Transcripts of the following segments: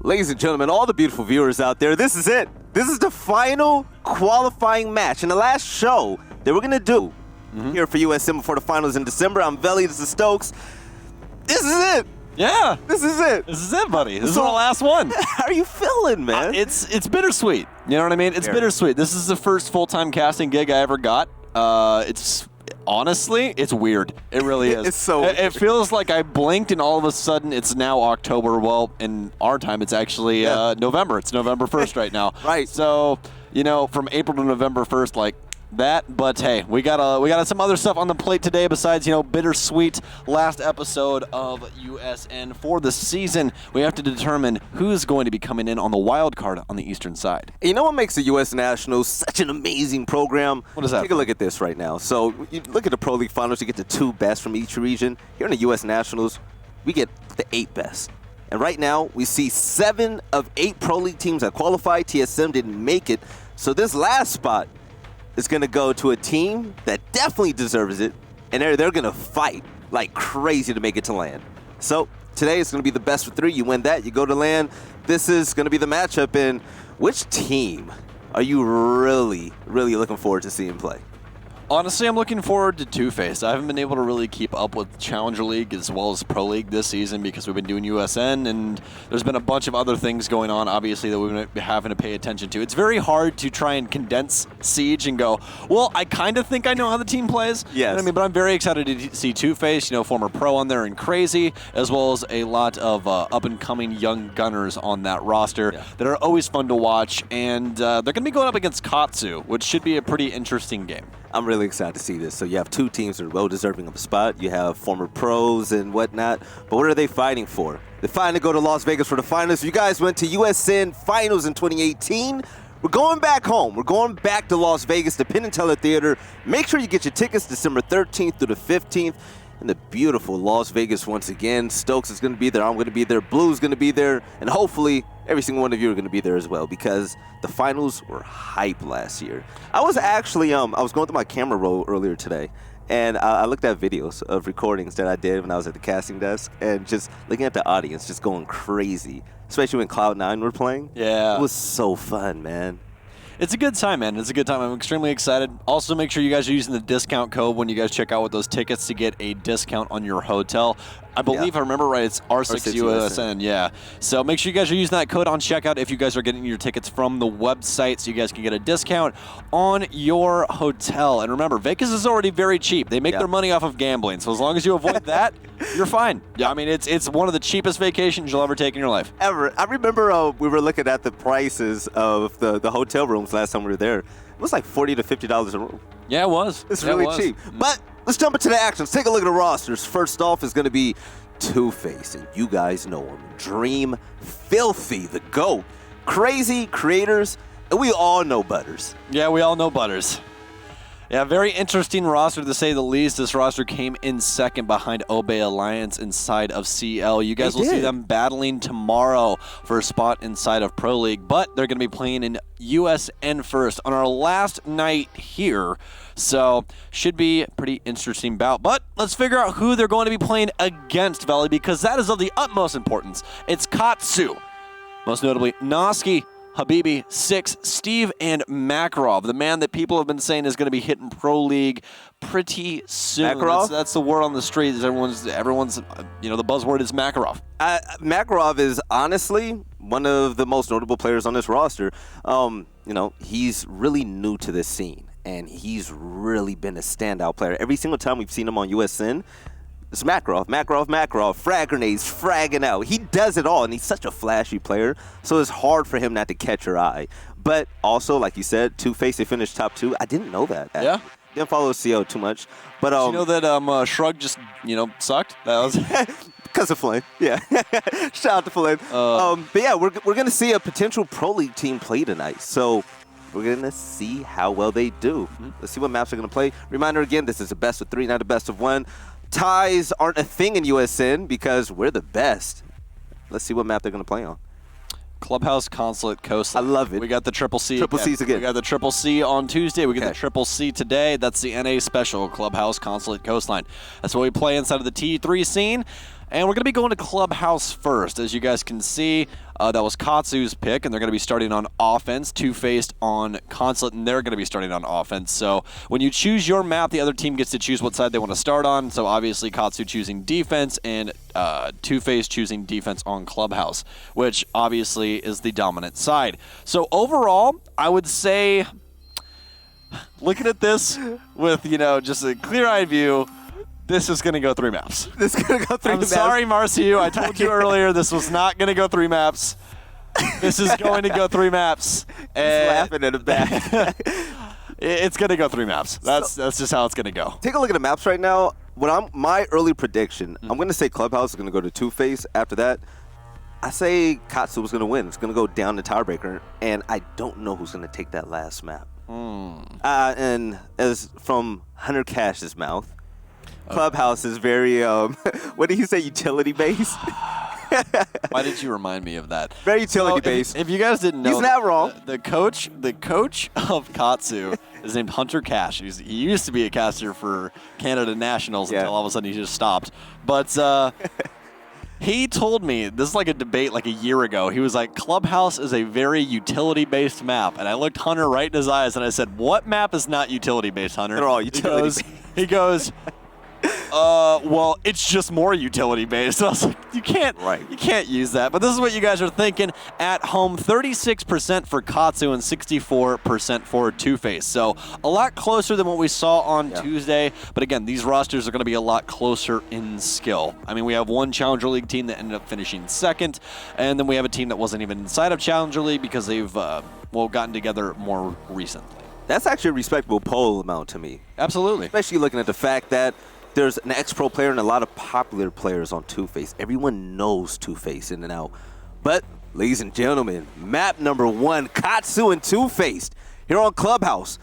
Ladies and gentlemen, all the beautiful viewers out there, this is it. This is the final qualifying match. And the last show that we're going to do here for USM before the finals in December. I'm Veli, this is Stokes. This is it. Yeah. This is it. This is it, buddy. This is our last one. How are you feeling, man? It's bittersweet. You know what I mean? It's bittersweet. This is the first full-time casting gig I ever got. Honestly, it's weird. It really is. It's so It feels like I blinked and all of a sudden it's now October. Well, in our time, it's actually November. It's November 1st right now. Right. So, from April to November 1st, like that. But hey, we got some other stuff on the plate today besides, bittersweet last episode of USN for the season. We have to determine who's going to be coming in on the wild card on the eastern side. You know what makes the U.S. Nationals such an amazing program? What is that? Take a look at this right now. So you look at the Pro League Finals, you get the 2 best from each region. Here in the U.S. Nationals, we get the 8 best. And right now, we see 7 of 8 Pro League teams that qualified. TSM didn't make it. So this last spot is going to go to a team that definitely deserves it, and they're going to fight like crazy to make it to land. So today it's going to be the best of 3. You win that, you go to land. This is going to be the matchup, and which team are you really, really looking forward to seeing play? Honestly, I'm looking forward to Two-Face. I haven't been able to really keep up with Challenger League as well as Pro League this season because we've been doing USN, and there's been a bunch of other things going on, obviously, that we've been having to pay attention to. It's very hard to try and condense Siege and go, well, I kind of think I know how the team plays. Yes. You know what I mean? But I'm very excited to see Two-Face, former pro on there and Crazy, as well as a lot of up-and-coming young gunners on that roster that are always fun to watch, and they're going to be going up against Katsu, which should be a pretty interesting game. I'm really excited to see this. So you have 2 teams that are well-deserving of a spot. You have former pros and whatnot. But what are they fighting for? They're fighting to go to Las Vegas for the finals. You guys went to USN Finals in 2018. We're going back home. We're going back to Las Vegas, the Penn and Teller Theater. Make sure you get your tickets December 13th through the 15th. In the beautiful Las Vegas once again. Stokes is going to be there. I'm going to be there. Blue's going to be there. And hopefully every single one of you are going to be there as well because the finals were hype last year. I was actually, I was going through my camera roll earlier today, and I looked at videos of recordings that I did when I was at the casting desk and just looking at the audience just going crazy, especially when Cloud9 were playing. Yeah. It was so fun, man. It's a good time, man. It's a good time. I'm extremely excited. Also, make sure you guys are using the discount code when you guys check out with those tickets to get a discount on your hotel. I believe, if I remember right, it's R6USN. Yeah. So make sure you guys are using that code on checkout if you guys are getting your tickets from the website so you guys can get a discount on your hotel. And remember, Vegas is already very cheap. They make their money off of gambling. So as long as you avoid that, you're fine. Yeah, I mean, it's one of the cheapest vacations you'll ever take in your life. Ever. I remember we were looking at the prices of the hotel rooms last time we were there. It was like $40 to $50 a room. Yeah, it was. It's really cheap. But let's jump into the action. Let's take a look at the rosters. First off is going to be Two-Face, and you guys know him. Dream, Filthy, the GOAT, Crazy, Creators, and we all know Butters. Yeah, we all know Butters. Yeah, very interesting roster to say the least. This roster came in second behind Obey Alliance inside of CL. You guys will see them battling tomorrow for a spot inside of Pro League, but they're going to be playing in USN first on our last night here. So, should be a pretty interesting bout. But let's figure out who they're going to be playing against, Valley, because that is of the utmost importance. It's Katsu, most notably Noski, Habibi, Six, Steve, and Makarov, the man that people have been saying is going to be hitting Pro League pretty soon. Makarov? That's the word on the street. Everyone's the buzzword is Makarov. Makarov is honestly one of the most notable players on this roster. He's really new to this scene, and he's really been a standout player. Every single time we've seen him on USN, it's Makarov, frag grenades, fragging out. He does it all, and he's such a flashy player, so it's hard for him not to catch your eye. But also, like you said, Two-Face, they finished top 2. I didn't know that. Yeah. Didn't follow CO too much. But did you know that Shrug just, sucked? That was because of Flynn. Yeah. Shout out to Flynn. But yeah, we're going to see a potential Pro League team play tonight. So we're going to see how well they do. Let's see what maps they're going to play. Reminder again, this is a best of 3, not a best of 1. Ties aren't a thing in USN because we're the best. Let's see what map they're going to play on. Clubhouse, Consulate, Coastline. I love it. We got the Triple C. Triple C's again. We got the Triple C on Tuesday. We get the Triple C today. That's the NA special. Clubhouse, Consulate, Coastline. That's what we play inside of the T3 scene. And we're going to be going to Clubhouse first. As you guys can see, that was Katsu's pick, and they're going to be starting on offense. Two-Faced on Consulate, and they're going to be starting on offense. So when you choose your map, the other team gets to choose what side they want to start on. So obviously Katsu choosing defense, and Two-Faced choosing defense on Clubhouse, which obviously is the dominant side. So overall, I would say, looking at this with, just a clear-eyed view, this is going to go 3 maps. This is going to go 3 maps. I'm sorry, Marcio. I told you earlier this was not going to go 3 maps. This is going to go 3 maps. He's laughing in the back. It's going to go 3 maps. That's just how it's going to go. Take a look at the maps right now. My early prediction, I'm going to say Clubhouse is going to go to Two-Face. After that, I say Katsu was going to win. It's going to go down the tiebreaker, and I don't know who's going to take that last map. And as from Hunter Cash's mouth, Clubhouse is very, what did he say, utility-based? Why did you remind me of that? Very utility-based. If you guys didn't know, he's not wrong. The coach of Katsu is named Hunter Cash. He used to be a caster for Canada Nationals until all of a sudden he just stopped. But he told me, this is like a debate like a year ago, he was like, Clubhouse is a very utility-based map. And I looked Hunter right in his eyes and I said, what map is not utility-based, Hunter? They're all utility-based. He goes, well, it's just more utility-based. I was like, you can't use that. But this is what you guys are thinking at home. 36% for Katsu and 64% for Two-Face. So a lot closer than what we saw on Tuesday. But again, these rosters are going to be a lot closer in skill. I mean, we have one Challenger League team that ended up finishing second, and then we have a team that wasn't even inside of Challenger League because they've gotten together more recently. That's actually a respectable poll amount to me. Absolutely. Especially looking at the fact that there's an ex-pro player and a lot of popular players on Two-Face. Everyone knows Two-Face in and out. But, ladies and gentlemen, map number 1, Katsu and Two-Faced here on Clubhouse.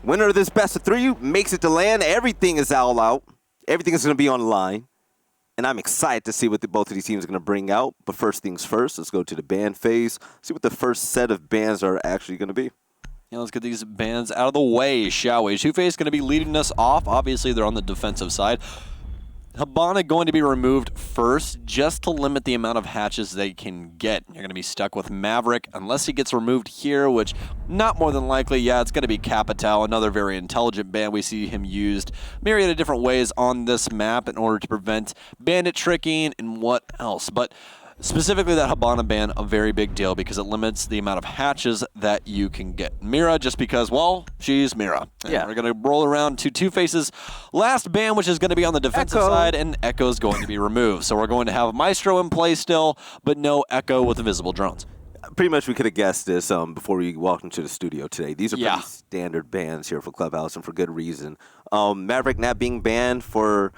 Winner of this best of 3 makes it to land. Everything is all out. Everything is going to be on the line. And I'm excited to see what both of these teams are going to bring out. But first things first, let's go to the ban phase. See what the first set of bans are actually going to be. Yeah, let's get these bans out of the way, shall we? Two-Face going to be leading us off. Obviously, they're on the defensive side. Habana going to be removed first just to limit the amount of hatches they can get. You're going to be stuck with Maverick unless he gets removed here, which not more than likely. Yeah, it's going to be Capital, another very intelligent ban. We see him used myriad of different ways on this map in order to prevent bandit tricking and what else. But specifically that Habana ban, a very big deal because it limits the amount of hatches that you can get. Mira, just because, well, she's Mira. And we're going to roll around to Two-Face's last ban, which is going to be on the defensive side, and Echo is going to be removed. So we're going to have Maestro in play still, but no Echo with invisible drones. Pretty much we could have guessed this before we walked into the studio today. These are pretty standard bans here for Clubhouse, and for good reason. Maverick not being banned for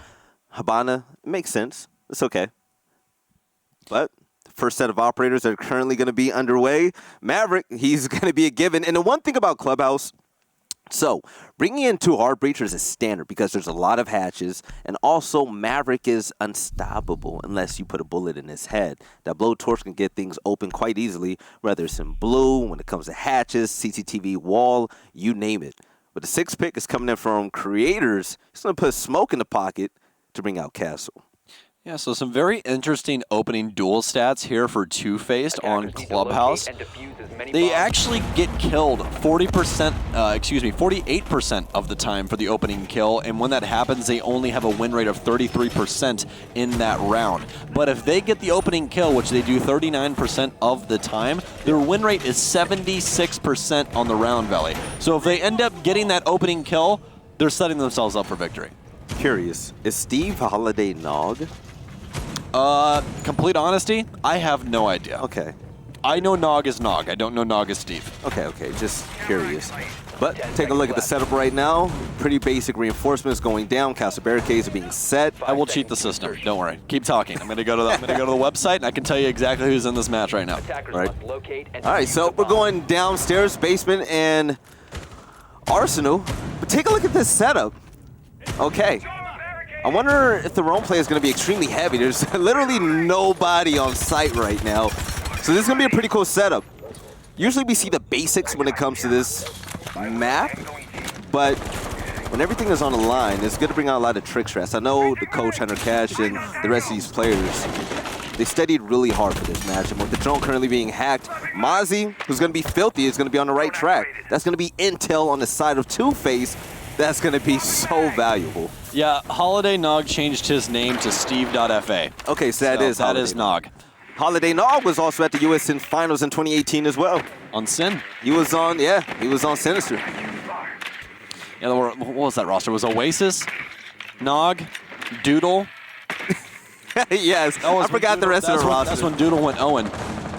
Habana, it makes sense. It's okay. But the first set of operators that are currently going to be underway, Maverick, he's going to be a given. And the one thing about Clubhouse, so bringing in 2 hard breachers is standard because there's a lot of hatches. And also Maverick is unstoppable unless you put a bullet in his head. That blowtorch can get things open quite easily, whether it's in blue, when it comes to hatches, CCTV wall, you name it. But the 6th pick is coming in from Creators. He's going to put smoke in the pocket to bring out Castle. Yeah, so some very interesting opening duel stats here for Two-Faced on Clubhouse. They actually get killed 48% of the time for the opening kill, and when that happens, they only have a win rate of 33% in that round. But if they get the opening kill, which they do 39% of the time, their win rate is 76% on the round valley. So if they end up getting that opening kill, they're setting themselves up for victory. Curious, is Steve Holiday Nog? Complete honesty, I have no idea. Okay. I know Nog is Nog. I don't know Nog is Steve. Okay, just curious. But take a look at the setup right now. Pretty basic reinforcements going down. Castle barricades are being set. I will cheat the system. Don't worry. Keep talking. I'm gonna go to the website and I can tell you exactly who's in this match right now. All right, so we're going downstairs, basement, and Arsenal. But take a look at this setup. Okay. I wonder if the Rome play is going to be extremely heavy. There's literally nobody on site right now. So this is going to be a pretty cool setup. Usually we see the basics when it comes to this map, but when everything is on the line, it's good to bring out a lot of trick shots. I know the coach, Hunter Cash, and the rest of these players, they studied really hard for this match. And with the drone currently being hacked, Mozzie, who's going to be filthy, is going to be on the right track. That's going to be intel on the side of Two-Face. That's going to be so valuable. Yeah, Holiday Nog changed his name to Steve.fa. Okay, so that is Nog. Holiday Nog was also at the USN Finals in 2018 as well. On Sin. He was on Sinister. Yeah, what was that roster? It was Oasis, Nog, Doodle. Yes, I forgot the rest of the roster. That's when Doodle went Owen.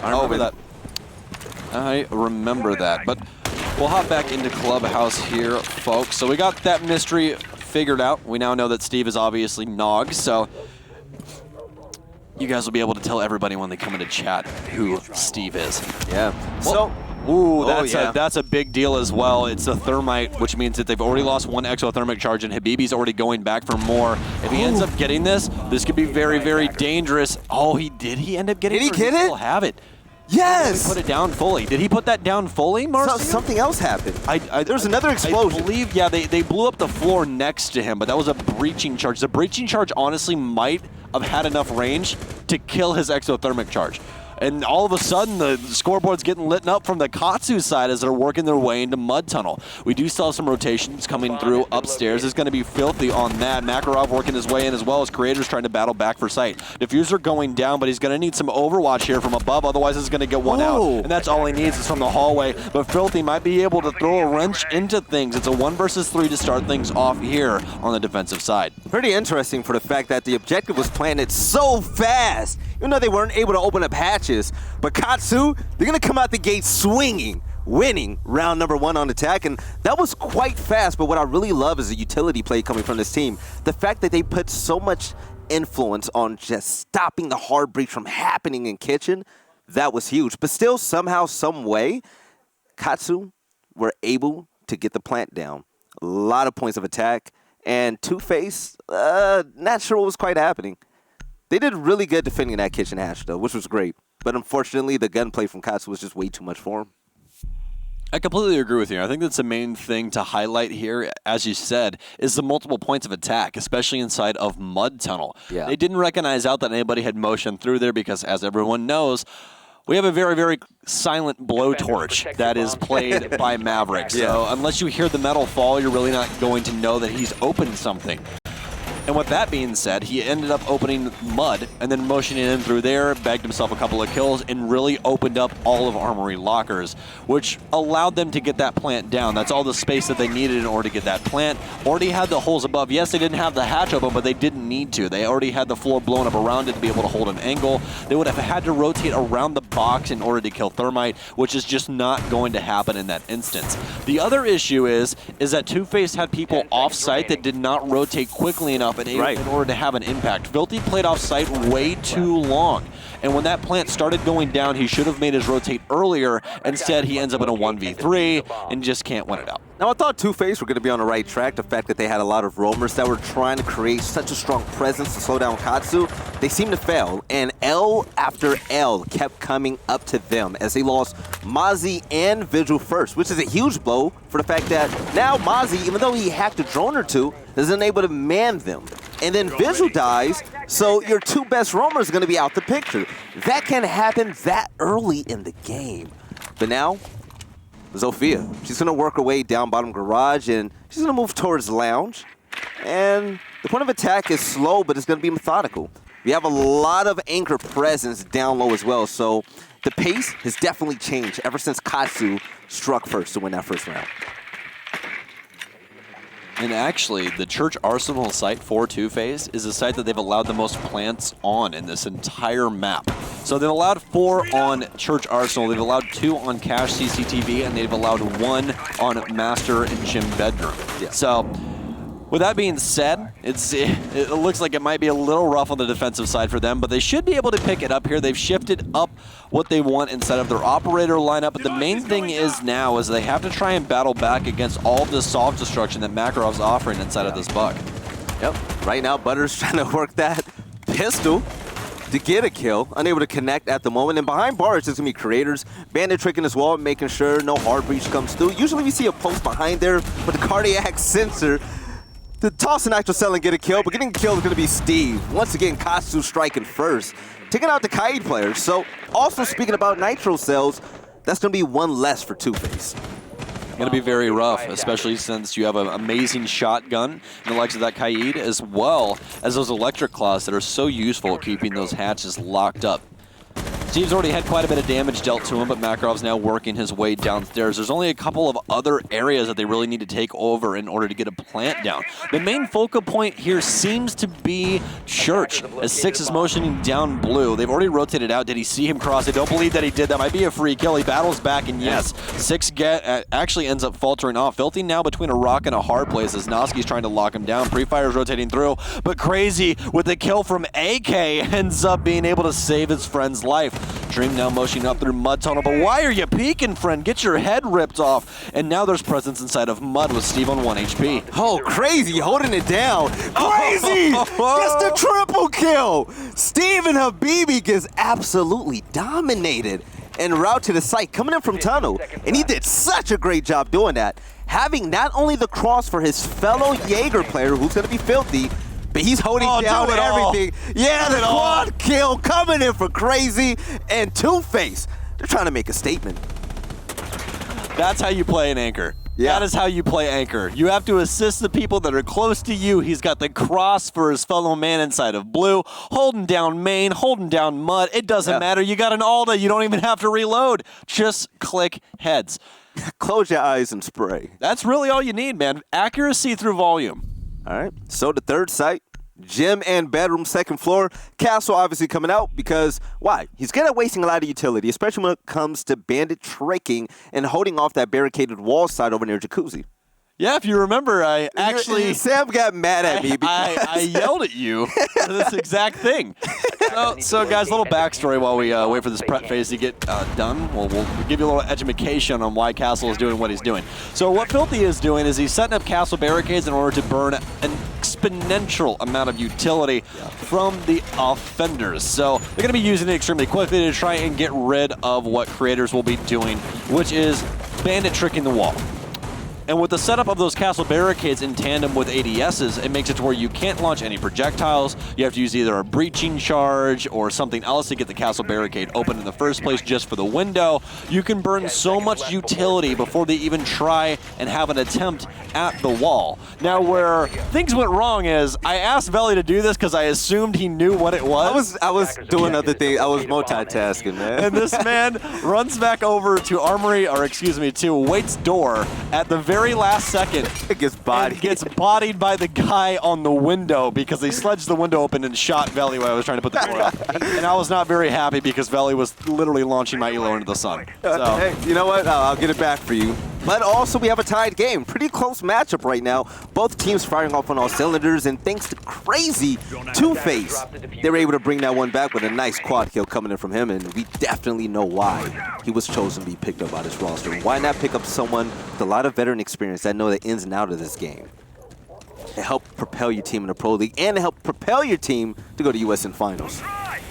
I remember that. I remember that. But we'll hop back into Clubhouse here, folks. So we got that mystery figured out. We now know that Steve is obviously Nog, so you guys will be able to tell everybody when they come into chat who Steve is. Yeah. So, that's a big deal as well. It's a thermite, which means that they've already lost one exothermic charge, and Habibi's already going back for more. If he ends up getting this could be very, very dangerous. Oh, he end up getting it? Did he get it? Still have it. Yes! He put it down fully. Did he put that down fully, Marcio? Something else happened. There's another explosion. I believe, yeah, they blew up the floor next to him, but that was a breaching charge. The breaching charge honestly might have had enough range to kill his exothermic charge. And all of a sudden, the scoreboard's getting lit up from the Katsu side as they're working their way into Mud Tunnel. We do still have some rotations coming through upstairs. It's going to be filthy on that. Makarov working his way in as well as Creators trying to battle back for sight. Diffuser going down, but he's going to need some overwatch here from above. Otherwise, it's going to get one out. And that's all he needs is from the hallway. But Filthy might be able to throw a wrench into things. It's a 1 versus 3 to start things off here on the defensive side. Pretty interesting for the fact that the objective was planted so fast. Even though they weren't able to open up hatches. But Katsu, they're going to come out the gate swinging, winning round number 1 on attack. And that was quite fast. But what I really love is the utility play coming from this team. The fact that they put so much influence on just stopping the hard breach from happening in Kitchen, that was huge. But still, somehow, some way, Katsu were able to get the plant down. A lot of points of attack. And Two-Face, not sure what was quite happening. They did really good defending that kitchen hatch, though, which was great. But unfortunately, the gunplay from Katsu was just way too much for him. I completely agree with you. I think that's the main thing to highlight here, as you said, is the multiple points of attack, especially inside of Mud Tunnel. Yeah. They didn't recognize out that anybody had motion through there because, as everyone knows, we have a very, very silent blowtorch that is played by Maverick. So unless you hear the metal fall, you're really not going to know that he's opened something. And with that being said, he ended up opening Mud and then motioning in through there, bagged himself a couple of kills, and really opened up all of Armory lockers, which allowed them to get that plant down. That's all the space that they needed in order to get that plant. Already had the holes above. Yes, they didn't have the hatch open, but they didn't need to. They already had the floor blown up around it to be able to hold an angle. They would have had to rotate around the box in order to kill Thermite, which is just not going to happen in that instance. The other issue is that Two-Face had people off-site that did not rotate quickly enough in order to have an impact. Filthy played off-site way too long. And when that plant started going down, he should have made his rotate earlier. Instead, he ends up in a 1v3 and just can't win it out. Now, I thought Two-Face were going to be on the right track. The fact that they had a lot of roamers that were trying to create such a strong presence to slow down Katsu, they seemed to fail. And L after L kept coming up to them as they lost Mozzie and Vigil first, which is a huge blow for the fact that now Mozzie, even though he hacked a drone or two, isn't able to man them. And then Vigil dies, so your 2 best roamers are going to be out the picture. That can happen that early in the game. But now, Zofia, she's going to work her way down bottom garage, and she's going to move towards lounge. And the point of attack is slow, but it's going to be methodical. We have a lot of anchor presence down low as well, so the pace has definitely changed ever since Katsu struck first to win that first round. And actually, the Church Arsenal site for Two-Face is a site that they've allowed the most plants on in this entire map. So they've allowed 4 on Church Arsenal, they've allowed 2 on Cache CCTV, and they've allowed 1 on Master and Gym Bedroom. Yeah. So, with that being said, it looks like it might be a little rough on the defensive side for them, but they should be able to pick it up here. They've shifted up what they want inside of their operator lineup, but the main thing is now is they have to try and battle back against all of the soft destruction that Makarov's offering inside of this bug. Yep. Right now, Butter's trying to work that pistol to get a kill, unable to connect at the moment. And behind bars, there's going to be Creators. Bandit tricking as well, making sure no hard breach comes through. Usually we see a post behind there with the cardiac sensor. to toss an Nitro Cell and get a kill, but getting a kill is going to be Steve. Once again, Katsu striking first, taking out the Kaid players. So, also speaking about Nitro Cells, that's going to be one less for Two-Face. Going to be very rough, especially since you have an amazing shotgun in the likes of that Kaid, as well as those electric claws that are so useful at keeping those hatches locked up. Steve's already had quite a bit of damage dealt to him, but Makarov's now working his way downstairs. There's only a couple of other areas that they really need to take over in order to get a plant down. The main focal point here seems to be Church, as Six is motioning down blue. They've already rotated out. Did he see him cross? I don't believe that he did. That might be a free kill. He battles back, and yes, Six actually ends up faltering off. Filthy now between a rock and a hard place as Noski's trying to lock him down. Pre-Fire's rotating through, but Crazy with the kill from AK ends up being able to save his friend's life. Dream now motioning up through Mud Tunnel, but why are you peeking, friend? Get your head ripped off. And now there's presence inside of Mud with Steve on 1 HP. Oh, Crazy holding it down. Crazy gets the triple kill. Steve and Habibi gets absolutely dominated en route to the site, coming in from Tunnel. And he did such a great job doing that. Having not only the cross for his fellow Jaeger player, who's going to be Filthy, but he's holding down everything. Yeah, the quad kill coming in for Crazy and Two-Face. They're trying to make a statement. That's how you play an anchor. Yeah. That is how you play anchor. You have to assist the people that are close to you. He's got the cross for his fellow man inside of blue, holding down main, holding down Mud. It doesn't matter. You got an Alda. You don't even have to reload. Just click heads. Close your eyes and spray. That's really all you need, man. Accuracy through volume. All right, so the third site, gym and bedroom, second floor. Castle obviously coming out because, why? He's good at wasting a lot of utility, especially when it comes to bandit tricking and holding off that barricaded wall side over near Jacuzzi. Yeah, if you remember, I actually... Sam got mad at me because... I yelled at you for this exact thing. So guys, a little backstory while we wait for this prep phase to get done. We'll give you a little education on why Castle is doing what he's doing. So what Filthy is doing is he's setting up Castle barricades in order to burn an exponential amount of utility from the offenders. So they're going to be using it extremely quickly to try and get rid of what creators will be doing, which is bandit tricking the wall. And with the setup of those castle barricades in tandem with ADSs, it makes it to where you can't launch any projectiles. You have to use either a breaching charge or something else to get the castle barricade open in the first place just for the window. You can burn so much utility before they even try and have an attempt at the wall. Now, where things went wrong is I asked Veli to do this because I assumed he knew what it was. I was doing other things. I was multitasking, man. And this man runs back over to Armory, or excuse me, to Wait's door at the very last second. It gets bodied. Gets bodied by the guy on the window because he sledged the window open and shot Veli while I was trying to put the door up. And I was not very happy because Veli was literally launching my elo into the sun. So. Hey, you know what? I'll get it back for you. But also, we have a tied game. Pretty close matchup right now. Both teams firing off on all cylinders, and thanks to Crazy Two-Face, they were able to bring that one back with a nice quad kill coming in from him, and we definitely know why he was chosen to be picked up by this roster. Why not pick up someone with a lot of veteran experience that know the ins and outs of this game? It helped propel your team in the Pro League, and it helped propel your team to go to USN Finals.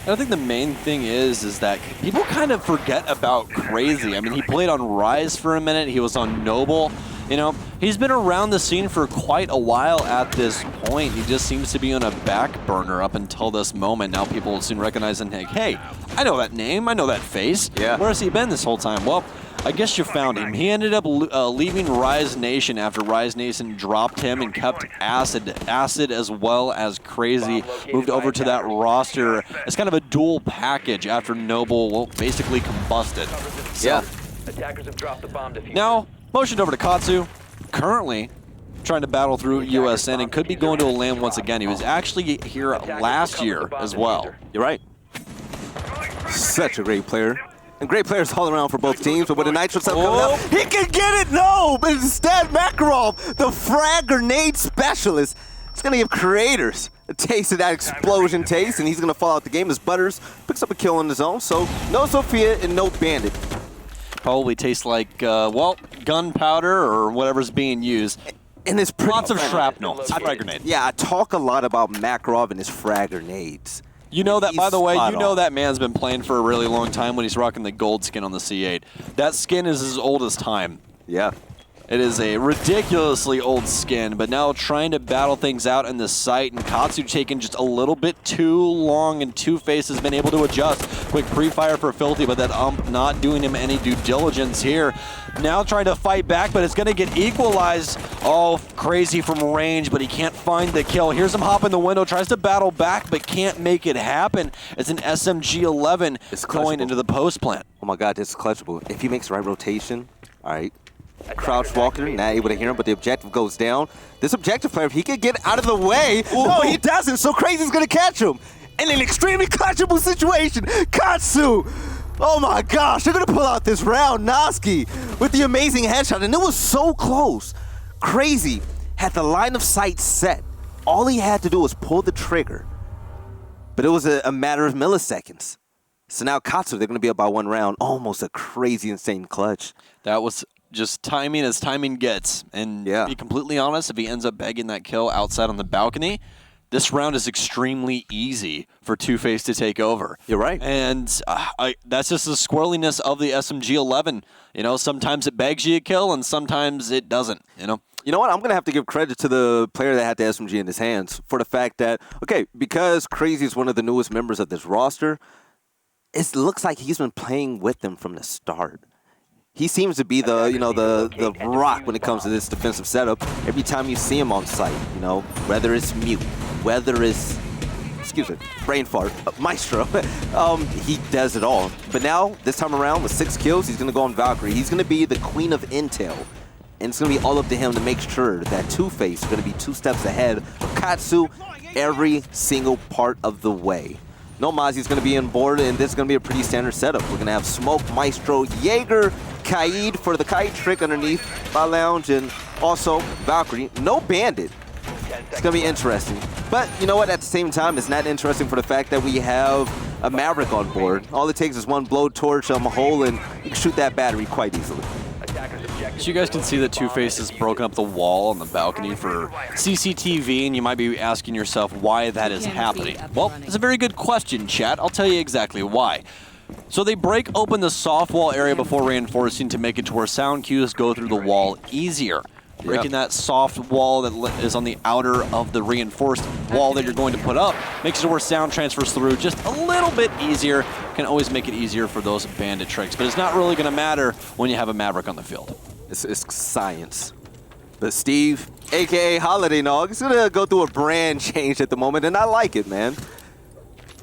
And I think the main thing is that people kind of forget about Crazy. I mean, he played on Rise for a minute. He was on Noble. You know, he's been around the scene for quite a while at this point. He just seems to be on a back burner up until this moment. Now people will soon recognize and think, hey, I know that name. I know that face. Yeah. Where has he been this whole time? Well, I guess you found him. He ended up leaving Rise Nation after Rise Nation dropped him and kept Acid as well as Crazy. Moved over to that roster as kind of a dual package after Noble, well, basically combusted. So, yeah. Attackers have dropped the bomb diffuser. Now, motioned over to Katsu. Currently trying to battle through USN and could be going to a LAN once again. He was actually here last year as well. You're right. Such a great player. And great players all around for both teams, but with the Nitro Cell coming up, he can get it! No! But instead, Makarov, the frag grenade specialist, is going to give creators a taste of that explosion taste, and he's going to fall out the game as Butters picks up a kill on his own. So, no Sophia and no Bandit. Probably tastes like, well, gunpowder or whatever's being used. And it's lots of shrapnel. It's a frag grenade. Yeah, I talk a lot about Makarov and his frag grenades. You know that, by the way, you know that man's been playing for a really long time when he's rocking the gold skin on the C8. That skin is as old as time. Yeah. It is a ridiculously old skin, but now trying to battle things out in the site, and Katsu taking just a little bit too long, and Two-Face has been able to adjust. Quick pre-fire for Filthy, but that ump not doing him any due diligence here. Now trying to fight back, but it's going to get equalized. Oh, crazy from range, but he can't find the kill. Here's him hop in the window, tries to battle back, but can't make it happen. It's an SMG-11 going into the post plant. Oh my God, this is clutchable. If he makes the right rotation, all right. Crouch walker, not able to hear him, but the objective goes down. This objective player, if he could get out of the way, no, he doesn't, so Crazy's gonna catch him. In an extremely clutchable situation, Katsu, oh my gosh, they're gonna pull out this round, Noski, with the amazing headshot, and it was so close. Crazy had the line of sight set. All he had to do was pull the trigger, but it was a matter of milliseconds. So now Katsu, they're gonna be up by 1 round, almost a crazy, insane clutch. That was just timing as timing gets. And to be completely honest, if he ends up bagging that kill outside on the balcony, this round is extremely easy for Two-Face to take over. You're right. And that's just the squirreliness of the SMG-11. You know, sometimes it bags you a kill, and sometimes it doesn't, you know? You know what? I'm going to have to give credit to the player that had the SMG in his hands for the fact that, okay, because Crazy is one of the newest members of this roster, it looks like he's been playing with them from the start. He seems to be the, the rock when it comes to this defensive setup. Every time you see him on site, whether it's Mute, whether it's, brain fart, Maestro, he does it all. But now, this time around, with 6 kills, he's going to go on Valkyrie. He's going to be the queen of intel. And it's going to be all up to him to make sure that Two-Face is going to be 2 steps ahead of Katsu every single part of the way. No Mozzie's going to be on board, and this is going to be a pretty standard setup. We're going to have Smoke, Maestro, Jaeger, Kaid for the Kaid trick underneath by Lounge, and also Valkyrie. No Bandit. It's going to be interesting. But you know what? At the same time, it's not interesting for the fact that we have a Maverick on board. All it takes is one blowtorch on a hole, and you can shoot that battery quite easily. So you guys can see that Two-Face has broken up the wall on the balcony for CCTV, and you might be asking yourself why that is happening. Well, it's a very good question, chat. I'll tell you exactly why. So they break open the soft wall area before reinforcing to make it to where sound cues go through the wall easier. Breaking that soft wall that is on the outer of the reinforced wall that you're going to put up makes it where sound transfers through just a little bit easier. Can always make it easier for those bandit tricks, but it's not really going to matter when you have a Maverick on the field. It's science. But Steve, a.k.a. Holiday Nog, is going to go through a brand change at the moment, and I like it, man.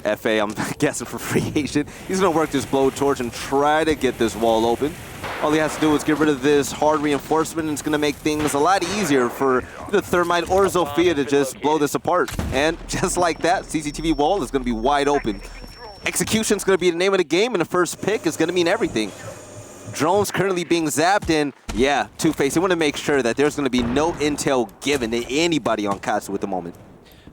FA, I'm guessing for free agent. He's going to work this blowtorch and try to get this wall open. All he has to do is get rid of this hard reinforcement, and it's going to make things a lot easier for the Thermite or Zofia to just blow this apart. And just like that, CCTV wall is going to be wide open. Execution's going to be the name of the game, and the first pick is going to mean everything. Drones currently being zapped, and yeah, Two-Face, they want to make sure that there's going to be no intel given to anybody on Katsu at the moment.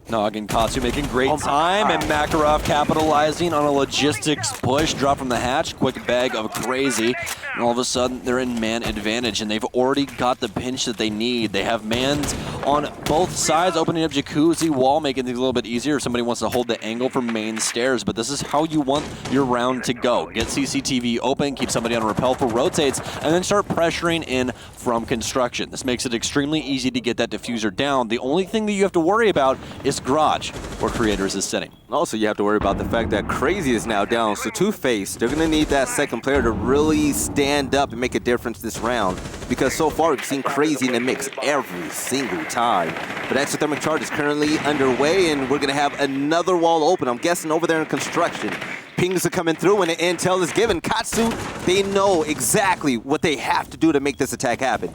Nog and Katsu making great time, and Makarov capitalizing on a logistics push. Drop from the hatch, quick bag of Crazy, and all of a sudden they're in man advantage, and they've already got the pinch that they need. They have mans on both sides, opening up Jacuzzi wall, making things a little bit easier if somebody wants to hold the angle from main stairs, but this is how you want your round to go. Get CCTV open, keep somebody on rappel for rotates, and then start pressuring in from construction. This makes it extremely easy to get that diffuser down. The only thing that you have to worry about is garage, where Creators is sitting. Also, you have to worry about the fact that Crazy is now down, so Two-Face, they're going to need that second player to really stand up and make a difference this round, because so far we've seen Crazy in the mix every single time. But exothermic charge is currently underway, and we're going to have another wall open. I'm guessing over there in construction. Pings are coming through, and the intel is given. Katsu, they know exactly what they have to do to make this attack happen.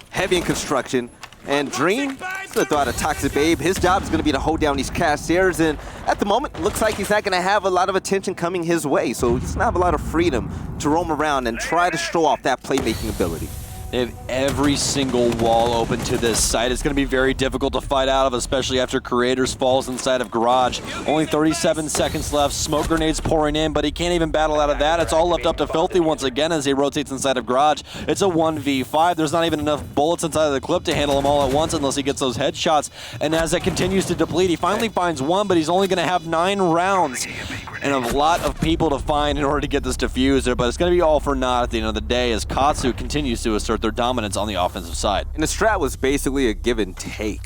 Heavy in construction. And Dream, he's going to throw out a Toxic Babe. His job is going to be to hold down these cashiers, and at the moment, looks like he's not going to have a lot of attention coming his way, so he's going to have a lot of freedom to roam around and try to show off that playmaking ability. They have every single wall open to this site. It's going to be very difficult to fight out of, especially after Creators falls inside of Garage. Only 37 seconds left. Smoke grenades pouring in, but he can't even battle out of that. It's all left up to Filthy once again as he rotates inside of Garage. It's a 1v5. There's not even enough bullets inside of the clip to handle them all at once unless he gets those headshots. And as it continues to deplete, he finally finds one, but he's only going to have 9 rounds and a lot of people to find in order to get this diffuser. But it's going to be all for naught at the end of the day as Katsu continues to assert assert their dominance on the offensive side. And the strat was basically a give and take.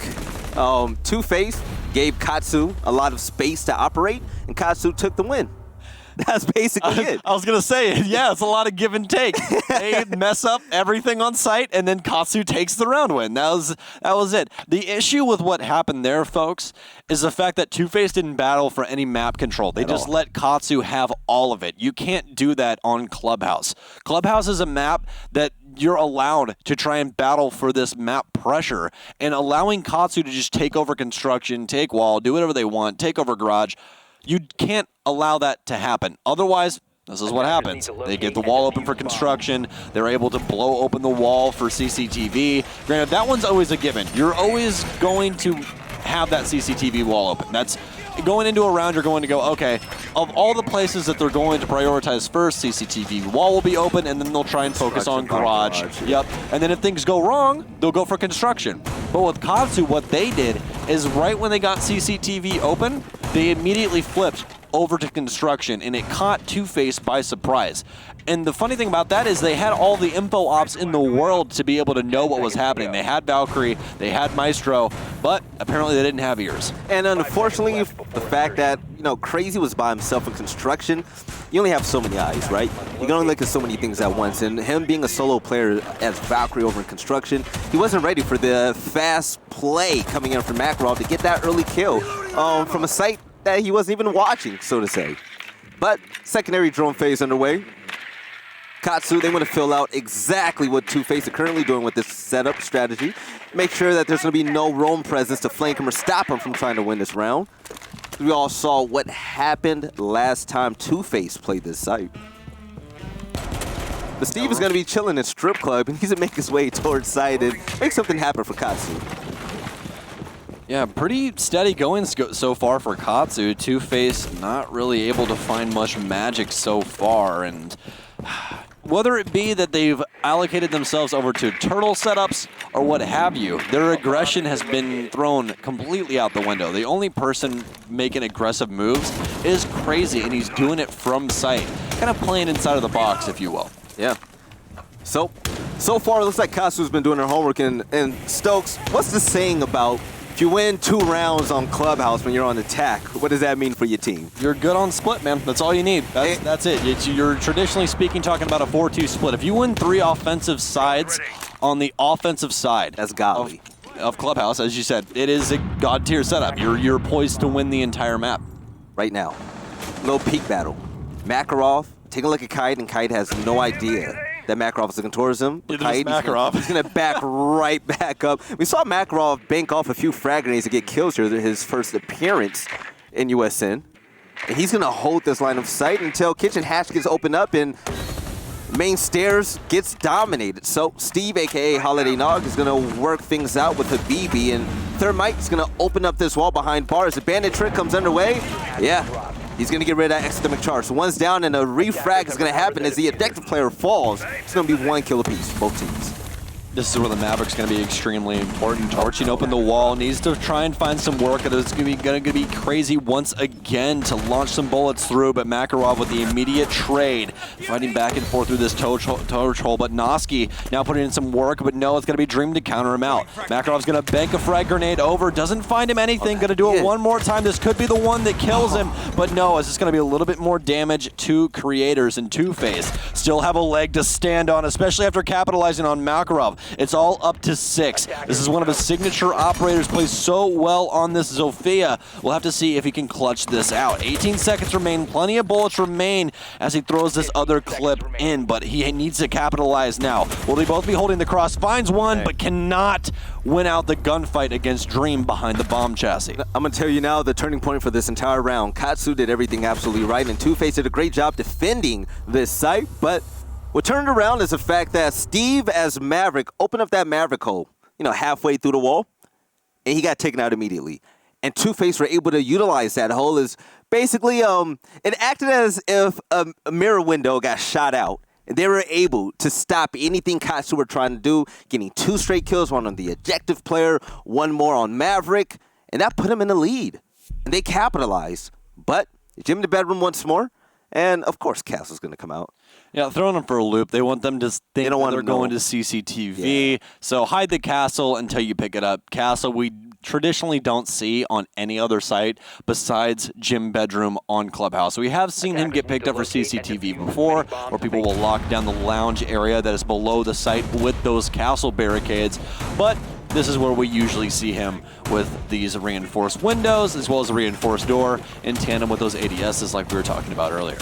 Two-Face gave Katsu a lot of space to operate, and Katsu took the win. That's basically it. I was going to say, yeah, it's a lot of give and take. They mess up everything on site, and then Katsu takes the round win. That was it. The issue with what happened there, folks, is the fact that Two-Face didn't battle for any map control. They just let Katsu have all of it. You can't do that on Clubhouse. Clubhouse is a map that you're allowed to try and battle for this map pressure, and allowing Katsu to just take over construction, take wall, do whatever they want, take over garage, you can't allow that to happen. Otherwise, this is what happens. They get the wall open for construction. They're able to blow open the wall for CCTV. Granted, that one's always a given. You're always going to have that CCTV wall open. That's going into a round, you're going to go, okay, of all the places that they're going to prioritize first, CCTV wall will be open, and then they'll try and focus on garage. Yep. And then if things go wrong, they'll go for construction. But with Katsu, what they did is right when they got CCTV open, they immediately flipped over to construction, and it caught Two-Face by surprise. And the funny thing about that is they had all the info ops in the world to be able to know what was happening. They had Valkyrie, they had Maestro, but apparently they didn't have ears. And unfortunately, the fact that, Crazy was by himself in construction, you only have so many eyes, right? You can only look at so many things at once. And him being a solo player as Valkyrie over in construction, he wasn't ready for the fast play coming in from Makarov to get that early kill from a site that he wasn't even watching, so to say. But secondary drone phase underway. Katsu, they want to fill out exactly what Two-Face are currently doing with this setup strategy. Make sure that there's going to be no roam presence to flank him or stop him from trying to win this round. We all saw what happened last time Two-Face played this site. But Steve is going to be chilling in strip club, and he's going to make his way towards site and make something happen for Katsu. Yeah, pretty steady going so far for Katsu. Two-Face not really able to find much magic so far, and whether it be that they've allocated themselves over to turtle setups or what have you, their aggression has been thrown completely out the window. The only person making aggressive moves is Crazy, and he's doing it from sight. Kind of playing inside of the box, if you will. Yeah. So far, it looks like Katsu's been doing her homework. And Stokes, what's the saying about if you win 2 rounds on Clubhouse when you're on attack, what does that mean for your team? You're good on split, man. That's all you need. That's it. You're traditionally speaking talking about a 4-2 split. If you win 3 offensive sides on the offensive side, that's godly. Of Clubhouse, as you said, it is a god tier setup. You're poised to win the entire map. Right now, little peek battle. Makarov, take a look at Kite, and Kite has no idea that Makarov is looking towards him. But Kite, he's going to back right back up. We saw Makarov bank off a few frag grenades to get kills here, his first appearance in USN. And he's going to hold this line of sight until kitchen hatch gets opened up and main stairs gets dominated. So Steve, a.k.a. Holiday Nog, is going to work things out with Habibi, and Thermite is going to open up this wall behind bars. The bandit trick comes underway. Yeah. He's going to get rid of that ectodemic charge. So one's down, and a refrag is going to happen as the objective player falls. It's going to be 1 kill apiece, both teams. This is where the Maverick's going to be extremely important. Torching open the wall, needs to try and find some work. It's going to be Crazy once again to launch some bullets through, but Makarov with the immediate trade, fighting back and forth through this torch hole. But Noski now putting in some work, but no, it's going to be Dream to counter him out. Makarov's going to bank a frag grenade over, doesn't find him anything, going to do it one more time. This could be the one that kills him, but no, it's just going to be a little bit more damage to Creators, and Two-Face still have a leg to stand on, especially after capitalizing on Makarov. It's all up to 6. This is one of his signature operators, plays so well on this Zofia. We'll have to see if he can clutch this out. 18 seconds remain, plenty of bullets remain as he throws this other clip in, but he needs to capitalize now. Will they both be holding the cross? Finds one, but cannot win out the gunfight against Dream behind the bomb chassis. I'm going to tell you now the turning point for this entire round. Katsu did everything absolutely right, and Two-Face did a great job defending this site, but what turned around is the fact that Steve, as Maverick, opened up that Maverick hole, halfway through the wall, and he got taken out immediately. And Two-Face were able to utilize that hole as basically, it acted as if a mirror window got shot out, and they were able to stop anything Katsu were trying to do, getting 2 straight kills, one on the objective player, 1 more on Maverick, and that put him in the lead. And they capitalized. But Jim in the bedroom once more, And, of course, Castle's going to come out. Yeah, throwing them for a loop. They want them to think They don't want they're to know. going to CCTV. Yeah. So hide the castle until you pick it up. Castle, we traditionally don't see on any other site besides gym bedroom on Clubhouse. So we have seen him get picked up for CCTV before, where people will lock down the lounge area that is below the site with those castle barricades. But this is where we usually see him with these reinforced windows as well as a reinforced door in tandem with those ADSs like we were talking about earlier.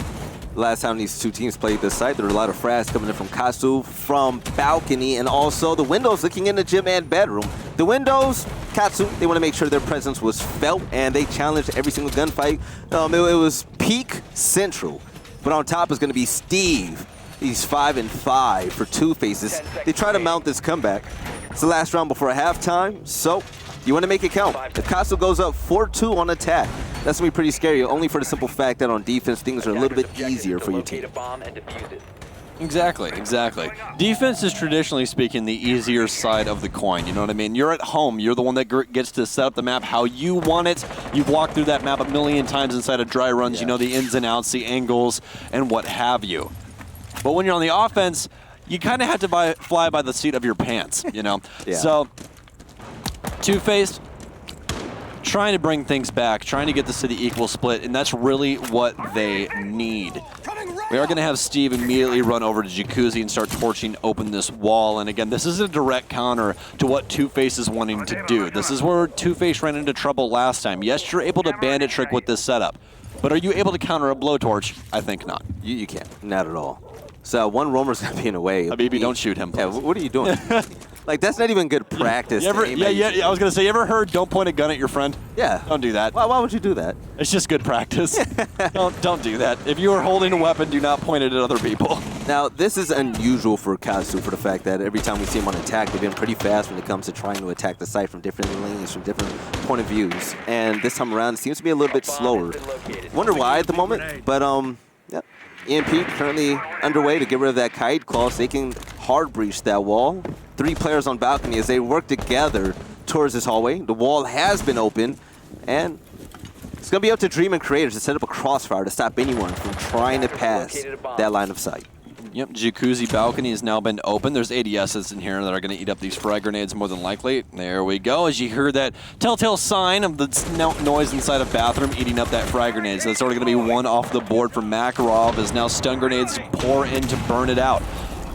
Last time these two teams played this site, there were a lot of frags coming in from Katsu, from balcony, and also the windows looking in the gym and bedroom. The windows, Katsu, they want to make sure their presence was felt, and they challenged every single gunfight. It was peak central, but on top is going to be Steve. He's 5-5 for two faces. They try to mount this comeback. It's the last round before halftime, so you want to make it count. If Katsu goes up 4-2 on attack, that's going to be pretty scary, only for the simple fact that on defense, things are a little bit easier for your team. Exactly. Defense is traditionally speaking the easier side of the coin, you know what I mean? You're at home, you're the one that gets to set up the map how you want it. You've walked through that map a million times inside of dry runs, You know the ins and outs, the angles, and what have you. But when you're on the offense, you kind of have to fly by the seat of your pants, you know? So, Two-Faced, trying to bring things back, trying to get this to the equal split, and that's really what they need. We are going to have Steve immediately run over to Jacuzzi and start torching open this wall. And again, this is a direct counter to what Two-Faced is wanting to do. This is where Two-Faced ran into trouble last time. Yes, you're able to bandit trick with this setup, but are you able to counter a blowtorch? I think not. You can't. Not at all. So one roamer's going to be in the way. Habibi, don't shoot him, please. Yeah, what are you doing? Like, that's not even good practice. I was going to say, you ever heard don't point a gun at your friend? Yeah. Don't do that. Why would you do that? It's just good practice. Don't do that. If you are holding a weapon, do not point it at other people. Now, this is unusual for Katsu for the fact that every time we see him on attack, they've been pretty fast when it comes to trying to attack the site from different lanes, from different point of views. And this time around, it seems to be a little bit slower. Wonder why at the moment, but yeah. EMP currently underway to get rid of that kite claw so they can hard breach that wall. 3 players on balcony as they work together towards this hallway. The wall has been opened, and it's going to be up to Dream and Creators to set up a crossfire to stop anyone from trying to pass that line of sight. Yep, Jacuzzi balcony has now been opened. There's ADSs in here that are going to eat up these frag grenades more than likely. There we go. As you hear that telltale sign of the noise inside of bathroom eating up that frag grenade. So that's already going to be one off the board from Makarov as now stun grenades pour in to burn it out.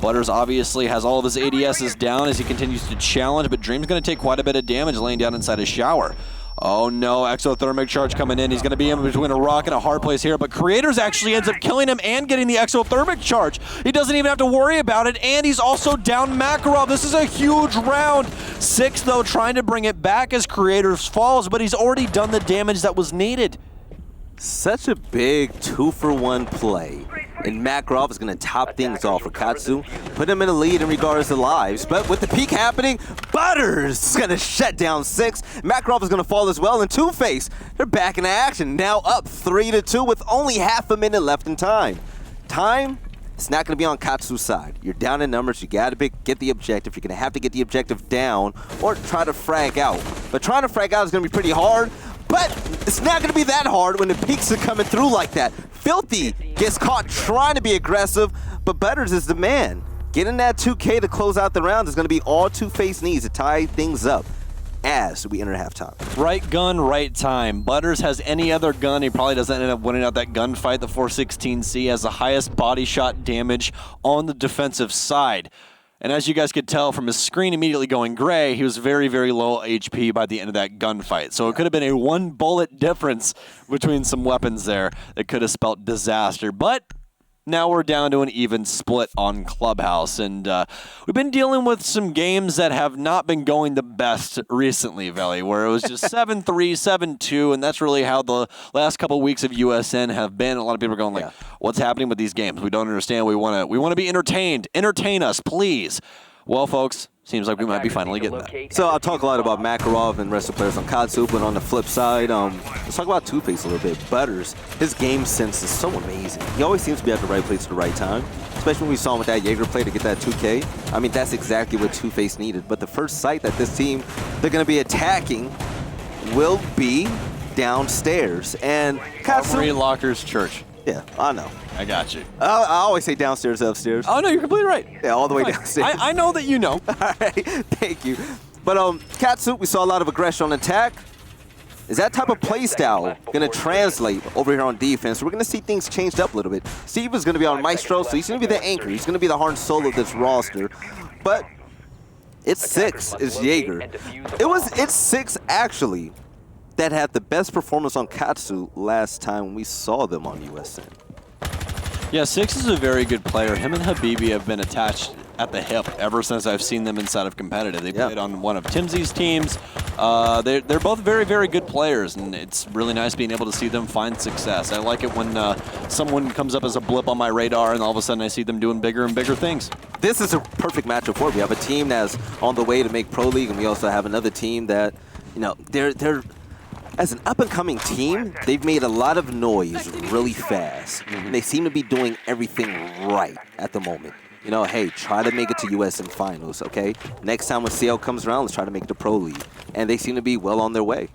Butters obviously has all of his ADSs down as he continues to challenge, but Dream's going to take quite a bit of damage laying down inside his shower. Oh no, exothermic charge coming in. He's going to be in between a rock and a hard place here, but Creators actually ends up killing him and getting the exothermic charge. He doesn't even have to worry about it, and he's also down Makarov. This is a huge round. 6, though, trying to bring it back as Creators falls, but he's already done the damage that was needed. Such a big 2-for-1 play. And Makarov is going to top things off for Katsu, put him in a lead in regards to lives. But with the peak happening, Butters is going to shut down 6. Makarov is going to fall as well, and Two-Face, they're back in action, now up 3-2 with only half a minute left in time. Time, it's not going to be on Katsu's side. You're down in numbers, you got to get the objective. You're going to have to get the objective down or try to frag out. But trying to frag out is going to be pretty hard. But it's not going to be that hard when the peaks are coming through like that. Filthy gets caught trying to be aggressive, but Butters is the man. Getting that 2K to close out the round is going to be all Two-Face needs to tie things up as we enter halftime. Right gun, right time. Butters has any other gun, he probably doesn't end up winning out that gunfight. The 416C has the highest body shot damage on the defensive side. And as you guys could tell from his screen immediately going gray, he was very, very low HP by the end of that gunfight. So it could have been a 1 bullet difference between some weapons there that could have spelt disaster. But now we're down to an even split on Clubhouse. And we've been dealing with some games that have not been going the best recently, Veli, where it was just 7-3, 7-2, and that's really how the last couple weeks of USN have been. A lot of people are going like, what's happening with these games? We don't understand. We want to be entertained. Entertain us, please. Well, folks, seems like we might be finally getting that. So I'll talk a lot about Makarov and the rest of the players on Katsu, but on the flip side, let's talk about Two-Face a little bit. Butters, his game sense is so amazing. He always seems to be at the right place at the right time, especially when we saw him with that Jaeger play to get that 2K. I mean, that's exactly what Two-Face needed. But the first site that this team, they're going to be attacking will be downstairs. And Katsu... Armory Lockers Church. Yeah, I know. I got you. I always say downstairs, upstairs. Oh, no, you're completely right. Yeah, all the way Fine. downstairs. I know that you know. All right, thank you. But Katsu, we saw a lot of aggression on attack. Is that type of play style going to translate over here on defense? We're going to see things changed up a little bit. Steve is going to be on Maestro, so he's going to be the anchor. He's going to be the heart and soul of this roster. But it's Six is Jaeger. It's Six actually that had the best performance on Katsu last time we saw them on USN. Yeah, Six is a very good player. Him and Habibi have been attached at the hip ever since I've seen them inside of competitive. They played on one of Timsy's teams. They're both very, very good players, and it's really nice being able to see them find success. I like it when someone comes up as a blip on my radar, and all of a sudden I see them doing bigger and bigger things. This is a perfect matchup for it. We have a team that's on the way to make Pro League, and we also have another team that, you know, they're as an up-and-coming team, they've made a lot of noise really fast. And they seem to be doing everything right at the moment. You know, hey, try to make it to USN Finals, okay? Next time when CL comes around, let's try to make it to Pro League. And they seem to be well on their way.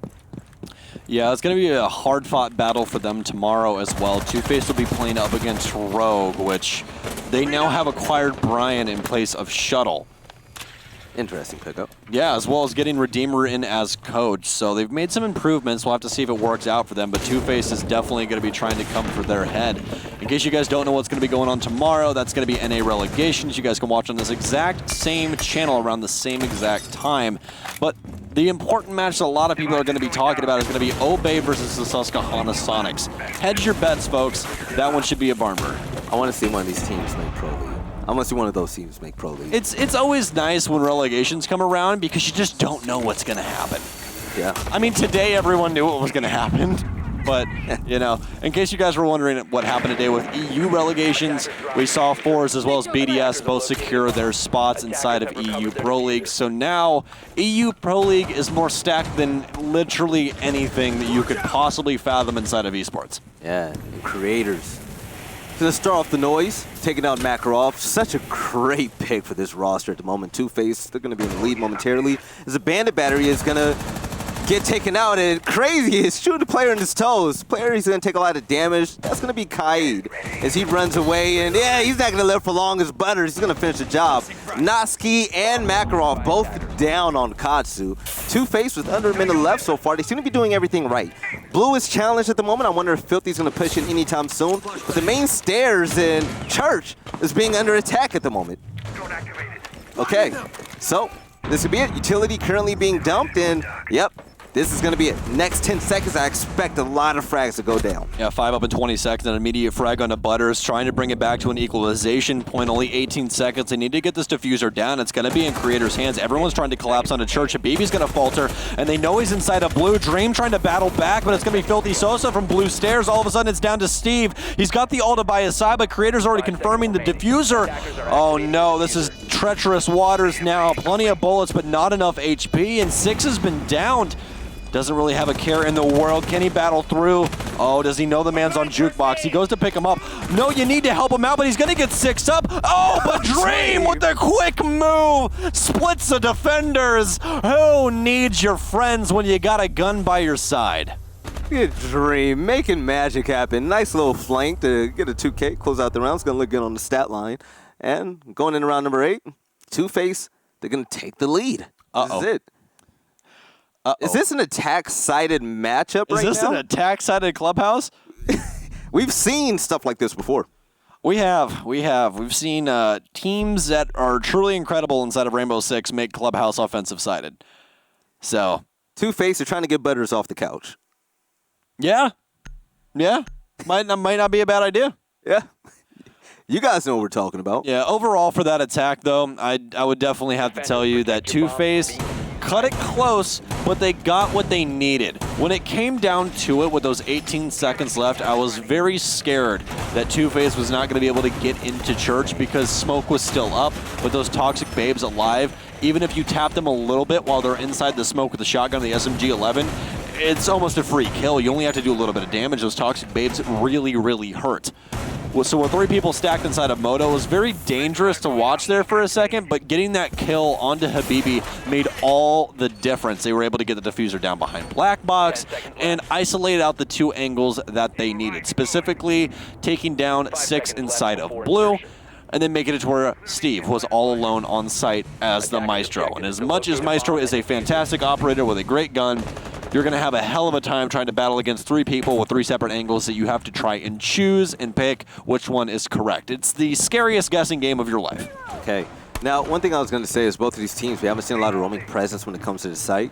Yeah, it's going to be a hard-fought battle for them tomorrow as well. Two-Face will be playing up against Rogue, which they now have acquired Brian in place of Shuttle. Interesting pickup. Yeah, as well as getting Redeemer in as coach. So they've made some improvements. We'll have to see if it works out for them. But Two-Face is definitely going to be trying to come for their head. In case you guys don't know what's going to be going on tomorrow, that's going to be NA Relegations. You guys can watch on this exact same channel around the same exact time. But the important match that a lot of people are going to be talking about is going to be Obey versus the Susquehanna Sonics. Hedge your bets, folks. That one should be a barn burner. I want to see one of these teams make Pro League. I want to see one of those teams make Pro League. It's always nice when relegations come around because you just don't know what's going to happen. Yeah. I mean, today everyone knew what was going to happen. But, you know, in case you guys were wondering what happened today with EU relegations, we saw Force as well as BDS both secure their spots inside of EU Pro League. So now EU Pro League is more stacked than literally anything that you could possibly fathom inside of esports. Yeah, and creators. To start off the noise, taking out Makarov. Such a great pick for this roster at the moment. Two-Face, they're going to be in the lead momentarily. As a Bandit battery is going to get taken out, and crazy is shooting the player in his toes. Player is going to take a lot of damage. That's going to be Kaid as he runs away, and yeah, he's not going to live for long as Butters. He's going to finish the job. Noski and Makarov both down on Katsu. Two-Face with under a minute left so far. They seem to be doing everything right. Blue is challenged at the moment. I wonder if Filthy's going to push in anytime soon. But the main stairs in Church is being under attack at the moment. Okay, so this could be it. Utility currently being dumped, and yep, this is going to be it. Next 10 seconds, I expect a lot of frags to go down. Yeah, 5 up in 20 seconds, an immediate frag onto Butters, trying to bring it back to an equalization point. Only 18 seconds. They need to get this diffuser down. It's going to be in Creator's hands. Everyone's trying to collapse onto Church. Habibi's going to falter, and they know he's inside of Blue. Dream trying to battle back, but it's going to be Filthy Sosa from Blue Stairs. All of a sudden, it's down to Steve. He's got the ulta by his side, but Creator's already confirming the diffuser. Oh no, this is treacherous waters now. Plenty of bullets, but not enough HP, and Six has been downed. Doesn't really have a care in the world. Can he battle through? Oh, does he know the man's on jukebox? He goes to pick him up. No, you need to help him out, but he's going to get 6 up. Oh, but Dream with the quick move splits the defenders. Who needs your friends when you got a gun by your side? Good Dream, making magic happen. Nice little flank to get a 2K, close out the round. It's going to look good on the stat line. And going in round number 8, Two-Face, they're going to take the lead. This is it. Is this an attack-sided matchup right now? Is this an attack-sided clubhouse? We've seen stuff like this before. We have. We've seen teams that are truly incredible inside of Rainbow Six make clubhouse offensive-sided. So Two-Face are trying to get Butters off the couch. Yeah. Might not be a bad idea. Yeah. You guys know what we're talking about. Yeah, overall for that attack, though, I would definitely have to tell you that Two-Face cut it close, but they got what they needed. When it came down to it with those 18 seconds left, I was very scared that Two-Face was not going to be able to get into Church because smoke was still up with those toxic babes alive. Even if you tap them a little bit while they're inside the smoke with the shotgun, the SMG-11, it's almost a free kill. You only have to do a little bit of damage. Those toxic babes really, really hurt. So with 3 people stacked inside of Moto, it was very dangerous to watch there for a second, but getting that kill onto Habibi made all the difference. They were able to get the diffuser down behind Black Box and isolate out the 2 angles that they needed, specifically taking down 6 inside of Blue, and then making it to where Steve was all alone on site as the Maestro. And as much as Maestro is a fantastic operator with a great gun, you're going to have a hell of a time trying to battle against 3 people with 3 separate angles that you have to try and choose and pick which one is correct. It's the scariest guessing game of your life. Okay. Now, one thing I was going to say is both of these teams, we haven't seen a lot of roaming presence when it comes to the site.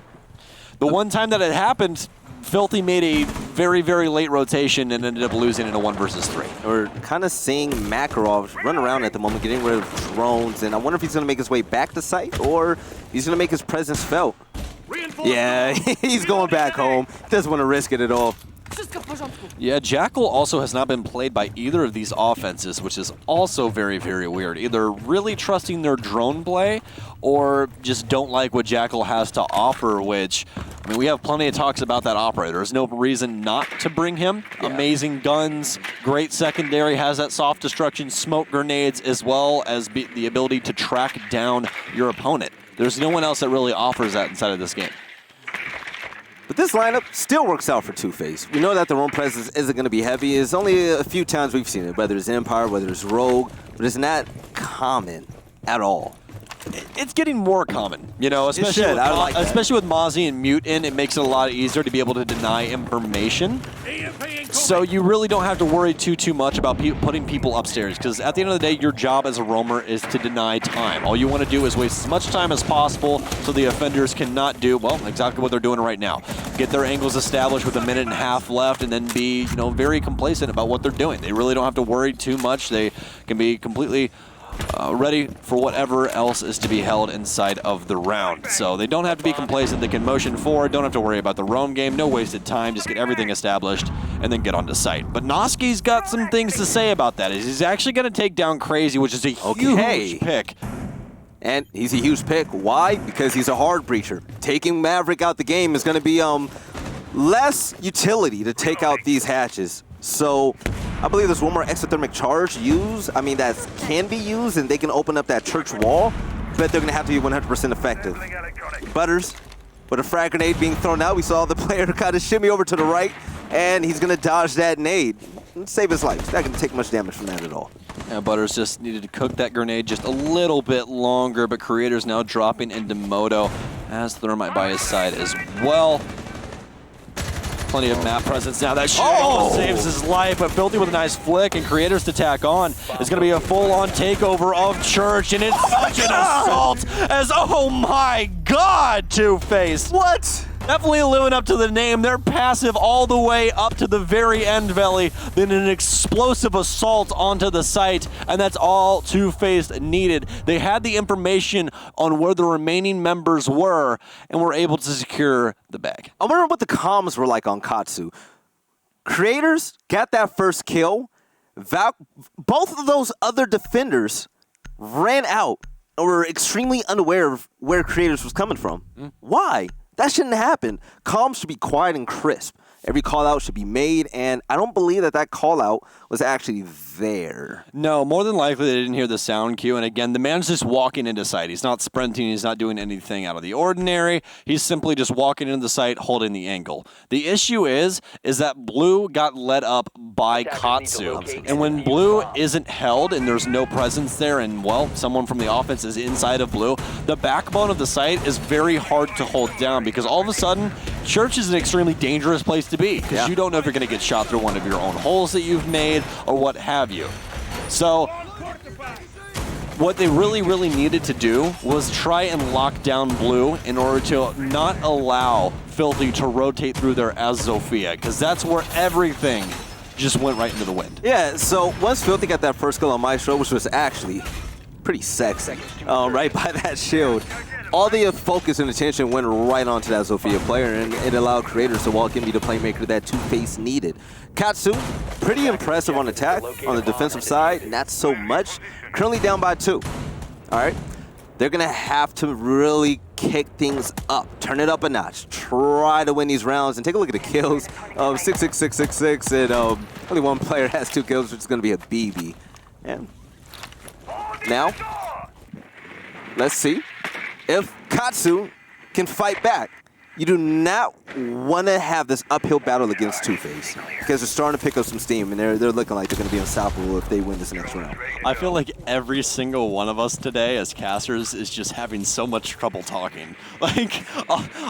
The one time that it happened, Filthy made a very, very late rotation and ended up losing in a 1 versus 3. We're kind of seeing Makarov run around at the moment, getting rid of drones, and I wonder if he's going to make his way back to site or he's going to make his presence felt. Yeah, he's going back home. He doesn't want to risk it at all. Yeah, Jackal also has not been played by either of these offenses, which is also very, very weird. Either really trusting their drone play or just don't like what Jackal has to offer, which, I mean, we have plenty of talks about that operator. There's no reason not to bring him. Yeah. Amazing guns, great secondary, has that soft destruction, smoke grenades, as well as the ability to track down your opponent. There's no one else that really offers that inside of this game. But this lineup still works out for Two-Face. We know that the roam presence isn't going to be heavy. It's only a few times we've seen it, whether it's Empire, whether it's Rogue, but it's not common at all. It's getting more common, you know, especially with Mozzie and Mutant. It makes it a lot easier to be able to deny information. So you really don't have to worry too much about putting people upstairs, because at the end of the day, your job as a roamer is to deny time. All you want to do is waste as much time as possible so the offenders cannot do, well, exactly what they're doing right now. Get their angles established with 1.5 minutes left and then be, you know, very complacent about what they're doing. They really don't have to worry too much. They can be completely ready for whatever else is to be held inside of the round. So they don't have to be complacent. They can motion forward, don't have to worry about the roam game, no wasted time, just get everything established and then get onto site. But Noski's got some things to say about that. He's actually going to take down Crazy, which is a huge pick. And he's a huge pick. Why? Because he's a hard breacher. Taking Maverick out the game is going to be less utility to take out these hatches. So I believe there's one more exothermic charge that can be used, and they can open up that church wall, but they're going to have to be 100% effective. Butters, with a frag grenade being thrown out, we saw the player kind of shimmy over to the right, and he's going to dodge that nade. Save his life. He's not going to take much damage from that at all. Yeah, Butters just needed to cook that grenade just a little bit longer, but Creator's now dropping into Moto as Thermite by his side as well. Plenty of map presence now. That shot saves his life, but Filthy with a nice flick and Creators to tack on. It's going to be a full-on takeover of Church, and it's such an assault as, oh my God, Two-Face. What? Definitely living up to the name. They're passive all the way up to the very end, Veli. Then an explosive assault onto the site, and that's all Two-Face needed. They had the information on where the remaining members were, and were able to secure the bag. I wonder what the comms were like on Katsu. Creators got that first kill. Both of those other defenders ran out and were extremely unaware of where Creators was coming from. Why? That shouldn't happen. Comms should be quiet and crisp. Every call-out should be made, and I don't believe that call-out was actually there. No, more than likely they didn't hear the sound cue, and again, the man's just walking into site. He's not sprinting, he's not doing anything out of the ordinary. He's simply just walking into the site, holding the angle. The issue is that Blue got led up by Katsu, and when Blue isn't held and there's no presence there, and, well, someone from the offense is inside of Blue, the backbone of the site is very hard to hold down, because all of a sudden, Church is an extremely dangerous place to be, because you don't know if you're going to get shot through one of your own holes that you've made or what have you. So what they really needed to do was try and lock down Blue in order to not allow Filthy to rotate through there as Zofia, because that's where everything just went right into the wind. Yeah, so once Filthy got that first kill on Maestro, which was actually pretty sexy, right by that shield, all the focus and attention went right onto that Zofia player, and it allowed Creators to walk in, be the playmaker that Two-Face needed. Katsu, pretty impressive on attack. On the defensive side, not so much. Currently down by 2. All right, they're going to have to really kick things up, turn it up a notch, try to win these rounds, and take a look at the kills. 6, 6, 6, 6, 6, and only one player has 2 kills, which is going to be a BB. And now, let's see if Katsu can fight back. You do not want to have this uphill battle against Two-Face because they're starting to pick up some steam, and they're looking like they're going to be unstoppable if they win this next round. I feel like every single one of us today as casters is just having so much trouble talking. Like,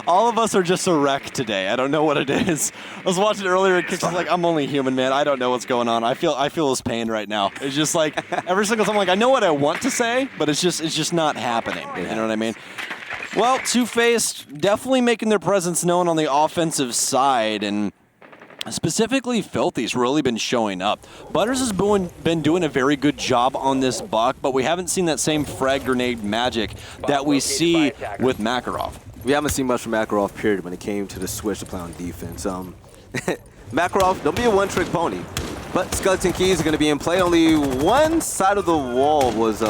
all of us are just a wreck today. I don't know what it is. I was watching earlier, and Kix was like, I'm only human, man. I don't know what's going on. I feel his pain right now. It's just like, every single time, like, I know what I want to say, but it's just not happening. You know what I mean? Well, Two-Face definitely making their presence known on the offensive side, and specifically Filthy's really been showing up. Butters has been doing a very good job on this buck, but we haven't seen that same frag grenade magic that we see with Makarov. We haven't seen much from Makarov, period, when it came to the switch to play on defense. Makarov, don't be a one-trick pony, but Skeleton Keys are going to be in play. Only one side of the wall was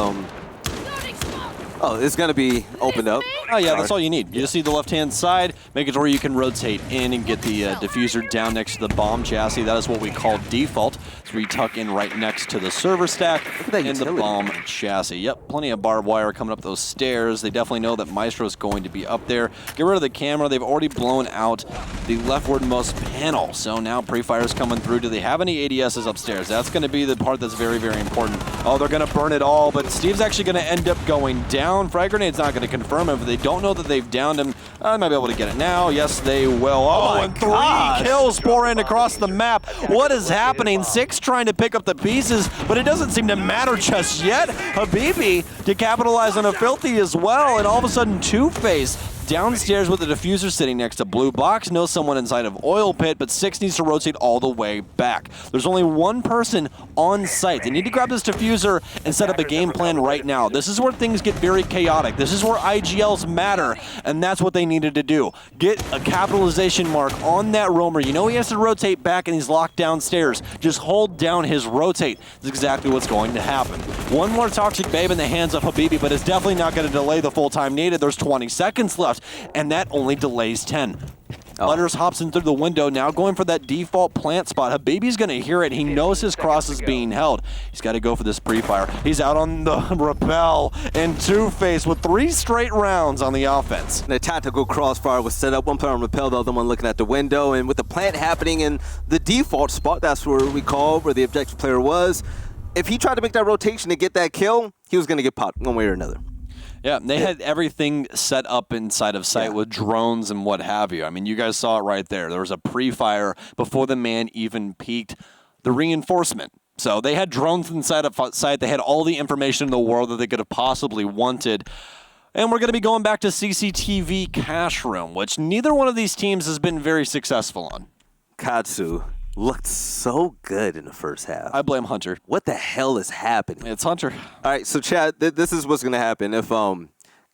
oh, it's going to be opened up. Oh, yeah, that's all you need. You just need the left-hand side, make it to where you can rotate in and get the diffuser down next to the bomb chassis. That is what we call default. So we tuck in right next to the server stack and the bomb chassis. Yep, plenty of barbed wire coming up those stairs. They definitely know that Maestro's going to be up there. Get rid of the camera. They've already blown out the leftwardmost panel. So now pre-fire's coming through. Do they have any ADSs upstairs? That's going to be the part that's very, very important. Oh, they're going to burn it all, but Steve's actually going to end up going down. Frag Grenade's not going to confirm him, but they don't know that they've downed him. They might be able to get it now. Yes, they will. Oh, and 3 kills pouring across the map. What is happening? 6 trying to pick up the pieces, but it doesn't seem to matter just yet. Habibi to capitalize on a Filthy as well, and all of a sudden Two-Face downstairs with the diffuser sitting next to Blue Box, knows someone inside of Oil Pit, but 6 needs to rotate all the way back. There's only one person on site. They need to grab this diffuser and set up a game plan right now. This is where things get very chaotic. This is where IGLs matter, and that's what they needed to do. Get a capitalization mark on that roamer. You know he has to rotate back and he's locked downstairs. Just hold down his rotate. That's exactly what's going to happen. One more Toxic Babe in the hands of Habibi, but it's definitely not going to delay the full time needed. There's 20 seconds left, and that only delays 10. Butters hops in through the window, now going for that default plant spot. Habibi's going to hear it. He knows his cross is being held. He's got to go for this pre-fire. He's out on the rappel, and Two-Face with 3 straight rounds on the offense. The tactical crossfire was set up. One player on rappel, the other one looking at the window, and with the plant happening in the default spot, that's where we call where the objective player was. If he tried to make that rotation to get that kill, he was going to get popped one way or another. Yeah, they had everything set up inside of sight with drones and what have you. I mean, you guys saw it right there. There was a pre-fire before the man even peeked the reinforcement. So they had drones inside of sight. They had all the information in the world that they could have possibly wanted. And we're going to be going back to CCTV cash room, which neither one of these teams has been very successful on. Katsu looked so good in the first half. I blame Hunter. What the hell is happening? It's Hunter. All right, so Chad, this is what's going to happen. If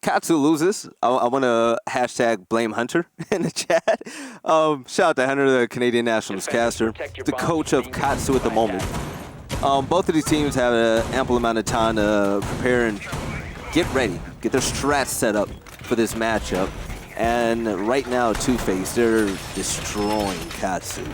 Katsu loses, I want to hashtag blame Hunter in the chat. Shout out to Hunter, the Canadian Nationals caster, the coach of Katsu at the moment. Both of these teams have an ample amount of time to prepare and get ready, get their strats set up for this matchup. And right now, Two-Face, they're destroying Katsu.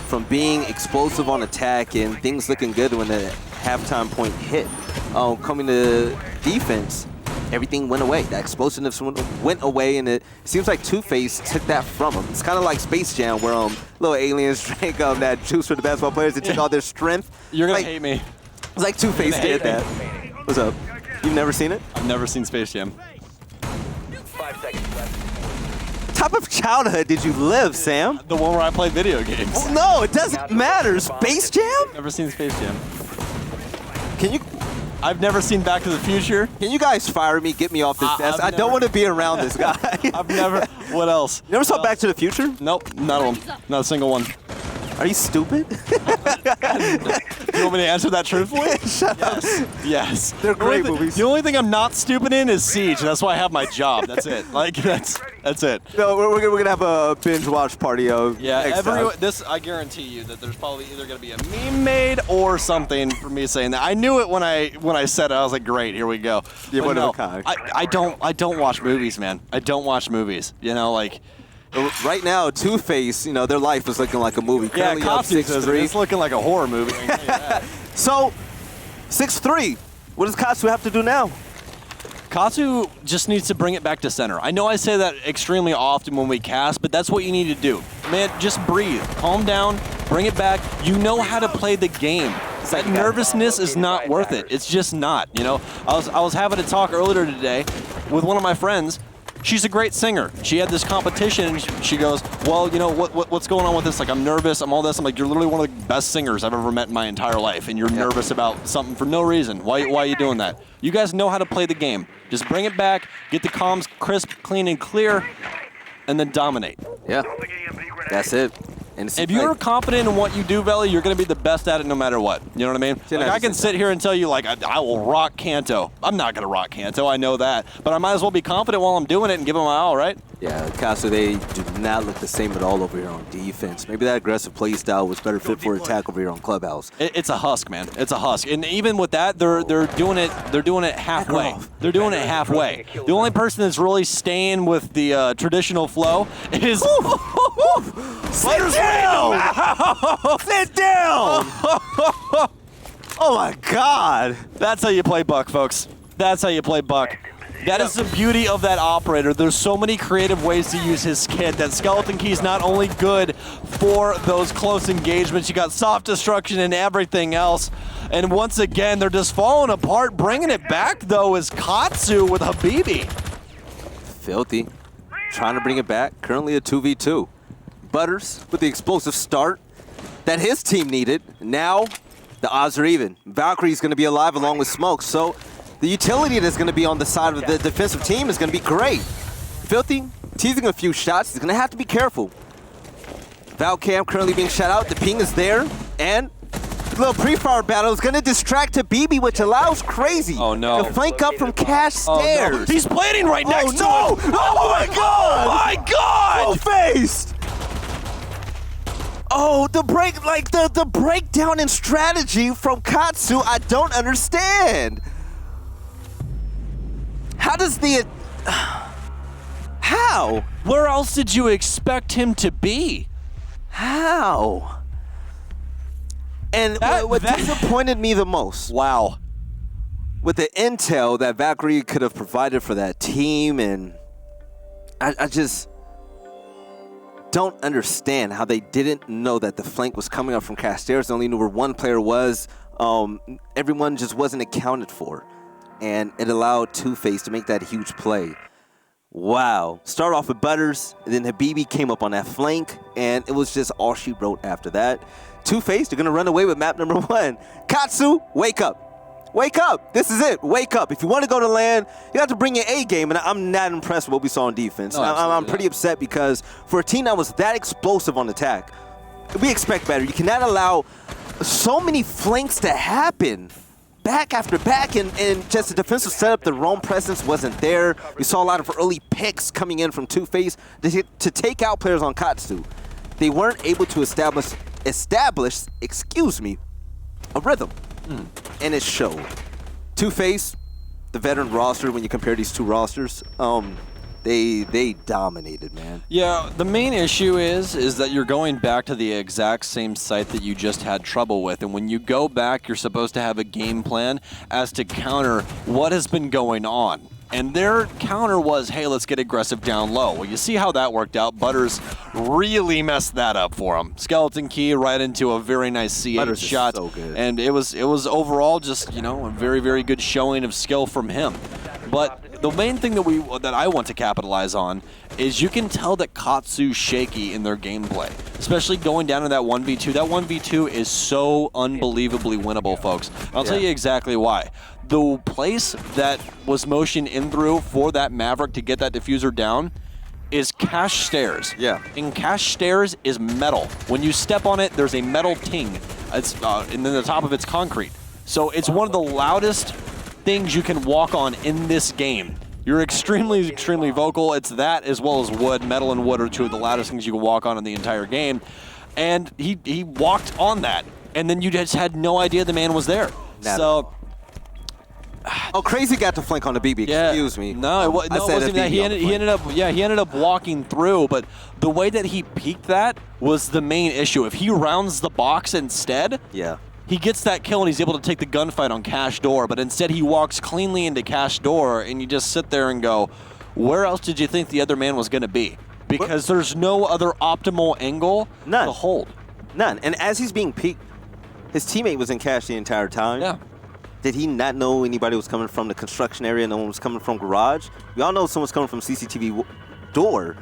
From being explosive on attack and things looking good when the halftime point hit, coming to defense, everything went away. That explosiveness went away, and it seems like Two-Face took that from him. It's kind of like Space Jam, where little aliens drank that juice for the basketball players and took all their strength. You're going to hate me. It's like Two-Face did that. What's up? You've never seen it? I've never seen Space Jam. 5 seconds left. Type of childhood did you live, Sam? The one where I played video games. Well, no, it doesn't matter. Space Jam? Never seen Space Jam. Can you? I've never seen Back to the Future. Can you guys fire me? Get me off this desk. I don't want to be around this guy. I've never. What else? You never saw Back to the Future? Nope, not one. Not a single one. Are you stupid? You want me to answer that truthfully? Shut up. Yes. They're great movies. The only thing I'm not stupid in is Siege. That's why I have my job. That's it. Like that's it. No, we're gonna have a binge watch party. This I guarantee you that there's probably either gonna be a meme made or something for me saying that. I knew it when I said it. I was like, great, here we go. Yeah, But one of no, a kind. I don't watch movies, man. I don't watch movies. You know, like. Right now, Two-Face, their life is looking like a movie. Yeah, Currently up Katsu says 6-3. it's looking like a horror movie. I can tell you that. So, 6-3. What does Katsu have to do now? Katsu just needs to bring it back to center. I know I say that extremely often when we cast, but that's what you need to do. Man, just breathe. Calm down. Bring it back. You know how to play the game. That nervousness is not worth it. It's just not. I was having a talk earlier today with one of my friends. She's a great singer. She had this competition, and she goes, well, what's going on with this? Like, I'm nervous, I'm all this. I'm like, you're literally one of the best singers I've ever met in my entire life, and you're nervous about something for no reason. Why are you doing that? You guys know how to play the game. Just bring it back, get the comms crisp, clean, and clear, and then dominate. Yeah, that's it. And if you're confident in what you do, Veli, you're going to be the best at it no matter what. You know what I mean? Like, I can sit here and tell you, like, I will rock Kanto. I'm not going to rock Kanto. I know that. But I might as well be confident while I'm doing it and give them my all, right? Yeah, Katsu, they do not look the same at all over here on defense. Maybe that aggressive play style was better fit for attack over here on Clubhouse. It's a husk, man. It's a husk. And even with that, they're doing it halfway. They're doing it halfway. The only person that's really staying with the traditional flow is Sit down! Sit down! Oh my God! That's how you play Buck, folks. That's how you play Buck. That is the beauty of that operator. There's so many creative ways to use his kit. That skeleton key is not only good for those close engagements, you got soft destruction and everything else. And once again, they're just falling apart. Bringing it back, though, is Katsu with Habibi. Filthy. Trying to bring it back. Currently a 2v2. Butters with the explosive start that his team needed. Now, the odds are even. Valkyrie's going to be alive along with Smoke, so the utility that's going to be on the side of the defensive team is going to be great. Filthy, teasing a few shots. He's going to have to be careful. Valcam currently being shot out. The ping is there, and the little pre-fire battle is going to distract Habibi, which allows Crazy to flank up from Cash Stairs. No. He's planning right next to him. Oh my God! Oh my God! Full-faced! Oh, the breakdown in strategy from Katsu, I don't understand. How does how? Where else did you expect him to be? How? And what disappointed me the most, wow, with the intel that Valkyrie could have provided for that team, and I just don't understand how they didn't know that the flank was coming up from Castairs. They only knew where one player was. Everyone just wasn't accounted for. And it allowed Two-Face to make that huge play. Wow. Start off with Butters, and then Habibi came up on that flank, and it was just all she wrote after that. Two-Face, they're going to run away with map number 1. Katsu, wake up. Wake up. This is it. Wake up. If you want to go to land, you have to bring your A game, and I'm not impressed with what we saw on defense. No, I'm pretty upset because for a team that was that explosive on attack, we expect better. You cannot allow so many flanks to happen back after back, and just the defensive setup, the roam presence wasn't there. We saw a lot of early picks coming in from Two-Face to take out players on Katsu. They weren't able to establish, a rhythm. And it showed. Two-Face, the veteran roster, when you compare these two rosters, they dominated, man. Yeah, the main issue is that you're going back to the exact same site that you just had trouble with, and when you go back, you're supposed to have a game plan as to counter what has been going on. And their counter was, hey, let's get aggressive down low. Well, you see how that worked out. Butters really messed that up for him. Skeleton key right into a very nice C8 shot. So good. And it was overall just, a very, very good showing of skill from him. But the main thing that I want to capitalize on is you can tell that Katsu's shaky in their gameplay, especially going down to that 1v2. That 1v2 is so unbelievably winnable, folks. I'll tell you exactly why. The place that was motion in through for that Maverick to get that diffuser down, is cash stairs. Yeah. And cash stairs is metal. When you step on it, there's a metal ting. It's and then the top of it's concrete. So it's one of the loudest things you can walk on in this game. You're extremely, extremely vocal. It's that as well as wood. Metal and wood are two of the loudest things you can walk on in the entire game. And he walked on that, and then you just had no idea the man was there. So. Oh, Crazy got to flank on the BB. Yeah. Excuse me. No, it wasn't that. He ended up walking through, but the way that he peeked that was the main issue. If he rounds the box instead, he gets that kill and he's able to take the gunfight on Cash Door, but instead he walks cleanly into Cash Door, and you just sit there and go, where else did you think the other man was going to be? Because there's no other optimal angle to hold. None. And as he's being peeked, his teammate was in Cash the entire time. Yeah. Did he not know anybody was coming from the construction area? No one was coming from garage? We all know someone's coming from CCTV door,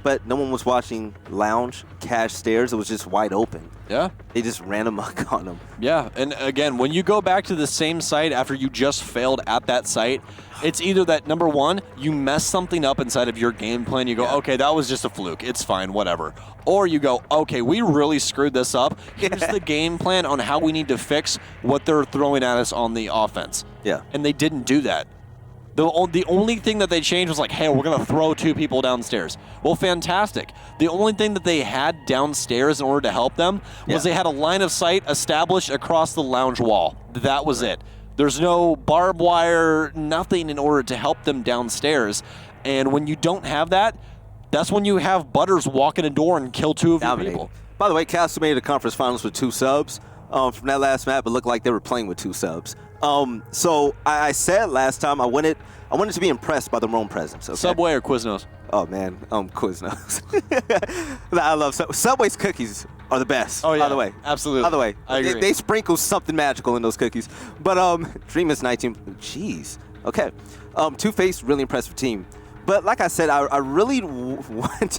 but no one was watching lounge, cash stairs. It was just wide open. Yeah. They just ran amok on them. Yeah, and again, when you go back to the same site after you just failed at that site, it's either that, number one, you mess something up inside of your game plan. You go, okay, that was just a fluke. It's fine, whatever. Or you go, okay, we really screwed this up. Here's the game plan on how we need to fix what they're throwing at us on the offense. Yeah. And they didn't do that. The only thing that they changed was like, hey, we're going to throw two people downstairs. Well, fantastic. The only thing that they had downstairs in order to help them was they had a line of sight established across the lounge wall. That was it. There's no barbed wire, nothing in order to help them downstairs. And when you don't have that, that's when you have Butters walk in a door and kill two of your people. By the way, Katsu made the conference finals with 2 subs. From that last map, it looked like they were playing with 2 subs. So I said last time I wanted to be impressed by the Rome presence. Okay? Subway or Quiznos? Oh man, Quiznos. I love Subway's cookies are the best. Oh yeah, by the way, absolutely. By the way, I agree. They sprinkle something magical in those cookies. But Dream is 19. Jeez. Okay. Two-Face, really impressive team. But like I said, I really wanted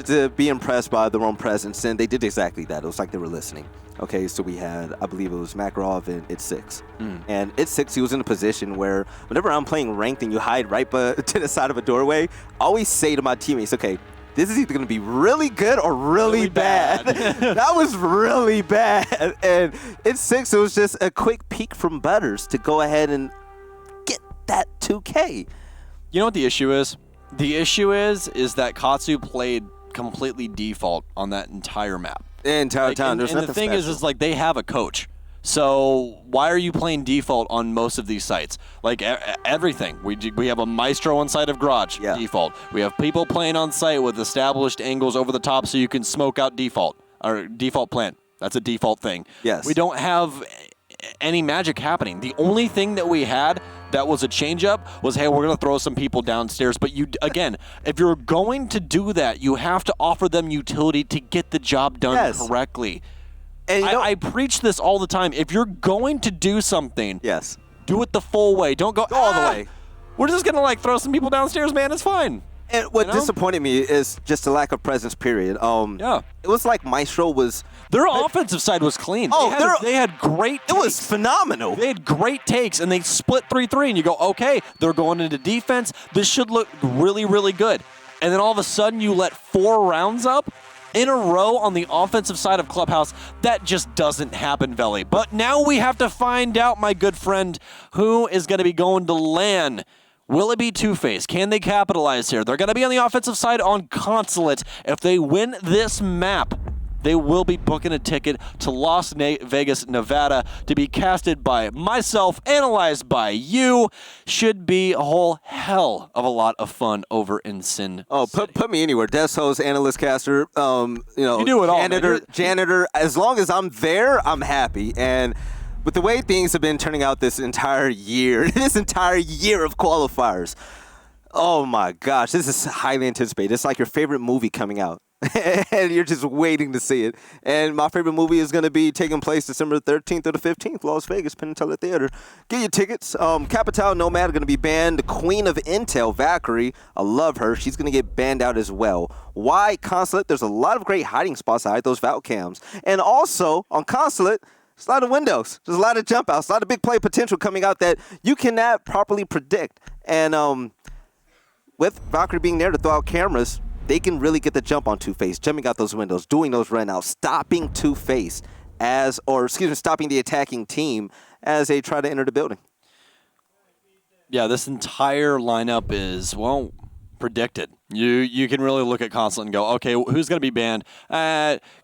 to be impressed by the Rome presence, and they did exactly that. It was like they were listening. Okay, so we had, I believe it was Makarov and It's6. And It's6, he was in a position where whenever I'm playing ranked and you hide right to the side of a doorway, I always say to my teammates, okay, this is either going to be really good or really bad. That was really bad. And It's6, it was just a quick peek from Butters to go ahead and get that 2K. You know what the issue is? The issue is that Katsu played completely default on that entire map. The entire time. There's nothing the thing special. is like they have a coach. So why are you playing default on most of these sites? Like everything. We have a maestro on site of garage, default. We have people playing on site with established angles over the top so you can smoke out default or default plant. That's a default thing. Yes. We don't have any magic happening. The only thing that we had that was a change-up was, hey, we're going to throw some people downstairs. But you, again, if you're going to do that, you have to offer them utility to get the job done correctly. And I preach this all the time. If you're going to do something, do it the full way. Don't go all the way. We're just going to like throw some people downstairs, man. It's fine. And what disappointed me is just the lack of presence, period. It was like Maestro was... Their offensive side was clean. They had great takes. It was phenomenal. They had great takes, and they split 3-3, and you go, okay, they're going into defense. This should look really, really good. And then all of a sudden, you let 4 rounds up in a row on the offensive side of Clubhouse. That just doesn't happen, Veli. But now we have to find out, my good friend, who is going to be going to LAN. Will it be Two-Face? Can they capitalize here? They're going to be on the offensive side on Consulate. If they win this map, they will be booking a ticket to Las Vegas, Nevada to be casted by myself, analyzed by you. Should be a whole hell of a lot of fun over in Sin City. Put me anywhere. Death host, analyst, caster, you do it all, janitor. As long as I'm there, I'm happy. And with the way things have been turning out this entire year of qualifiers, oh my gosh, this is highly anticipated. It's like your favorite movie coming out. And you're just waiting to see it. And my favorite movie is going to be taking place December 13th or the 15th, Las Vegas, Penn and Teller Theater. Get your tickets. Capital Nomad are going to be banned. The Queen of Intel, Valkyrie, I love her. She's going to get banned out as well. Why Consulate? There's a lot of great hiding spots to hide those Val cams. And also, on Consulate, there's a lot of windows. There's a lot of jump outs, a lot of big play potential coming out that you cannot properly predict. And with Valkyrie being there to throw out cameras, they can really get the jump on Two-Face, jumping out those windows, doing those run-outs, stopping Two-Face stopping the attacking team as they try to enter the building. Yeah, this entire lineup is, well, predicted. You can really look at Consulate and go, okay, who's going to be banned?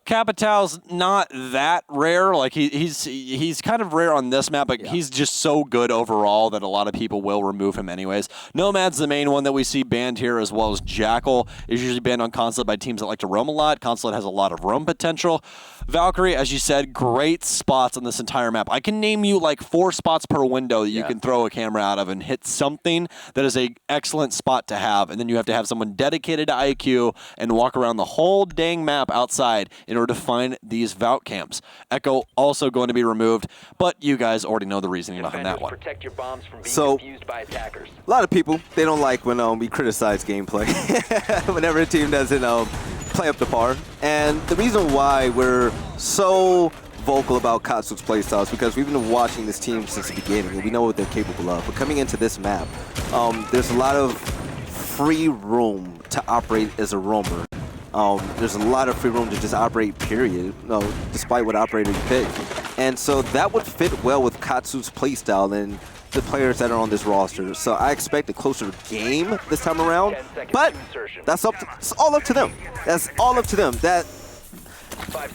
Capital's not that rare. Like he's kind of rare on this map, but he's just so good overall that a lot of people will remove him anyways. Nomad's the main one that we see banned here, as well as Jackal is usually banned on Consulate by teams that like to roam a lot. Consulate has a lot of roam potential. Valkyrie, as you said, great spots on this entire map. I can name you like 4 spots per window that you can throw a camera out of and hit something that is a excellent spot to have, and then you have to have someone dedicated to IQ and walk around the whole dang map outside in order to find these Valk camps. Echo also going to be removed, but you guys already know the reasoning behind that one. Protect your bombs from being So, defused by attackers. a lot of people, they don't like when we criticize gameplay. Whenever a team doesn't play up to par. And the reason why we're so vocal about Katsu's playstyle is because we've been watching this team since the beginning, and we know what they're capable of. But coming into this map, there's a lot of free room to operate as a roamer. There's a lot of free room to just operate, period, despite what operator you pick. And so that would fit well with Katsu's playstyle and the players that are on this roster. So I expect a closer game this time around, but it's all up to them. That's all up to them. That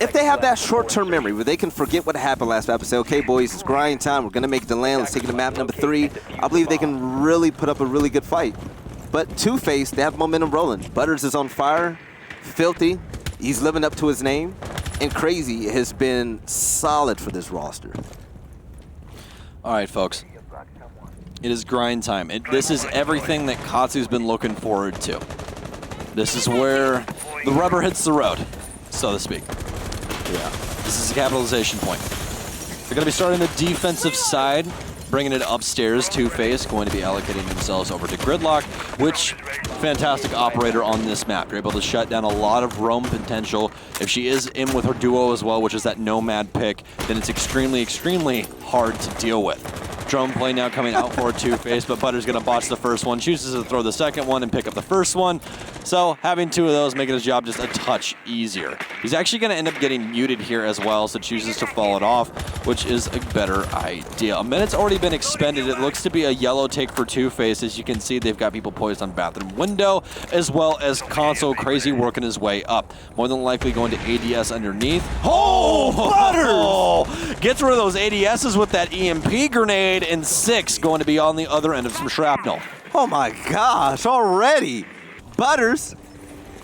if they have that short-term memory where they can forget what happened last map and say, okay, boys, it's grind time. We're going to make the land. Let's take it to map number 3. I believe they can really put up a really good fight. But Two-Face, they have momentum rolling. Butters is on fire. Filthy, he's living up to his name. And Crazy has been solid for this roster. All right, folks. It is grind time. This is everything that Katsu's been looking forward to. This is where the rubber hits the road, so to speak. Yeah. This is a capitalization point. They're going to be starting the defensive side, bringing it upstairs. Two-Face going to be allocating themselves over to Gridlock, which fantastic operator on this map. You're able to shut down a lot of roam potential. If she is in with her duo as well, which is that Nomad pick, then it's extremely, extremely hard to deal with. Drone play now coming out for Two-Face, but Butter's going to botch the first one, chooses to throw the second one and pick up the first one. So having 2 of those making his job just a touch easier. He's actually going to end up getting muted here as well, so chooses to fall it off, which is a better idea. A minute's already been expended. It looks to be a yellow take for Two-Face. As you can see, they've got people poised on bathroom window, as well as Console Crazy working his way up. More than likely going to ADS underneath. Oh, Butters! Gets rid of those ADSs with that EMP grenade, and 6 going to be on the other end of some shrapnel. Oh my gosh, already. Butters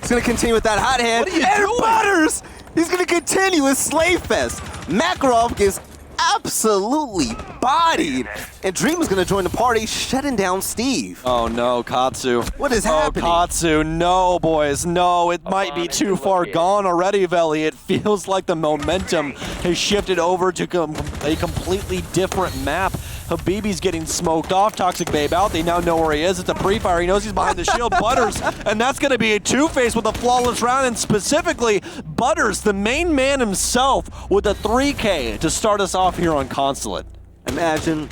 is going to continue with that hot hand. What are you doing? Butters, he's going to continue with Slave Fest. Makarov gets absolutely bodied. And Dream is going to join the party, shutting down Steve. Oh no, Katsu. What is happening? Oh, Katsu, no, boys, no. It might be too far gone already, Veli. It feels like the momentum has shifted over to a completely different map. Habibi's getting smoked off. Toxic Babe out. They now know where he is. It's a pre-fire. He knows he's behind the shield. Butters, and that's going to be a Two-Face with a flawless round, and specifically Butters, the main man himself, with a 3K to start us off here on Consulate. Imagine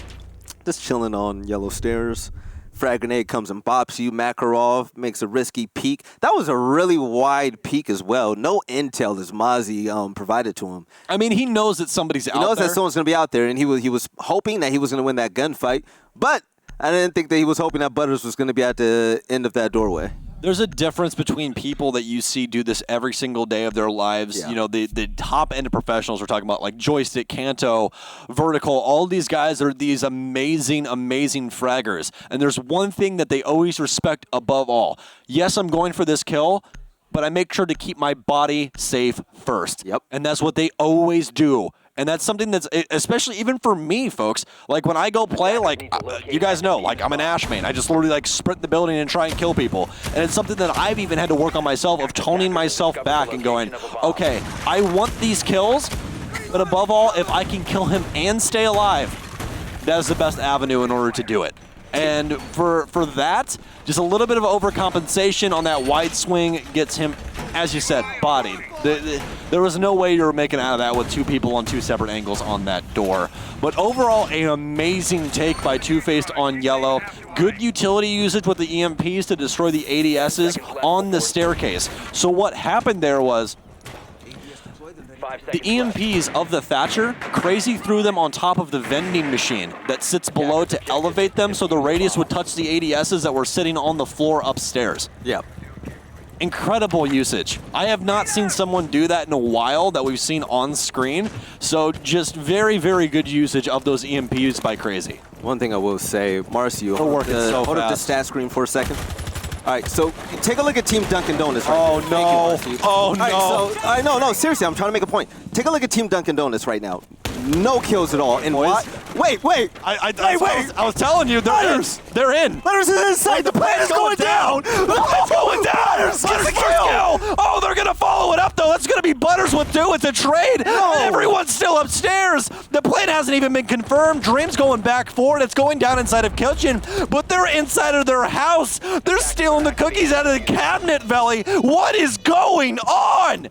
just chilling on yellow stairs. Frag grenade comes and bops you. Makarov makes a risky peek. That was a really wide peek as well. No intel as Mozzie provided to him. I mean, he knows that somebody's out there. He knows that someone's going to be out there, and he was hoping that he was going to win that gunfight. But I didn't think that he was hoping that Butters was going to be at the end of that doorway. There's a difference between people that you see do this every single day of their lives. Yeah. You know, the top end of professionals we're talking about, like Joystick, Kanto, Vertical. All these guys are these amazing, amazing fraggers. And there's one thing that they always respect above all. Yes, I'm going for this kill, but I make sure to keep my body safe first. Yep. And that's what they always do. And that's something that's, especially even for me, folks, like when I go play, like, you guys know, like I'm an Ash main. I just literally like sprint the building and try and kill people. And it's something that I've even had to work on myself, of toning myself back and going, okay, I want these kills, but above all, if I can kill him and stay alive, that is the best avenue in order to do it. And for that, just a little bit of overcompensation on that wide swing gets him, as you said, bodied. There was no way you were making out of that with two people on two separate angles on that door. But overall, an amazing take by Two-Faced on yellow. Good utility usage with the EMPs to destroy the ADSs on the staircase. So what happened there was the EMPs of the Thatcher, Crazy threw them on top of the vending machine that sits below to elevate them so the radius would touch the ADSs that were sitting on the floor upstairs. Yeah. Incredible usage. I have not seen someone do that in a while that we've seen on screen. So just very, very good usage of those EMPs by Crazy. One thing I will say, Marcio, hold up the stat screen for a second. All right, so take a look at Team Dunkin' Donuts. Right Oh, now. no. Thank you, Oh, Right, no. so, no, seriously, I'm trying to make a point. Take a look at Team Dunkin' Donuts right now. No kills at all. And why? Wait. I was telling you, they're in. Letters is inside. The plane is going down. The plane's going down. Get the kill. Oh, they're going to follow it up, though. That's going to be Butters with two. It's a trade. No. Everyone's still upstairs. The plane hasn't even been confirmed. Dream's going back forward. It's going down inside of Kitchen, but they're inside of their house. They're stealing the cookies out of the cabinet, Veli. What is going on?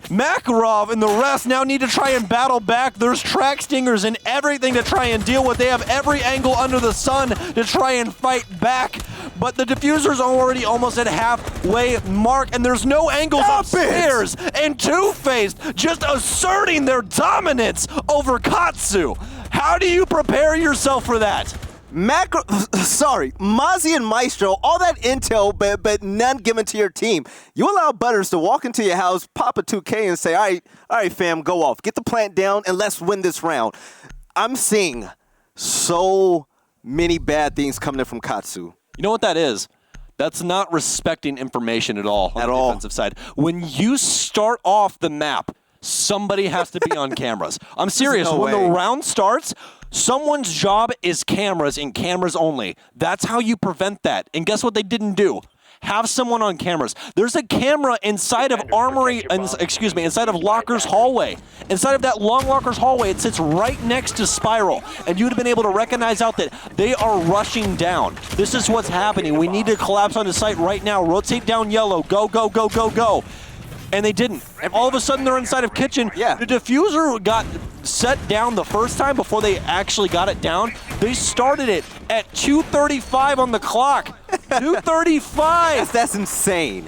Makarov and the rest now need to try and battle back. There's track stingers and everything to try and deal with. They have every angle under the sun to try and fight back. But the diffuser's already almost at halfway mark, and there's no angles upstairs. And Two-Faced just asserting their dominance over Katsu. How do you prepare yourself for that? Mozzie and Maestro, all that intel, but none given to your team. You allow Butters to walk into your house, pop a 2K, and say, all right, fam, go off. Get the plant down, and let's win this round. I'm seeing so many bad things coming in from Katsu. You know what that is? That's not respecting information at all on the defensive side. When you start off the map, somebody has to be on cameras. I'm serious. When the round starts, someone's job is cameras and cameras only. That's how you prevent that. And guess what they didn't do? Have someone on cameras. There's a camera inside of inside of Locker's hallway. Inside of that long Locker's hallway, it sits right next to Spiral. And you'd have been able to recognize out that they are rushing down. This is what's happening. We need to collapse onto site right now. Rotate down yellow. Go, go, go, go, go. And they didn't. And all of a sudden, they're inside of Kitchen. Yeah. The diffuser got set down the first time before they actually got it down. They started it at 2:35 on the clock. 2:35. That's insane.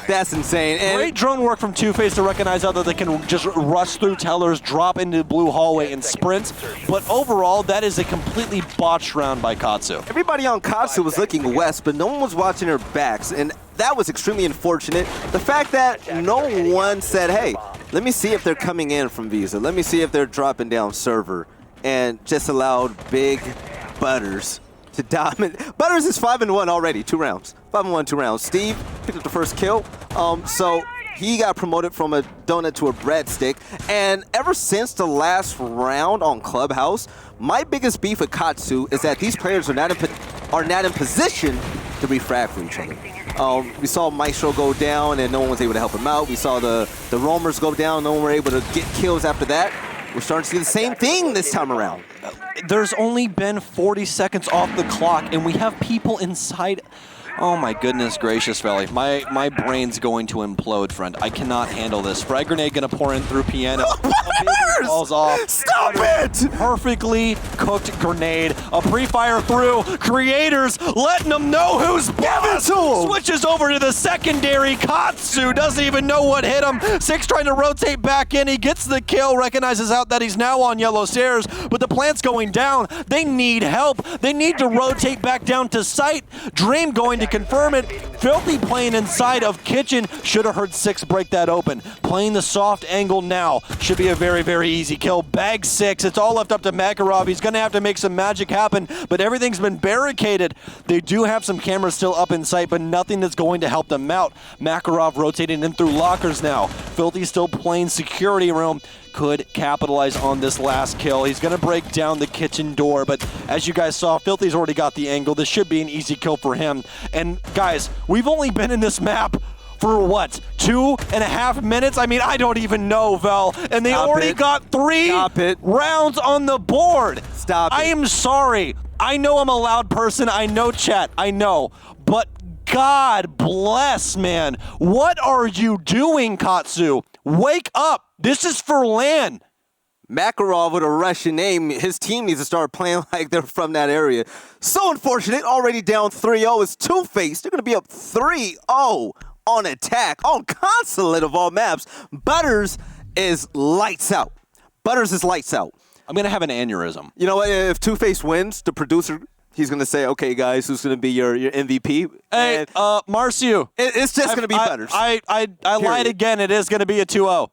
That's insane. And great drone work from Two-Faced to recognize how that they can just rush through tellers, drop into the blue hallway, and sprint. But overall, that is a completely botched round by Katsu. everybody on Katsu was looking west, but no one was watching their backs, and that was extremely unfortunate. The fact that no one said, hey, let me see if they're coming in from Visa. Let me see if they're dropping down server, and just allowed big Butters to dominate. Butters is 5-1 already, 2 rounds. 5-1, 2 rounds. Steve picked up the first kill, so he got promoted from a donut to a breadstick. And ever since the last round on Clubhouse, my biggest beef with Katsu is that these players are not in position to refrag for each other. We saw Maestro go down and no one was able to help him out. We saw the roamers go down, no one were able to get kills after that. We're starting to see the same thing this time around. There's only been 40 seconds off the clock, and we have people inside. Oh my goodness gracious, Veli. My brain's going to implode, friend. I cannot handle this. Frag grenade gonna pour in through piano. Falls off. Stop it! Perfectly cooked grenade. A pre-fire through. Creators letting them know who's boss. Switches over to the secondary. Katsu doesn't even know what hit him. Six trying to rotate back in. He gets the kill. Recognizes out that he's now on yellow stairs. But the plant's going down. They need help. They need to rotate back down to site. Dream going to confirm it. Filthy playing inside of Kitchen. Should have heard Six break that open. Playing the soft angle now. Should be a very, very easy kill. Bag Six. It's all left up to Makarov. He's going to have to make some magic happen, but everything's been barricaded. They do have some cameras still up in sight, but nothing that's going to help them out. Makarov rotating in through lockers now. Filthy still playing security room. Could capitalize on this last kill. He's going to break down the kitchen door, but as you guys saw, Filthy's already got the angle. This should be an easy kill for him. And guys, we've only been in this map for what, 2.5 minutes? I mean, I don't even know, Vel. And they already got 3 rounds on the board. Stop it. I am sorry. I know I'm a loud person. I know, chat. I know. But God bless, man. What are you doing, Katsu? Wake up. This is for LAN. Makarov with a Russian name, his team needs to start playing like they're from that area. So unfortunate, already down 3-0. It's Two-Face. They're going to be up 3-0 on attack, on Consulate of all maps. Butters is lights out. Butters is lights out. I'm going to have an aneurysm. You know what? If Two-Face wins, the producer, he's going to say, okay, guys, who's going to be your MVP? Hey, Marcio. It's just going to be Butters. I lied again. It is going to be a 2-0.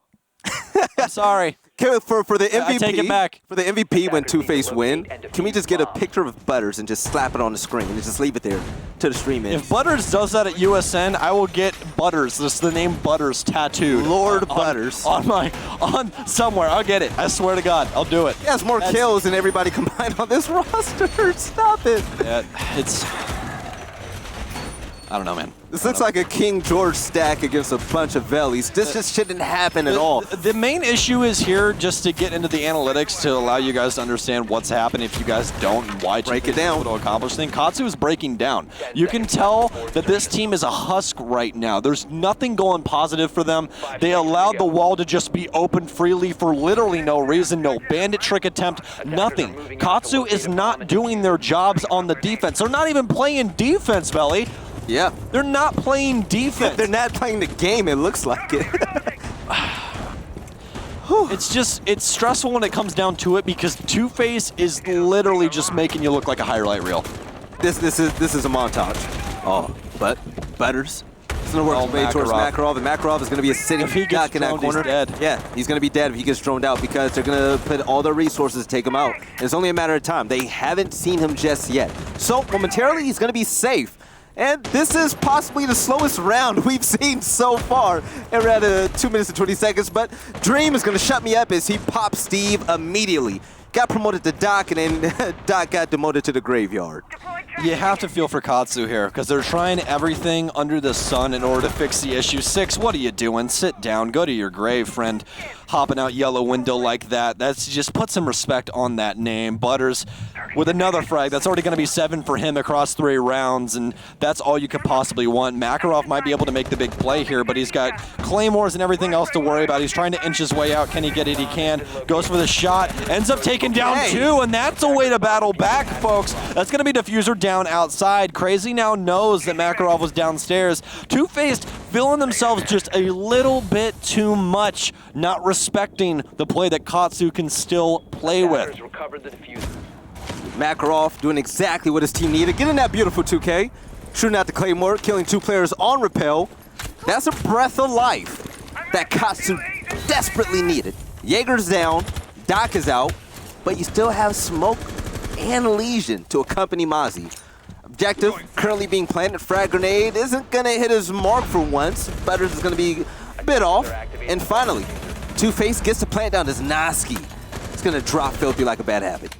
I'm sorry. For the MVP, I take it back. For the MVP when Two-Face win, can we just get a picture of Butters and just slap it on the screen and just leave it there to the stream ends? If Butters does that at USN, I will get Butters, this the name Butters tattooed. Lord Butters. On somewhere. I'll get it. I swear to God. I'll do it. He has more kills than everybody combined on this roster. Stop it. Yeah, it's... I don't know, man. This looks like a King George stack against a bunch of Vellies. This just shouldn't happen at all. The main issue is here, just to get into the analytics to allow you guys to understand what's happened if you guys don't and why break it down to accomplish things. Katsu is breaking down. You can tell that this team is a husk right now. There's nothing going positive for them. They allowed the wall to just be open freely for literally no reason. No bandit trick attempt, nothing. Katsu is not doing their jobs on the defense. They're not even playing defense, Belly. Yeah. They're not playing defense. They're not playing the game, it looks like it. It's stressful when it comes down to it because Two-Face is literally just making you look like a highlight reel. This is a montage. Oh, but Butters. It's going to work his way towards Makarov, and Makarov is going to be a sitting duck in that corner. He's dead. Yeah, he's going to be dead if he gets droned out because they're going to put all their resources to take him out. And it's only a matter of time. They haven't seen him just yet. So momentarily, he's going to be safe. And this is possibly the slowest round we've seen so far. And we're at 2 minutes and 20 seconds, but Dream is going to shut me up as he pops Steve immediately. Got promoted to Doc, and then Doc got demoted to the graveyard. You have to feel for Katsu here, because they're trying everything under the sun in order to fix the issue. 6, what are you doing? Sit down. Go to your grave, friend. Hopping out yellow window like that. That's just put some respect on that name. Butters with another frag. That's already going to be 7 for him across 3 rounds, and that's all you could possibly want. Makarov might be able to make the big play here, but he's got claymores and everything else to worry about. He's trying to inch his way out. Can he get it? He can. Goes for the shot. Ends up taking down 2, and that's a way to battle back, folks. That's going to be Diffuser down outside. Crazy now knows that Makarov was downstairs. Two-Faced feeling themselves just a little bit too much, not respecting the play that Katsu can still play with. Makarov doing exactly what his team needed. Getting that beautiful 2K. Shooting out the Claymore, killing 2 players on Repel. That's a breath of life that Katsu desperately needed. Jaeger's down, Doc is out, but you still have Smoke and Legion to accompany Mozzie. Objective currently being planted. Frag grenade isn't going to hit his mark for once. Butters is going to be a bit off. And finally, Two-Face gets to plant down his Noski. It's going to drop Filthy like a bad habit.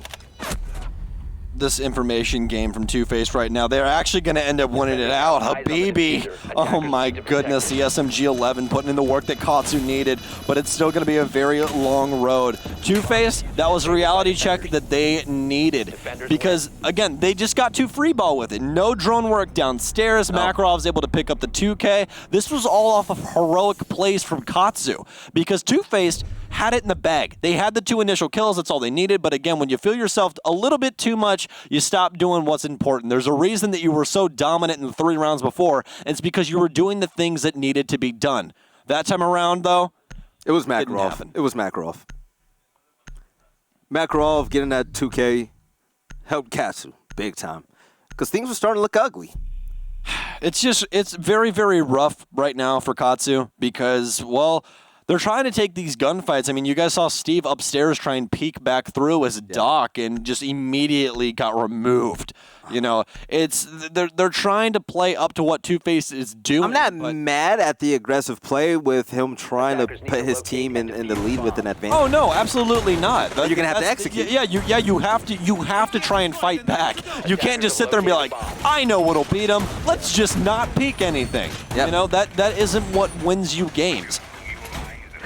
This information game from Two-Face right now, they're actually going to end up winning it out. Habibi, oh my goodness, the SMG-11 putting in the work that Katsu needed, but it's still going to be a very long road. Two-Face, that was a reality check that they needed because, again, they just got too free ball with it. No drone work downstairs. Makarov's able to pick up the 2K. This was all off of heroic plays from Katsu because Two-Face had it in the bag. They had the 2 initial kills. That's all they needed. But again, when you feel yourself a little bit too much, you stop doing what's important. There's a reason that you were so dominant in the 3 rounds before. And it's because you were doing the things that needed to be done. That time around, though, it was Makarov. It was Makarov. Makarov getting that 2K helped Katsu big time because things were starting to look ugly. It's very, very rough right now for Katsu because, well, they're trying to take these gunfights. I mean, you guys saw Steve upstairs try and peek back through as Doc and just immediately got removed. You know, they're trying to play up to what Two-Face is doing. I'm not mad at the aggressive play with him trying to put his team in the lead with an advantage. Oh no, absolutely not. You're gonna have to execute. You have to try and fight back. You can't just sit there and be like, I know what'll beat him. Let's just not peek anything. Yep. You know, that isn't what wins you games.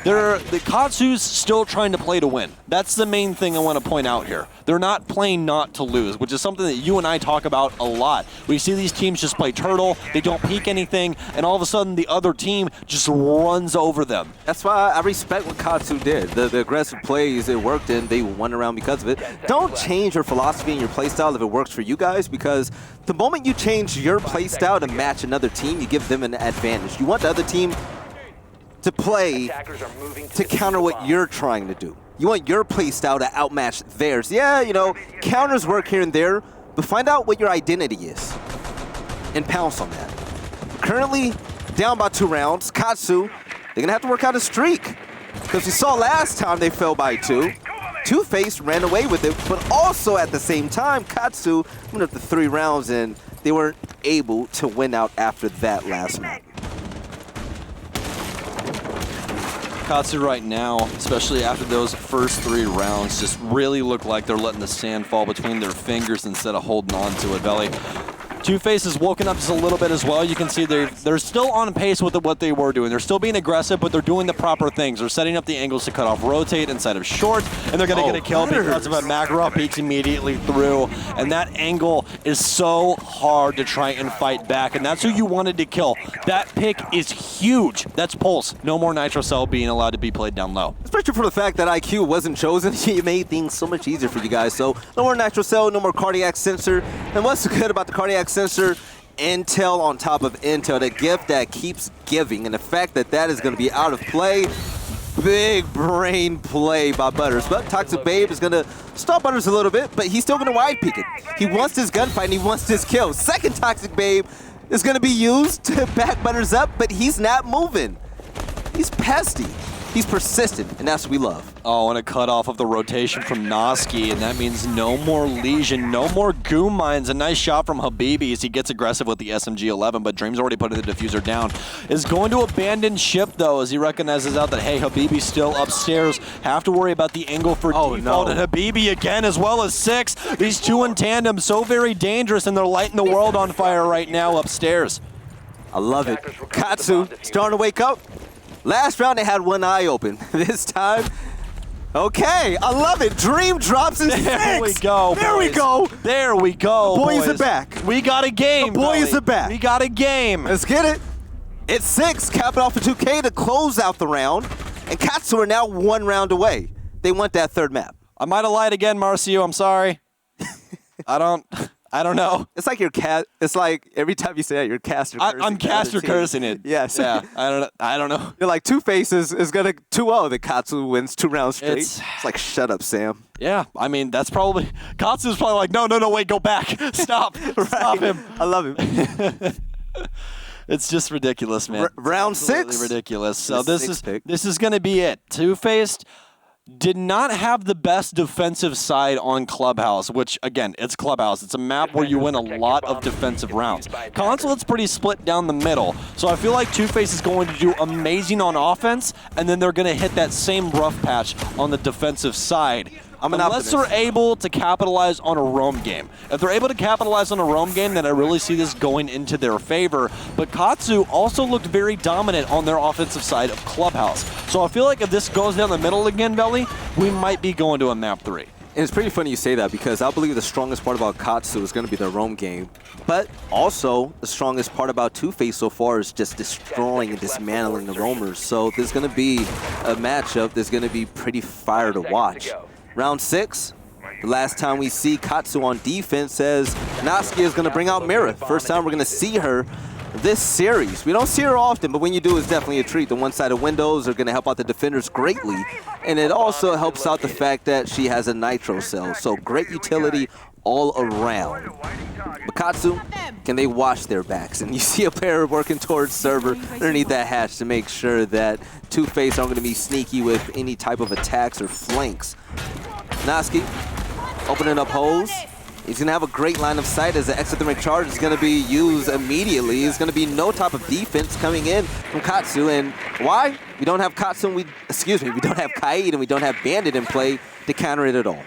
The Katsu's still trying to play to win. That's the main thing I want to point out here. They're not playing not to lose, which is something that you and I talk about a lot. We see these teams just play turtle, they don't peek anything, and all of a sudden the other team just runs over them. That's why I respect what Katsu did. The aggressive plays, it worked, and they won around because of it. Don't change your philosophy and your play style if it works for you guys, because the moment you change your play style to match another team, you give them an advantage. You want the other team to play to counter what you're trying to do. You want your play style to outmatch theirs. Yeah, you know, counters work here and there, but find out what your identity is and pounce on that. Currently, down by 2 rounds, Katsu, they're going to have to work out a streak, because we saw last time they fell by 2. Two-Face ran away with it, but also at the same time, Katsu went up to 3 rounds, and they weren't able to win out after that last map. Katsu right now, especially after those first 3 rounds, just really look like they're letting the sand fall between their fingers instead of holding on to it, Belly. Two-Face has woken up just a little bit as well. You can see they're still on pace with what they were doing. They're still being aggressive, but they're doing the proper things. They're setting up the angles to cut off rotate inside of short, and they're going to get a kill because of a Makarov peeks immediately through. And that angle is so hard to try and fight back, and that's who you wanted to kill. That pick is huge. That's Pulse. No more Nitro Cell being allowed to be played down low. Especially for the fact that IQ wasn't chosen, it made things so much easier for you guys. So no more Nitro Cell, no more Cardiac Sensor. And what's good about the Cardiac Sensor? Intel on top of Intel, the gift that keeps giving, and the fact that that is going to be out of play, big brain play by Butters. But Toxic Babe is going to stop Butters a little bit, but he's still going to wide peek it. He wants this gunfight and he wants this kill. Second Toxic Babe is going to be used to back Butters up, but he's not moving. He's pesty. He's persistent, and that's what we love. Oh, and a cutoff of the rotation from Noski, and that means no more Legion, no more Goom Mines. A nice shot from Habibi as he gets aggressive with the SMG-11, but Dream's already putting the diffuser down. Is going to abandon ship, though, as he recognizes out that, hey, Habibi's still upstairs. Have to worry about the angle for default, no. And Habibi again, as well as 6. These 2 in tandem, so very dangerous, and they're lighting the world on fire right now upstairs. I love it. Katsu starting to wake up. Last round, they had one eye open. This time, okay, I love it. Dream drops in 6. There we go, There we go. There we go, boys. Are back. We got a game, The boys are back. We got a game. Let's get it. It's 6, capping off for 2K to close out the round. And Katsu are now 1 round away. They want that 3rd map. I might have lied again, Marcio. I'm sorry. I don't know. It's like your cat. It's like every time you say that, you're caster cursing. I'm caster cursing it. Yes. Yeah. I don't know. You're like Two-Face is gonna 2-0. The Katsu wins 2 rounds straight. It's like, shut up, Sam. Yeah. I mean, that's probably Katsu's probably like, no, wait, go back. Stop. Stop him. I love him. It's just ridiculous, man. Round 6. Absolutely ridiculous. So this is gonna be it. Two-Faced did not have the best defensive side on Clubhouse, which, again, it's Clubhouse. It's a map where you win a lot of defensive rounds. Consulate's pretty split down the middle, so I feel like Two-Face is going to do amazing on offense, and then they're going to hit that same rough patch on the defensive side. Unless they're able to capitalize on a roam game. If they're able to capitalize on a roam game, then I really see this going into their favor. But Katsu also looked very dominant on their offensive side of Clubhouse. So I feel like if this goes down the middle again, Belly, we might be going to a map 3. And it's pretty funny you say that, because I believe the strongest part about Katsu is going to be the roam game. But also, the strongest part about Two-Face so far is just destroying and dismantling the roamers. So there's going to be a matchup that's going to be pretty fire to watch. Round 6, the last time we see Katsu on defense, says Noski is going to bring out Mira. First time we're going to see her this series. We don't see her often, but when you do, it's definitely a treat. The one-sided windows are going to help out the defenders greatly, and it also helps out the fact that she has a Nitro Cell, so great utility all around. But Katsu, can they watch their backs? And you see a player working towards server underneath that hatch to make sure that Two-Face aren't going to be sneaky with any type of attacks or flanks. Noski opening up holes. He's going to have a great line of sight as the exothermic charge is going to be used immediately. There's going to be no type of defense coming in from Katsu. And why? We don't have Katsu and we don't have Kaid and we don't have Bandit in play to counter it at all.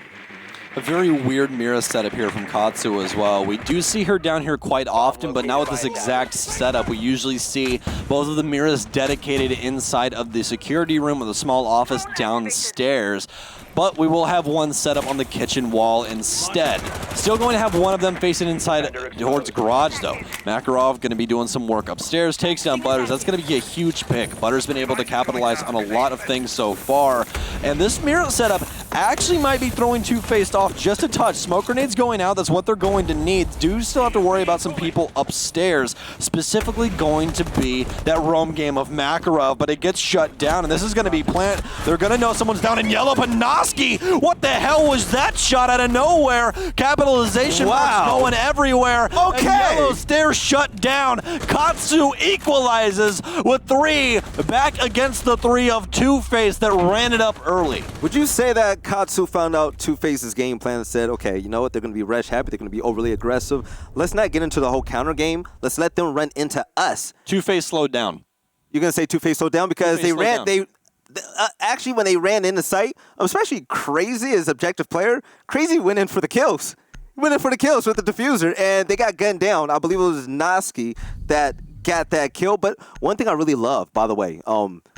A very weird Mira setup here from Katsu as well. We do see her down here quite often, but now with this exact setup, we usually see both of the Miras dedicated inside of the security room with a small office downstairs. But we will have one set up on the kitchen wall instead. Still going to have one of them facing inside towards garage, though. Makarov going to be doing some work upstairs, takes down Butters. That's going to be a huge pick. Butters been able to capitalize on a lot of things so far. And this Mira setup actually might be throwing Two-Faced off just a touch. Smoke grenades going out, that's what they're going to need. Do still have to worry about some people upstairs, specifically going to be that roam game of Makarov, but it gets shut down, and this is going to be plant. They're going to know someone's down in yellow, but Noski, what the hell was that shot out of nowhere? Capitalization marks going everywhere. Okay. And yellow stairs shut down. Katsu equalizes with 3 back against the 3 of Two-Face that ran it up early. Would you say that Katsu found out Two-Face's game plan and said, okay, you know what, they're going to be rush happy, they're going to be overly aggressive. Let's not get into the whole counter game. Let's let them run into us. Two-Face slowed down. You're going to say Two-Face slowed down because actually, when they ran into sight, especially Crazy as objective player, Crazy went in for the kills. Went in for the kills with the diffuser, and they got gunned down. I believe it was Noski that got that kill. But one thing I really love, by the way,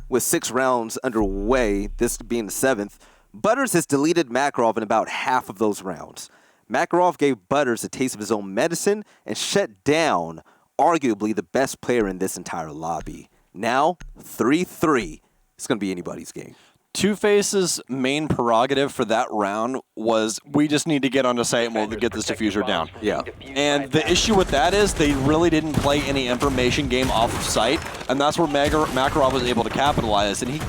with 6 rounds underway, this being the 7th, Butters has deleted Makarov in about half of those rounds. Makarov gave Butters a taste of his own medicine and shut down arguably the best player in this entire lobby. Now, 3-3. It's going to be anybody's game. Two-Face's main prerogative for that round was, we just need to get onto site and we'll get this diffuser down. Yeah. And the issue with that is they really didn't play any information game off of site, and that's where Makarov was able to capitalize, and he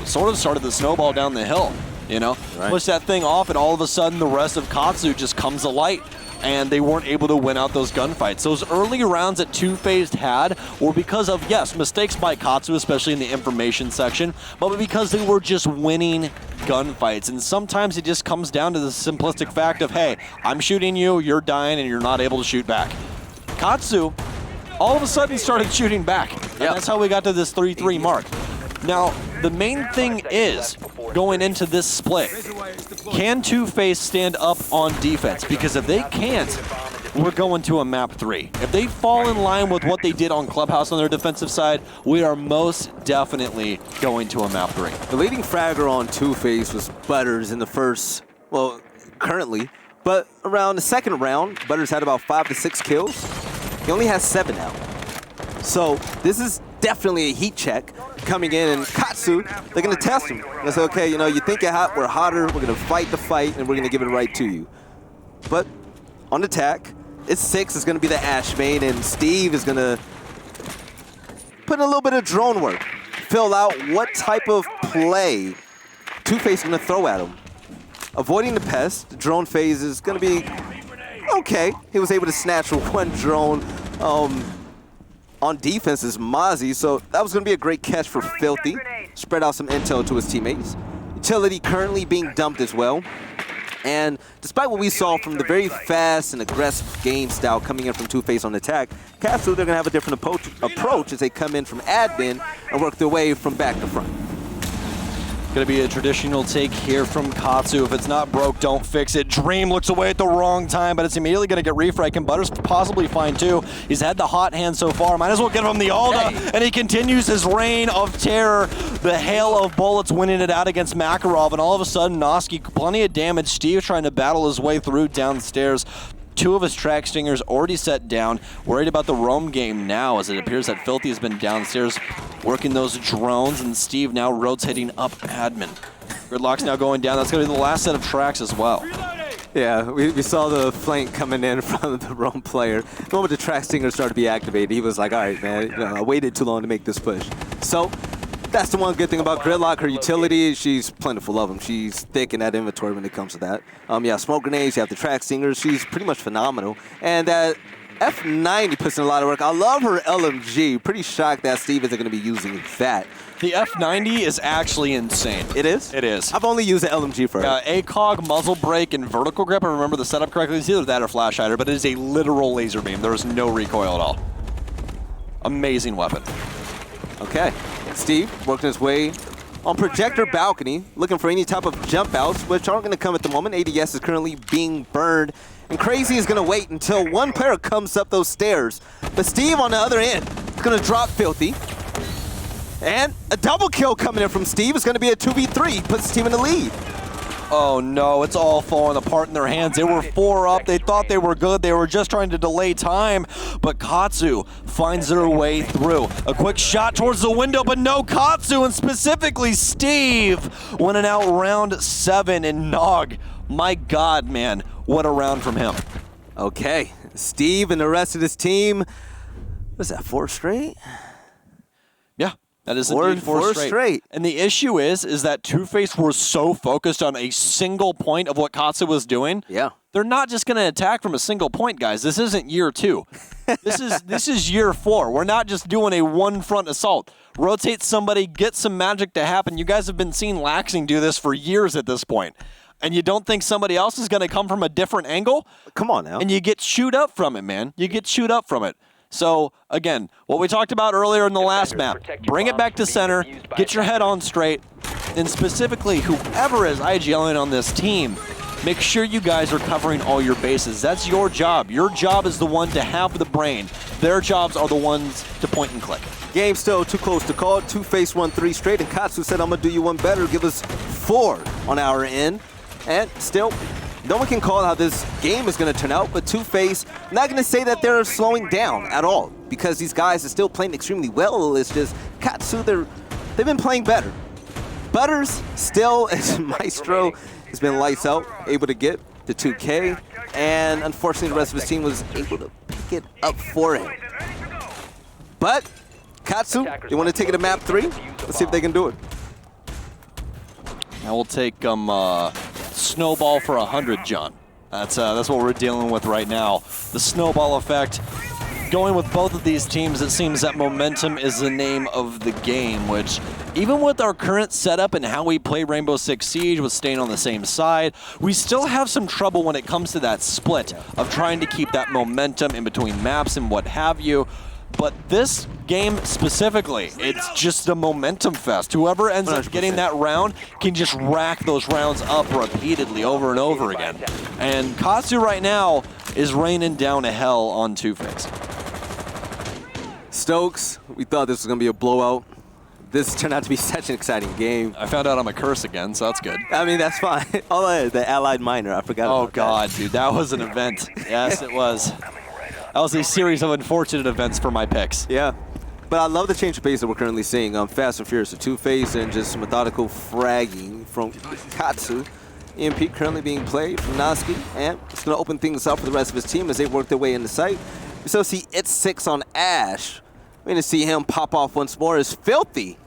sort of started the snowball down the hill, you know? Right. Pushed that thing off, and all of a sudden the rest of Katsu just comes alight, and they weren't able to win out those gunfights. Those early rounds that Two-Faced had were because of, yes, mistakes by Katsu, especially in the information section, but because they were just winning gunfights. And sometimes it just comes down to the simplistic fact of, hey, I'm shooting you, you're dying, and you're not able to shoot back. Katsu all of a sudden started shooting back. And that's how we got to this 3-3 mark. Now, the main thing is, going into this split, can Two-Face stand up on defense? Because if they can't, we're going to a map 3. If they fall in line with what they did on Clubhouse on their defensive side, we are most definitely going to a map 3. The leading fragger on Two-Face was Butters in the first, well, currently, but around the second round, Butters had about 5 to 6 kills. He only has 7 now. So this is definitely a heat check coming in, and Katsu, they're going to test him. They say, okay, you know, you think you're hot, we're hotter, we're going to fight the fight, and we're going to give it right to you. But on attack, it's 6, it's going to be the Ash main, and Steve is going to put in a little bit of drone work, fill out what type of play Two-Face is going to throw at him. Avoiding the pest, the drone phase is going to be okay. He was able to snatch one drone on defense is Mozzie, so that was going to be a great catch for Filthy. Spread out some intel to his teammates. Utility currently being dumped as well. And despite what we saw from the very fast and aggressive game style coming in from Two-Face on attack, Katsu, they're going to have a different approach as they come in from admin and work their way from back to front. Going to be a traditional take here from Katsu. If it's not broke, don't fix it. Dream looks away at the wrong time, but it's immediately going to get refragged, and Butters possibly fine too. He's had the hot hand so far. Might as well give him the Alda, and he continues his reign of terror. The hail of bullets winning it out against Makarov, and all of a sudden, Noski, plenty of damage. Steve trying to battle his way through downstairs. 2 of his track stingers already set down. Worried about the roam game now, as it appears that Filthy has been downstairs working those drones, and Steve now rotating up admin. Gridlock's now going down. That's going to be the last set of tracks as well. Yeah, we saw the flank coming in from the roam player. The moment the track stinger started to be activated, he was like, all right, man, you know, I waited too long to make this push. So that's the one good thing about Gridlock. Her utility, she's plentiful of them. She's thick in that inventory when it comes to that. Yeah, smoke grenades, you have the track stingers. She's pretty much phenomenal. And that F90 puts in a lot of work. I love her LMG. Pretty shocked that Steve isn't going to be using that. The F90 is actually insane. It is? It is. I've only used the LMG for her. ACOG, muzzle brake, and vertical grip. I remember the setup correctly. It's either that or flash hider, but it is a literal laser beam. There is no recoil at all. Amazing weapon. Okay. Steve working his way on projector balcony, looking for any type of jump outs, which aren't going to come at the moment. ADS is currently being burned, and Crazy is going to wait until one player comes up those stairs. But Steve on the other end is going to drop Filthy. And a double kill coming in from Steve is going to be a 2v3, puts his team in the lead. Oh no, it's all falling apart in their hands. They were 4 up, they thought they were good, they were just trying to delay time, but Katsu finds their way through. A quick shot towards the window, but no Katsu, and specifically Steve winning out round 7, and Nog, my God, man, what a round from him. Okay, Steve and the rest of his team, what's that, 4 straight? Yeah. That is indeed 4 straight. And the issue is that Two-Face were so focused on a single point of what Katsu was doing. Yeah. They're not just going to attack from a single point, guys. This isn't year 2. This is year 4. We're not just doing a one-front assault. Rotate somebody, get some magic to happen. You guys have been seeing Laxing do this for years at this point. And you don't think somebody else is going to come from a different angle? Come on now. And you get chewed up from it, man. You get chewed up from it. So, again, what we talked about earlier in the last map, bring it back to center, get your head on straight, and specifically, whoever is IGLing on this team, make sure you guys are covering all your bases. That's your job. Your job is the one to have the brain. Their jobs are the ones to point and click. Game still too close to call. Two-Face won 3 straight, and Katsu said, I'm going to do you one better. Give us 4 on our end. And still, no one can call how this game is going to turn out, but Two-Face, I'm not going to say that they're slowing down at all, because these guys are still playing extremely well. It's just Katsu, they've been playing better. Butters still, as Maestro has been lights out, able to get the 2K, and unfortunately the rest of his team was able to pick it up for him. But Katsu, they want to take it to map 3. Let's see if they can do it. Now we'll take snowball for 100, John. That's what we're dealing with right now. The snowball effect. Going with both of these teams, it seems that momentum is the name of the game, which even with our current setup and how we play Rainbow Six Siege with staying on the same side, we still have some trouble when it comes to that split of trying to keep that momentum in between maps and what have you. But this game specifically, it's just a momentum fest. Whoever ends 100%. Up getting that round can just rack those rounds up repeatedly over and over again. And Katsu right now is raining down a hell on Two-Face. Stokes, we thought this was going to be a blowout. This turned out to be such an exciting game. I found out I'm a curse again, so that's good. I mean, that's fine. Oh, the Allied Miner, I forgot about that. Oh, God, dude, that was an event. Yes, it was. That was a series of unfortunate events for my picks. Yeah, but I love the change of pace that we're currently seeing. Fast and Furious, Two-Face, and just methodical fragging from Katsu. EMP currently being played from Noski, and it's going to open things up for the rest of his team as they work their way into sight. We still see It's 6 on Ash. We're going to see him pop off once more as Filthy.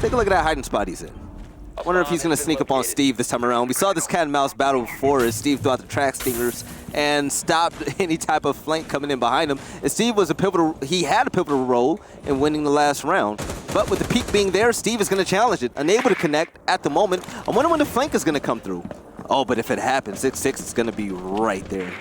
Take a look at that hiding spot he's in. I wonder if he's going to sneak up on Steve this time around. We saw this cat and mouse battle before as Steve threw out the track stingers and stopped any type of flank coming in behind him. And Steve was he had a pivotal role in winning the last round. But with the peak being there, Steve is going to challenge it. Unable to connect at the moment. I wonder when the flank is going to come through. Oh, but if it happens, 6-6 is going to be right there.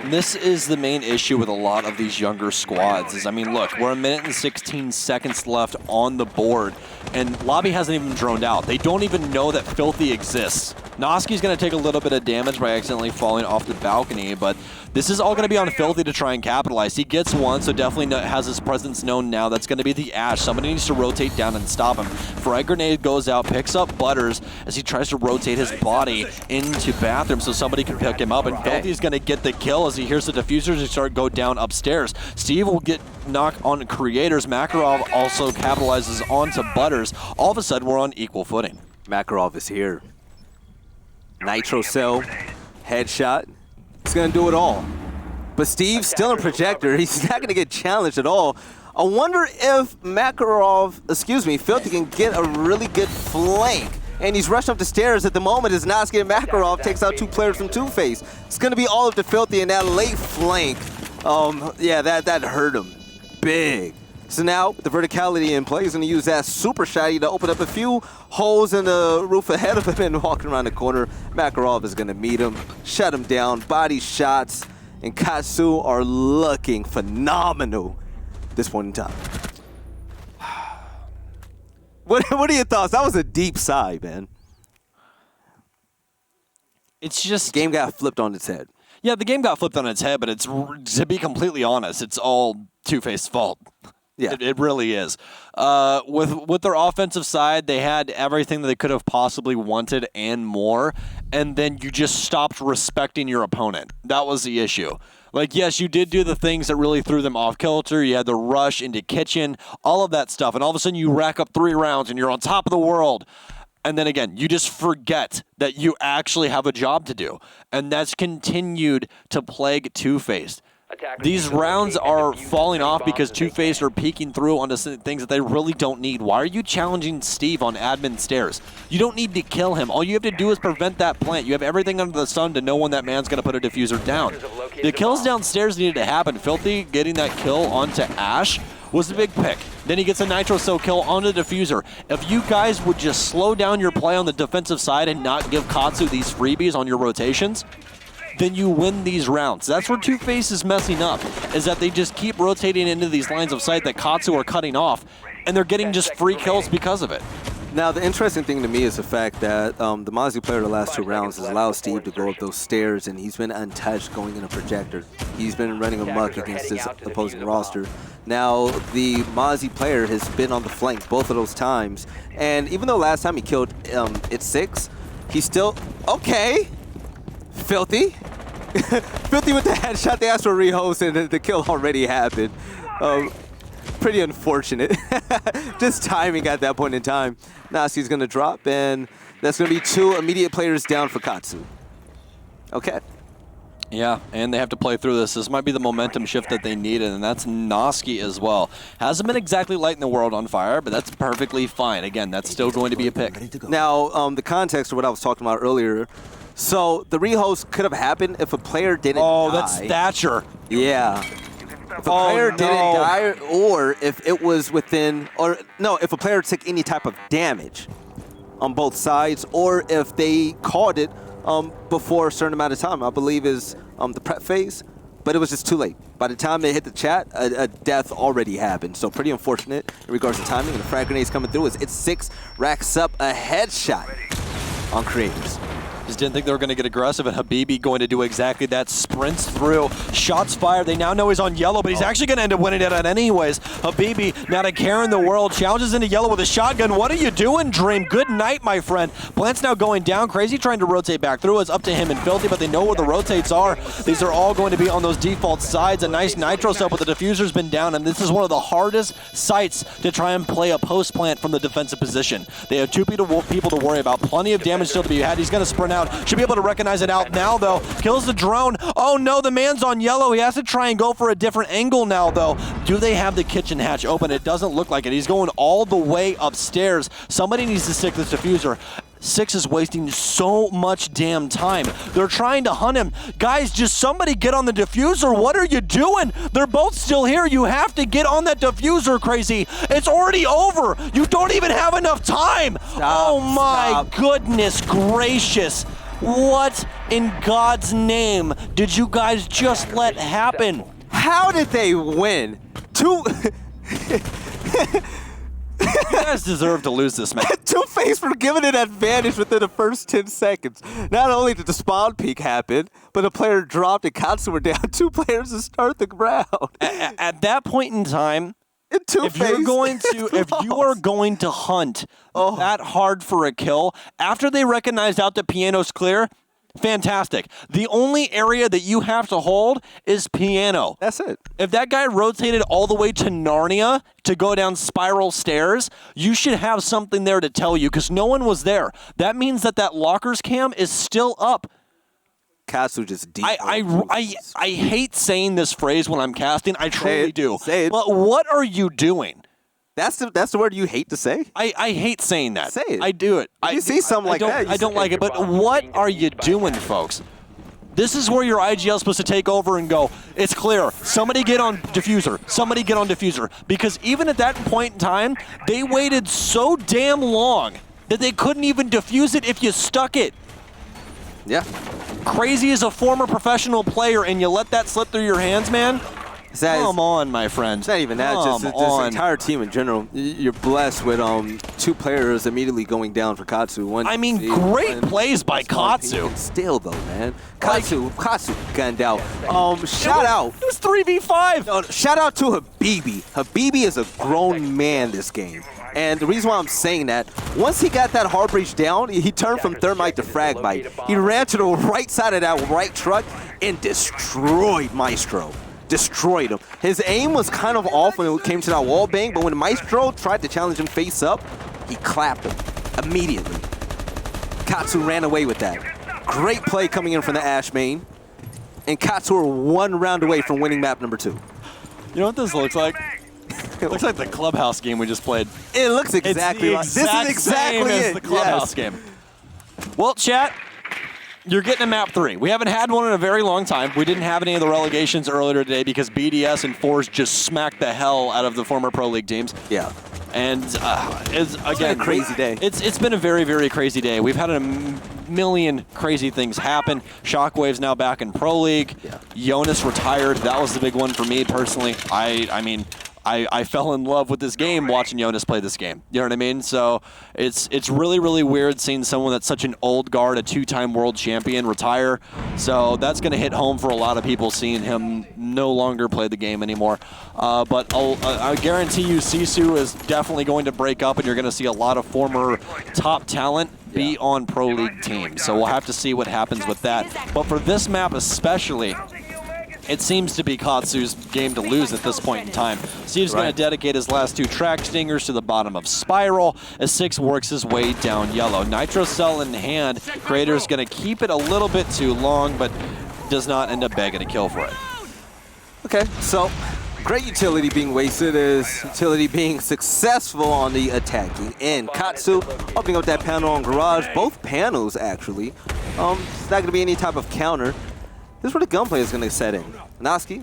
This is the main issue with a lot of these younger squads is, I mean, look, we're 1 minute and 16 seconds left on the board, and Lobby hasn't even droned out. They don't even know that Filthy exists. Noski's going to take a little bit of damage by accidentally falling off the balcony, but this is all going to be on Filthy to try and capitalize. He gets one, so definitely has his presence known now. That's going to be the Ash. Somebody needs to rotate down and stop him. Frag Grenade goes out, picks up Butters as he tries to rotate his body into Bathroom so somebody can pick him up, and Filthy's going to get the kill as he hears the diffusers and start go down upstairs. Steve will get knocked on Creators. Makarov also capitalizes onto Butters. All of a sudden, we're on equal footing. Makarov is here. Nitro Cell, headshot. He's going to do it all. But Steve's still in Projector. He's not going to get challenged at all. I wonder if Filthy can get a really good flank. And he's rushing up the stairs at the moment as Noski and Makarov takes out 2 players from Two-Face. It's going to be all up to Filthy in that late flank. Yeah, that hurt him big. So now, with the verticality in play, he's going to use that super shotty to open up a few holes in the roof ahead of him and walking around the corner. Makarov is going to meet him, shut him down, body shots, and Katsu are looking phenomenal at this point in time. What are your thoughts? That was a deep sigh, man. It's just... The game got flipped on its head. Yeah, the game got flipped on its head, but it's, to be completely honest, it's all Two-Face's fault. Yeah. It really is. With their offensive side, they had everything that they could have possibly wanted and more, and then you just stopped respecting your opponent. That was the issue. Like, yes, you did do the things that really threw them off kilter. You had the rush into kitchen, all of that stuff, and all of a sudden you rack up 3 rounds and you're on top of the world. And then again, you just forget that you actually have a job to do. And that's continued to plague Two-Faced. These rounds are falling off because Two-Faced are peeking through onto things that they really don't need. Why are you challenging Steve on admin stairs? You don't need to kill him. All you have to do is prevent that plant. You have everything under the sun to know when that man's going to put a diffuser down. The kills downstairs needed to happen. Filthy getting that kill onto Ash was the big pick. Then he gets a Nitro Cell kill on the diffuser. If you guys would just slow down your play on the defensive side and not give Katsu these freebies on your rotations, then you win these rounds. That's where Two-Face is messing up, is that they just keep rotating into these lines of sight that Katsu are cutting off, and they're getting just free kills because of it. Now, the interesting thing to me is the fact that the Mozzie player the last 2 rounds has allowed Steve to go up those stairs, and he's been untouched going in a projector. He's been running amok against his opposing roster. Now, the Mozzie player has been on the flank both of those times, and even though last time he killed at 6, he's still... Okay! Filthy! Filthy with the headshot, they asked for a rehost, and the kill already happened. Pretty unfortunate. Just timing at that point in time. Nasi's going to drop, and that's going to be 2 immediate players down for Katsu. Okay. Yeah, and they have to play through this. This might be the momentum shift that they needed, and that's Noski as well. Hasn't been exactly lighting the world on fire, but that's perfectly fine. Again, that's still going to be a pick. Now, the context of what I was talking about earlier, so the rehost could have happened if a player didn't die. Oh, that's Thatcher. Yeah. If a player didn't die, or if it was within, or no, if a player took any type of damage on both sides, or if they caught it before a certain amount of time, I believe is the prep phase, but it was just too late. By the time they hit the chat, a death already happened. So pretty unfortunate in regards to timing, and the frag grenades coming through. It's 6, racks up a headshot on creators. Just didn't think they were going to get aggressive, and Habibi going to do exactly that. Sprints through, shots fired. They now know he's on yellow, but he's actually going to end up winning it anyways. Habibi, not a care in the world, challenges into yellow with a shotgun. What are you doing, Dream? Good night, my friend. Plant's now going down. Crazy trying to rotate back through. It's up to him and Filthy, but they know where the rotates are. These are all going to be on those default sides. A nice Nitro Cell, but the diffuser's been down, and this is one of the hardest sites to try and play a post plant from the defensive position. They have 2 people to worry about. Plenty of damage still to be had. He's going to sprint out. Should be able to recognize it out now, though. Kills the drone. Oh, no, the man's on yellow. He has to try and go for a different angle now, though. Do they have the kitchen hatch open? It doesn't look like it. He's going all the way upstairs. Somebody needs to stick this diffuser. 6 is wasting so much damn time. They're trying to hunt him. Guys, just somebody get on the diffuser. What are you doing? They're both still here. You have to get on that diffuser, Crazy. It's already over. You don't even have enough time. Oh my goodness gracious. What in God's name did you guys just let happen? How did they win? 2... You guys deserve to lose this match. Two-Face for giving it advantage within the first 10 seconds. Not only did the spawn peak happen, but a player dropped and Katsu were down 2 players to start the round. At that point in time, if you are going to hunt that hard for a kill, after they recognized out the piano's clear, fantastic. The only area that you have to hold is piano. That's it. If that guy rotated all the way to Narnia to go down spiral stairs, you should have something there to tell you, because no one was there. That means that lockers cam is still up. Katsu just deep. I hate saying this phrase when I'm casting. I truly do. Say it. But what are you doing? That's the word you hate to say? I hate saying that. Say it. I do it. You see something like that. I don't like it, but what are you doing, folks? This is where your IGL is supposed to take over and go, it's clear. Somebody get on diffuser. Somebody get on diffuser. Because even at that point in time, they waited so damn long that they couldn't even diffuse it if you stuck it. Yeah. Crazy as a former professional player, and you let that slip through your hands, man. Come on, my friend. It's not even that. Just this entire team in general. You're blessed with 2 players immediately going down for Katsu. Great plays by Katsu. Still, though, man. Katsu gunned out. Shout out. It was 3v5. No, shout out to Habibi. Habibi is a grown man this game. And the reason why I'm saying that, once he got that hard breach down, he turned from thermite to fragmite. He ran to the right side of that right truck and destroyed Maestro. Destroyed him. His aim was kind of off when it came to that wall bang, but when Maestro tried to challenge him face up, he clapped him immediately. Katsu ran away with that. Great play coming in from the Ash main. And Katsu are 1 round away from winning map number 2. You know what this looks like? It looks like the clubhouse game we just played. It looks exactly like this is exactly as the clubhouse game. Well, chat, you're getting a map 3. We haven't had one in a very long time. We didn't have any of the relegations earlier today because BDS and Force just smacked the hell out of the former Pro League teams. Yeah. And it's again a crazy day. It's been a very, very crazy day. We've had a million crazy things happen. Shockwave's now back in Pro League. Yeah. Jonas retired. That was the big one for me personally. I mean, I fell in love with this game watching Jonas play this game. You know what I mean? So it's really, really weird seeing someone that's such an old guard, a 2-time world champion, retire. So that's going to hit home for a lot of people seeing him no longer play the game anymore. But I guarantee you Sisu is definitely going to break up, and you're going to see a lot of former top talent be on Pro League teams. So we'll have to see what happens with that. But for this map especially, it seems to be Katsu's game to lose at this point in time. Steve's going to dedicate his last 2 track stingers to the bottom of Spiral as 6 works his way down yellow. Nitro Cell in hand, Creator's going to keep it a little bit too long, but does not end up bagging a kill for it. Okay, so great utility being wasted is utility being successful on the attacking end. Katsu opening up that panel on Garage, both panels actually. It's not going to be any type of counter. This is where the gunplay is going to set in. Noski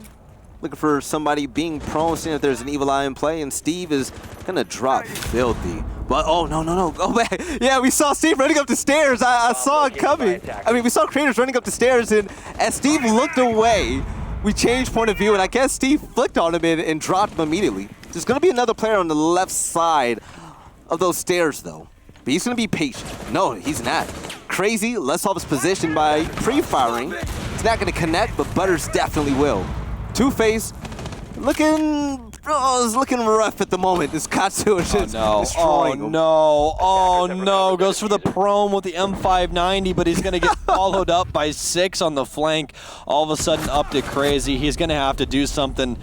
looking for somebody being prone, seeing if there's an evil eye in play, and Steve is going to drop Filthy. But, oh, no, go back. Yeah, we saw Steve running up the stairs. I saw it coming. I mean, we saw Creators running up the stairs, and as Steve looked away, we changed point of view, and I guess Steve flicked on him and dropped him immediately. There's going to be another player on the left side of those stairs, though. But he's going to be patient. No, he's not. Crazy lets off his position by pre-firing. It's not going to connect, but Butters definitely will. Two-Face looking rough at the moment. This Katsu is just destroying him. Oh no. Goes for the prone with the M590, but he's going to get followed up by 6 on the flank. All of a sudden up to Crazy. He's going to have to do something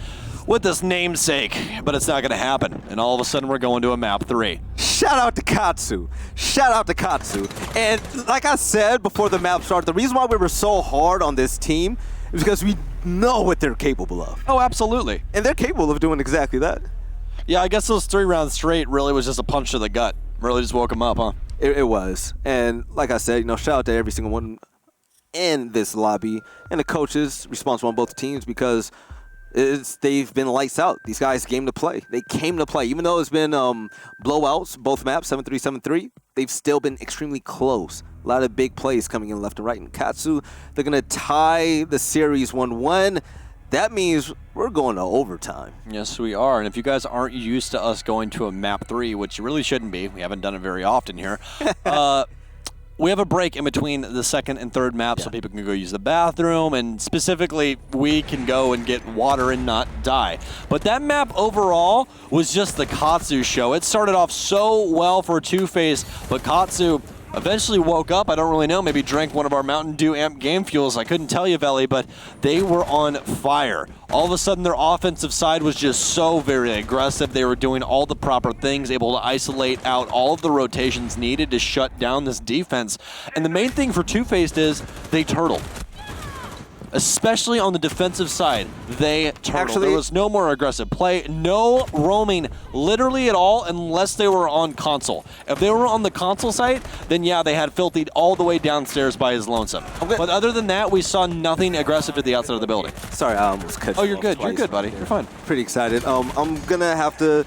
with this namesake, but it's not going to happen. And all of a sudden we're going to a map 3. Shout out to Katsu. Shout out to Katsu. And like I said before the map started, the reason why we were so hard on this team is because we know what they're capable of. Oh, absolutely. And they're capable of doing exactly that. Yeah, I guess those 3 rounds straight really was just a punch to the gut. Really just woke him up, huh? It was. And like I said, shout out to every single one in this lobby and the coaches responsible on both teams because they've been lights out. These guys came to play. They came to play. Even though it's been blowouts, both maps, 7-3, 7-3, they've still been extremely close. A lot of big plays coming in left and right. And Katsu, they're going to tie the series 1-1. That means we're going to overtime. Yes, we are. And if you guys aren't used to us going to a map 3, which you really shouldn't be, we haven't done it very often here, we have a break in between the second and third map so people can go use the bathroom, and specifically we can go and get water and not die. But that map overall was just the Katsu show. It started off so well for Two-Face, but Katsu eventually woke up. I don't really know, maybe drank one of our Mountain Dew Amp Game Fuels. I couldn't tell you, Veli, but they were on fire. All of a sudden, their offensive side was just so very aggressive. They were doing all the proper things, able to isolate out all of the rotations needed to shut down this defense. And the main thing for Two-Faced is they turtled. Especially on the defensive side, they turtled. Actually, there was no more aggressive play, no roaming literally at all unless they were on console. If they were on the console side, then yeah, they had Filthy all the way downstairs by his lonesome. Okay. But other than that, we saw nothing aggressive to the outside of the building. Sorry, I almost cut you off you're good. Twice. You're good, buddy. You're fine. Pretty excited. I'm going to have to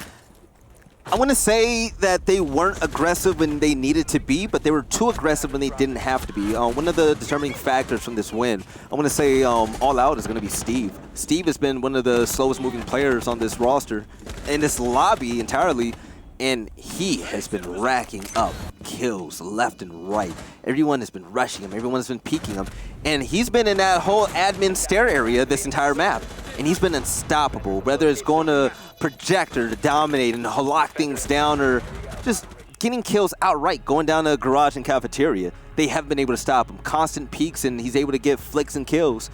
I want to say that they weren't aggressive when they needed to be, but they were too aggressive when they didn't have to be. One of the determining factors from this win, I want to say all out is going to be Steve. Steve has been one of the slowest moving players on this roster, in this lobby entirely, and he has been racking up kills left and right. Everyone has been rushing him. Everyone has been peeking him. And he's been in that whole admin stair area this entire map. And he's been unstoppable, whether it's going to projector to dominate and lock things down or just getting kills outright, going down to a garage and cafeteria. They haven't been able to stop him. Constant peaks, and he's able to get flicks and kills.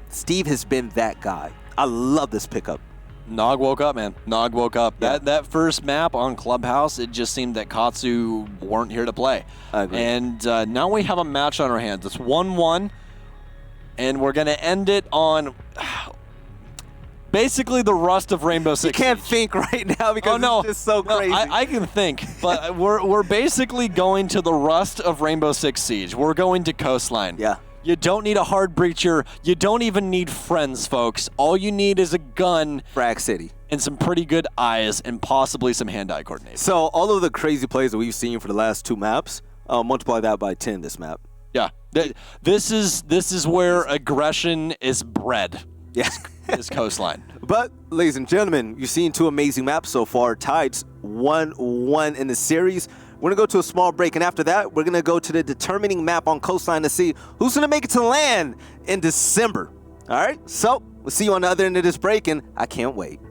Steve has been that guy. I love this pickup. Nog woke up, man. Nog woke up. Yeah. That first map on Clubhouse, it just seemed that Katsu weren't here to play. I agree. And now we have a match on our hands. It's 1-1, and we're going to end it on basically the rust of Rainbow Six. You can't think right now because it's just so crazy. I can think, but we're basically going to the rust of Rainbow Six Siege. We're going to Coastline. Yeah. You don't need a hard breacher. You don't even need friends, folks. All you need is a gun, Frag City, and some pretty good eyes, and possibly some hand-eye coordination. So all of the crazy plays that we've seen for the last 2 maps, multiply that by 10 this map. Yeah, this is where aggression is bred. Yeah. Is Coastline. But, ladies and gentlemen, you've seen 2 amazing maps so far. Tides 1-1 in the series. We're going to go to a small break, and after that, we're going to go to the determining map on Coastline to see who's going to make it to land in December. All right? So, we'll see you on the other end of this break, and I can't wait.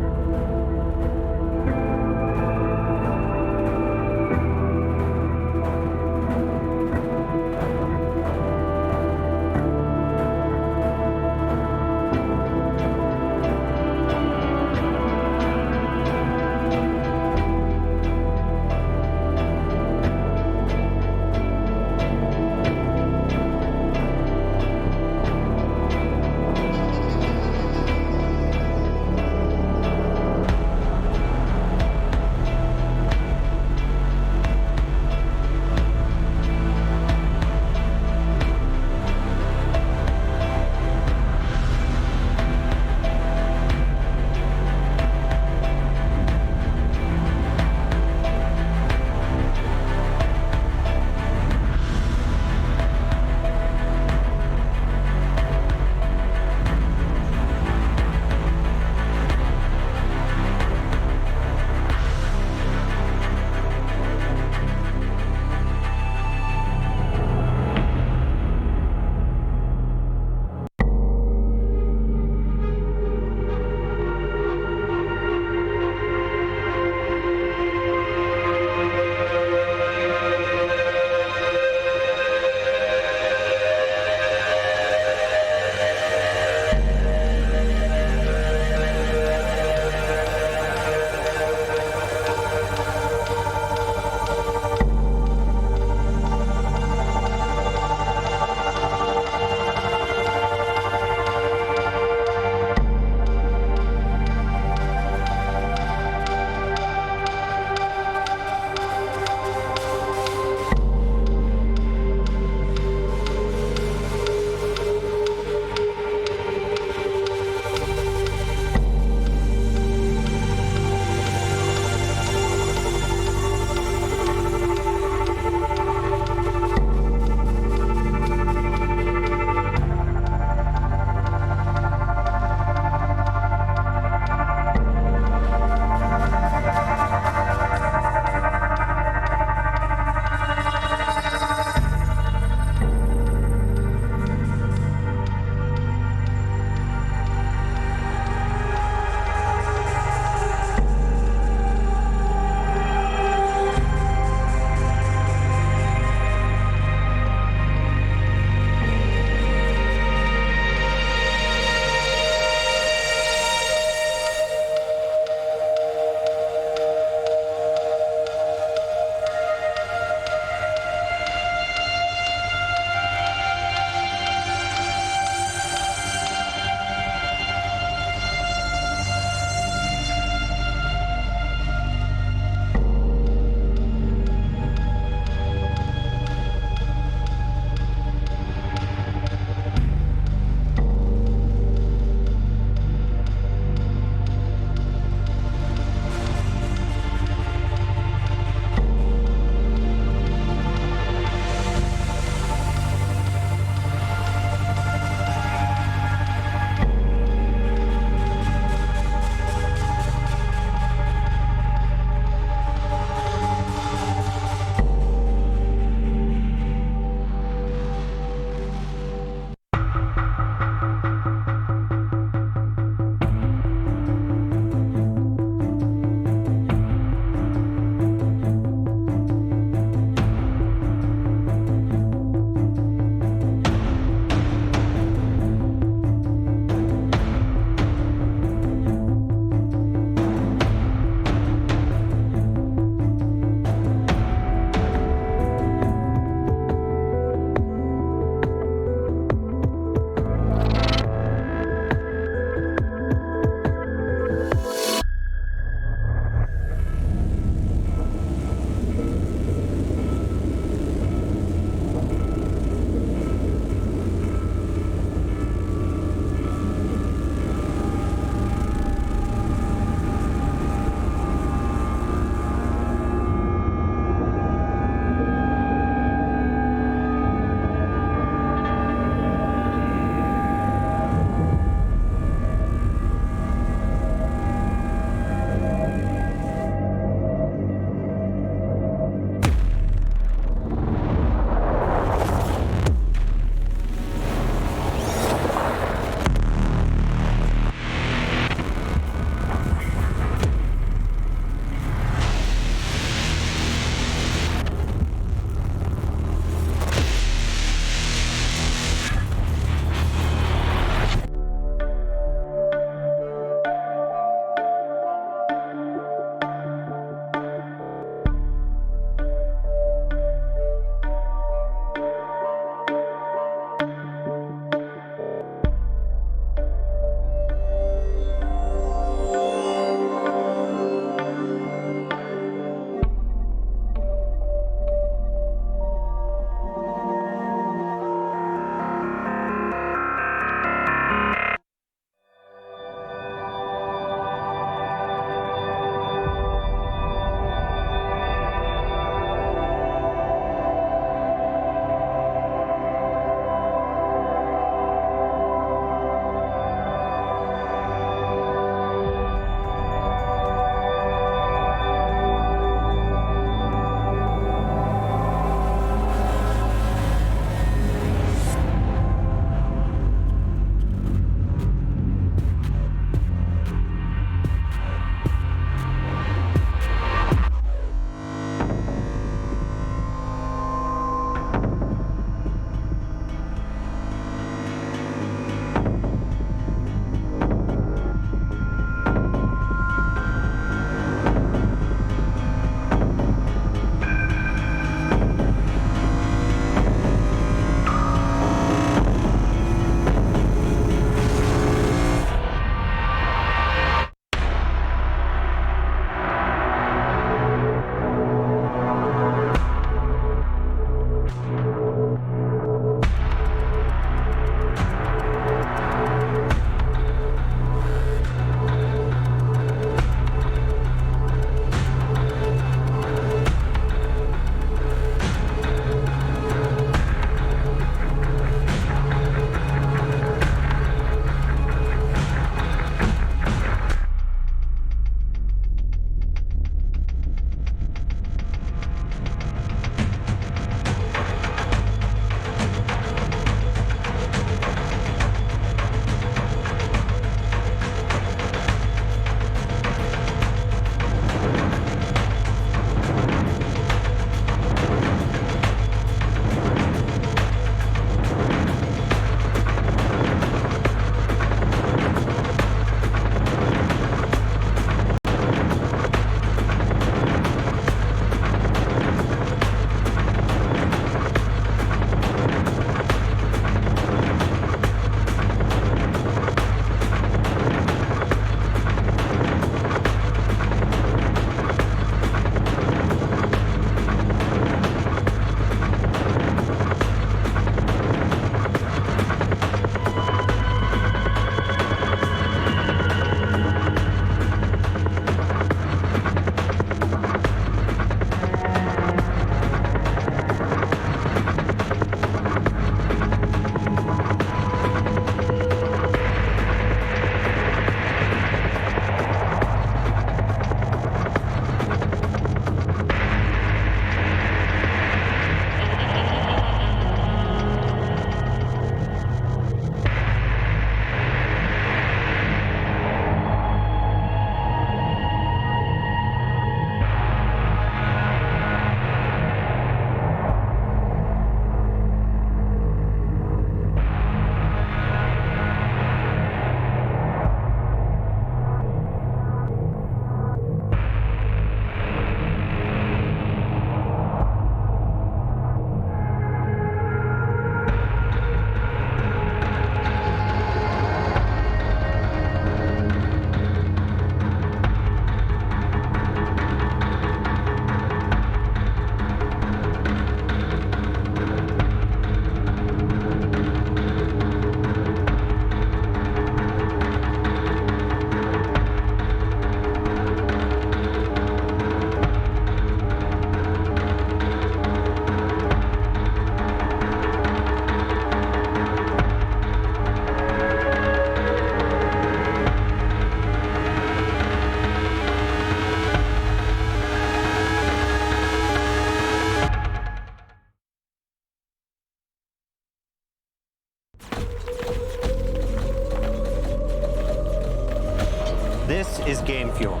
This is game fuel.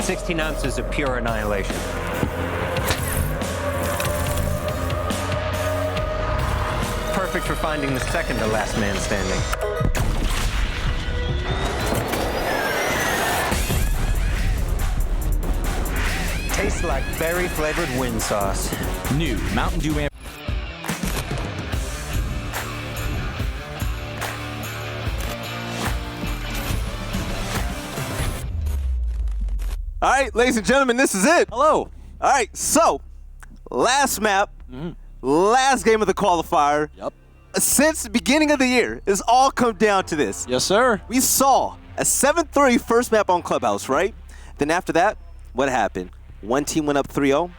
16 ounces of pure annihilation. Perfect for finding the second to last man standing. Tastes like berry-flavored wind sauce. New Mountain Dew Amp. All right, ladies and gentlemen, this is it. Hello. All right, so last map, last game of the qualifier. Yep. Since the beginning of the year, it's all come down to this. Yes, sir. We saw a 7-3 first map on Clubhouse, right? Then after that, what happened? One team went up 3-0.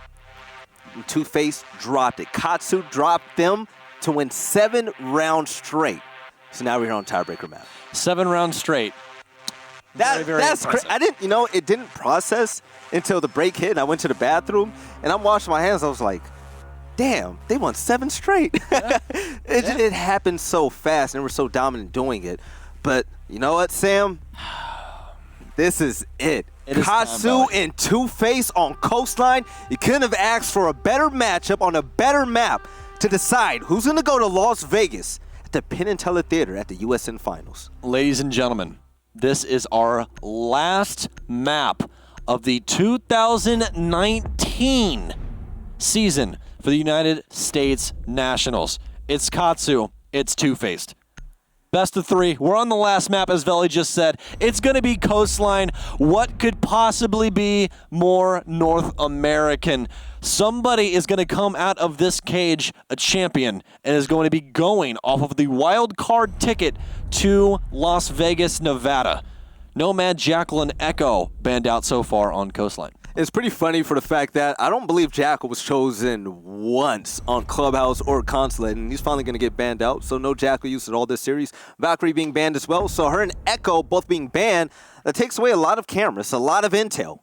Two-Face dropped it. Katsu dropped them to win 7 rounds straight. So now we're here on tiebreaker map. 7 rounds straight. Very That's impressive. I didn't, it didn't process until the break hit, and I went to the bathroom, and I'm washing my hands. I was like, damn, they won 7 straight. Yeah. It happened so fast, and they were so dominant doing it. But you know what, Sam? This is it. Katsu and Two-Face on Coastline. You couldn't have asked for a better matchup on a better map to decide who's going to go to Las Vegas at the Penn and Teller Theater at the USN Finals. Ladies and gentlemen, this is our last map of the 2019 season for the United States Nationals. It's Katsu. It's Two-Faced. Best of 3. We're on the last map, as Veli just said. It's going to be Coastline. What could possibly be more North American? Somebody is going to come out of this cage a champion and is going to be going off of the wild card ticket to Las Vegas, Nevada. Nomad, Jackal, and Echo banned out so far on Coastline. It's pretty funny for the fact that I don't believe Jackal was chosen once on Clubhouse or Consulate, and he's finally going to get banned out. So no Jackal use at all this series. Valkyrie being banned as well. So her and Echo both being banned, that takes away a lot of cameras, a lot of intel.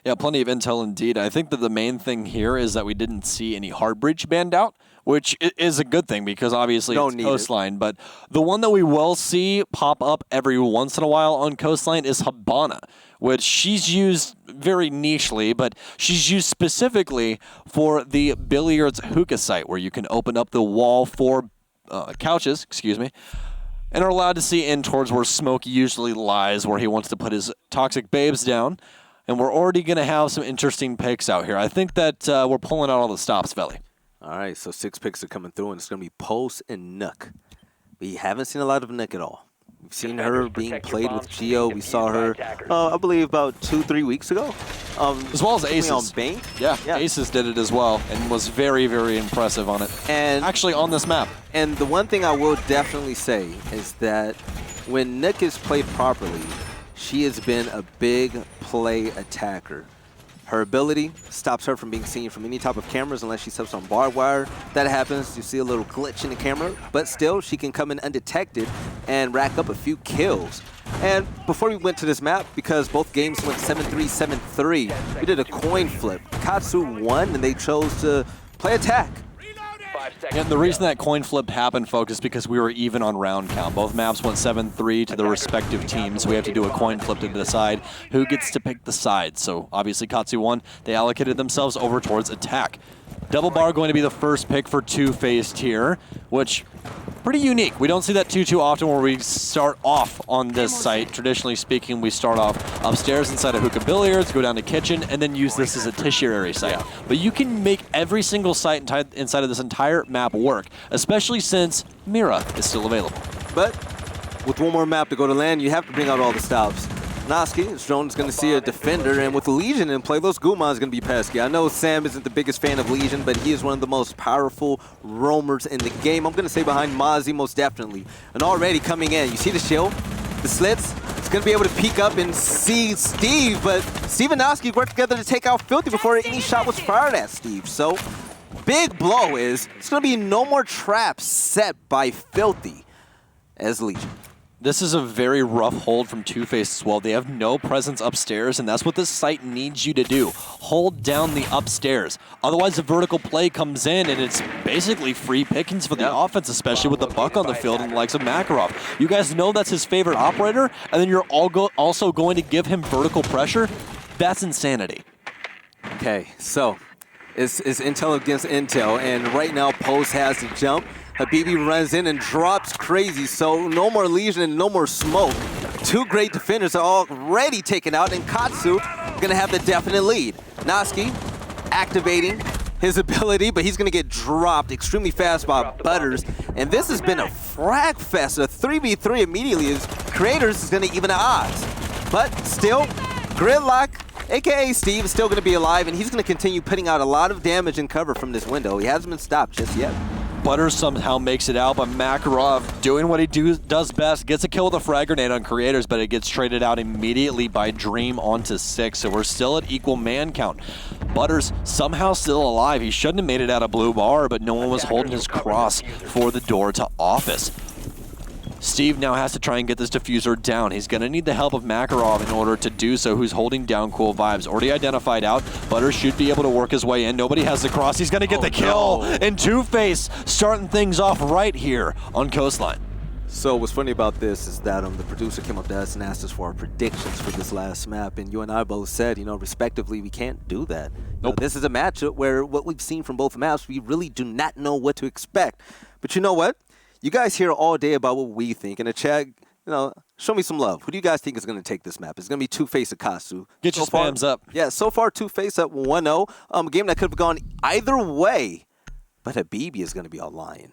Yeah, plenty of intel indeed. I think that the main thing here is that we didn't see any hard breach banned out, which is a good thing because obviously it's Coastline. But the one that we will see pop up every once in a while on Coastline is Habana, which she's used very nichely, but she's used specifically for the billiards hookah site where you can open up the wall for couches, and are allowed to see in towards where Smoke usually lies, where he wants to put his toxic babes down. And we're already going to have some interesting picks out here. I think that we're pulling out all the stops, Veli. All right, so 6 picks are coming through, and it's going to be Pulse and Nook. We haven't seen a lot of Nook at all. We've seen her being played with Geo. We saw her, I believe, about 2-3 weeks ago. As well as Aces. On Bank. Yeah, Aces did it as well and was very, very impressive on it. And actually on this map. And the one thing I will definitely say is that when Nook is played properly, she has been a big play attacker. Her ability stops her from being seen from any type of cameras unless she steps on barbed wire. That happens, you see a little glitch in the camera, but still she can come in undetected and rack up a few kills. And before we went to this map, because both games went 7-3, 7-3, we did a coin flip. Katsu won and they chose to play attack. And the reason that coin flip happened, folks, is because we were even on round count. Both maps went 7-3 to the respective teams. We have to do a coin flip to decide who gets to pick the side. So obviously Katsu won. They allocated themselves over towards attack. Double bar going to be the first pick for Two-Faced here, which pretty unique. We don't see that too often where we start off on this site. Traditionally speaking, we start off upstairs inside a hookah billiards, go down to kitchen, and then use this as a tertiary site. Yeah. But you can make every single site inside of this entire map work, especially since Mira is still available. But with one more map to go to land, you have to bring out all the stops. Noski, Strone's going to see a defender, and with Legion in play, those Guma is going to be pesky. I know Sam isn't the biggest fan of Legion, but he is one of the most powerful roamers in the game. I'm going to say behind Mozzie most definitely. And already coming in, you see the shield, the slits. It's going to be able to peek up and see Steve, but Steve and Noski worked together to take out Filthy before any shot was fired at Steve. So, big blow is, it's going to be no more traps set by Filthy as Legion. This is a very rough hold from Two-Face as well. They have no presence upstairs, and that's what this site needs you to do. Hold down the upstairs. Otherwise, the vertical play comes in, and it's basically free pickings for the offense, especially with the buck on the field and the likes of Makarov. You guys know that's his favorite operator, and then you're also going to give him vertical pressure? That's insanity. Okay, so it's intel against intel, and right now Post has to jump. Habibi runs in and drops crazy, so no more Legion and no more smoke. Two great defenders are already taken out, and Katsu gonna have the definite lead. Noski activating his ability, but he's gonna get dropped extremely fast by Butters, and this has been a frag fest. A 3v3 immediately as Creators is gonna even the odds. But still, Gridlock, aka Steve, is still gonna be alive, and he's gonna continue putting out a lot of damage and cover from this window. He hasn't been stopped just yet. Butters somehow makes it out, but Makarov doing what he does best, gets a kill with a frag grenade on Creators, but it gets traded out immediately by Dream onto 6, so we're still at equal man count. Butters somehow still alive. He shouldn't have made it out of blue bar, but no one was holding his cross for the door to office. Steve now has to try and get this diffuser down. He's going to need the help of Makarov in order to do so, who's holding down Cool Vibes. Already identified out. Butters should be able to work his way in. Nobody has the cross. He's going to get the kill. No. And Two-Face starting things off right here on Coastline. So what's funny about this is that the producer came up to us and asked us for our predictions for this last map, and you and I both said, respectively, we can't do that. Nope. This is a matchup where what we've seen from both maps, we really do not know what to expect. But you know what? You guys hear all day about what we think. In the chat, show me some love. Who do you guys think is going to take this map? It's going to be Two-Face or Katsu. Get your spams up. Yeah, so far Two-Face up 1-0. A game that could have gone either way, but Habibi is going to be a lion.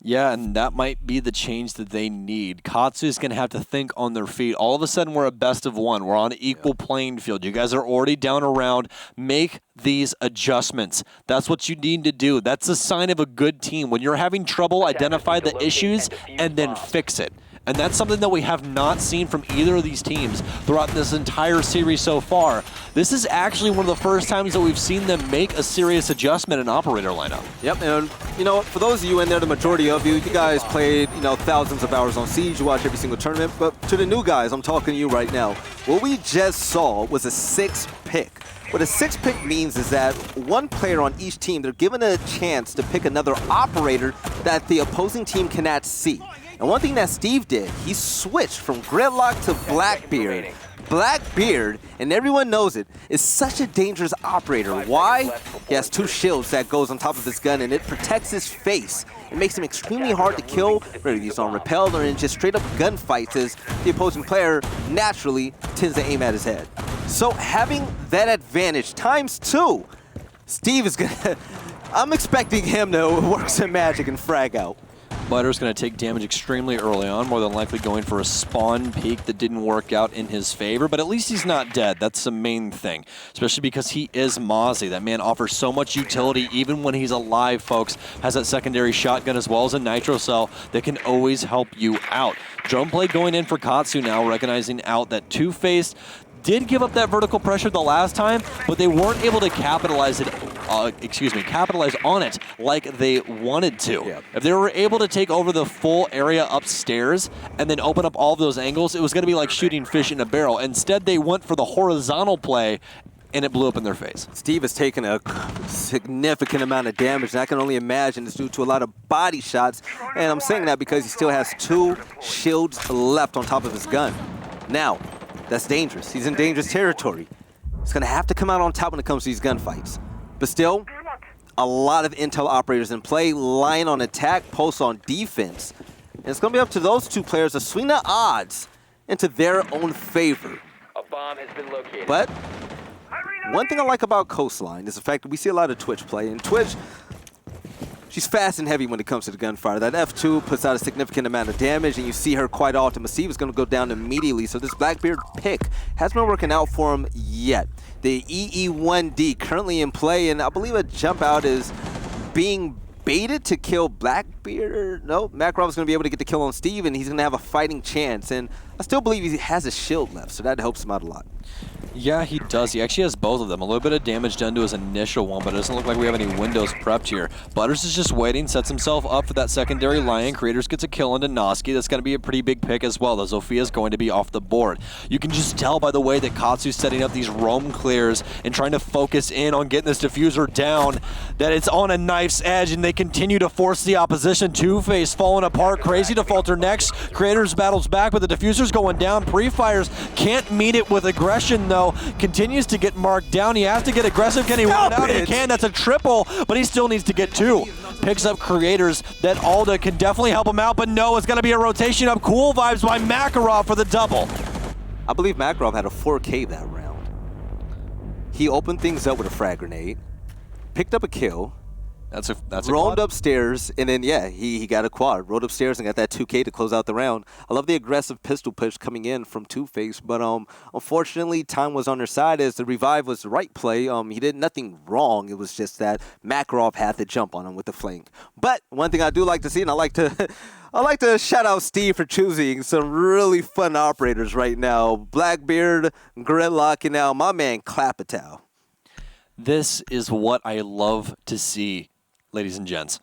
Yeah, and that might be the change that they need. Katsu is going to have to think on their feet. All of a sudden, we're a best of one. We're on an equal playing field. You guys are already down a round. Make these adjustments. That's what you need to do. That's a sign of a good team. When you're having trouble, identify the issues and then fix it. And that's something that we have not seen from either of these teams throughout this entire series so far. This is actually one of the first times that we've seen them make a serious adjustment in operator lineup. Yep, and for those of you in there, the majority of you guys played, thousands of hours on Siege, you watch every single tournament, but to the new guys, I'm talking to you right now. What we just saw was a 6 pick. What a 6 pick means is that one player on each team, they're given a chance to pick another operator that the opposing team cannot see. And one thing that Steve did, he switched from Gridlock to Blackbeard. Blackbeard, and everyone knows it, is such a dangerous operator. Why? He has 2 shields that goes on top of his gun, and it protects his face. It makes him extremely hard to kill, whether he's on repel or in just straight up gunfights, as the opposing player naturally tends to aim at his head. So having that advantage times 2, Steve is gonna, I'm expecting him to work some magic and frag out. Butter's going to take damage extremely early on, more than likely going for a spawn peek that didn't work out in his favor, but at least he's not dead. That's the main thing, especially because he is Mozzie. That man offers so much utility even when he's alive, folks. Has that secondary shotgun as well as a nitro cell that can always help you out. Drone play going in for Katsu now, recognizing out that Two-Face did give up that vertical pressure the last time, but they weren't able to capitalize on it like they wanted to. Yep. If they were able to take over the full area upstairs and then open up all of those angles, it was going to be like shooting fish in a barrel. Instead, they went for the horizontal play, and it blew up in their face. Steve has taken a significant amount of damage, and I can only imagine it's due to a lot of body shots, and I'm saying that because he still has 2 shields left on top of his gun. Now, that's dangerous. He's in dangerous territory. He's going to have to come out on top when it comes to these gunfights. But still, a lot of intel operators in play, Lion on attack, Post on defense. And it's going to be up to those 2 players to swing the odds into their own favor. A bomb has been located. But one thing I like about Coastline is the fact that we see a lot of Twitch play. And Twitch, she's fast and heavy when it comes to the gunfire. That F2 puts out a significant amount of damage, and you see her quite often. Massive is going to go down immediately, so this Blackbeard pick hasn't been working out for him yet. The EE1D currently in play, and I believe a jump out is being baited to kill Blackbeard. No, Makarov is going to be able to get the kill on Steve, and he's going to have a fighting chance. And I still believe he has a shield left, so that helps him out a lot. Yeah, he does. He actually has both of them. A little bit of damage done to his initial one, but it doesn't look like we have any windows prepped here. Butters is just waiting, sets himself up for that secondary Lion. Creators gets a kill into Noski. That's going to be a pretty big pick as well, though Zofia going to be off the board. You can just tell by the way that Katsu's setting up these roam clears and trying to focus in on getting this diffuser down, that it's on a knife's edge, and they continue to force the opposition. Two-Face falling apart. Crazy to falter next. Creators battles back, but the diffuser's going down. Pre-fires can't meet it with aggression, though. Continues to get marked down. He has to get aggressive. Can he win it out? He can. That's a triple, but he still needs to get 2. Picks up Creators. That Alda can definitely help him out, but no, it's going to be a rotation up. Cool vibes by Makarov for the double. I believe Makarov had a 4K that round. He opened things up with a frag grenade, picked up a kill, roamed upstairs, and then, yeah, he got a quad. Rode upstairs and got that 2K to close out the round. I love the aggressive pistol push coming in from Two-Face, but unfortunately, time was on their side as the revive was the right play. He did nothing wrong. It was just that Makarov had to jump on him with the flank. But one thing I do like to see, and I like to shout out Steve for choosing some really fun operators right now. Blackbeard, Gridlock, and now my man Clapatow. This is what I love to see, ladies and gents.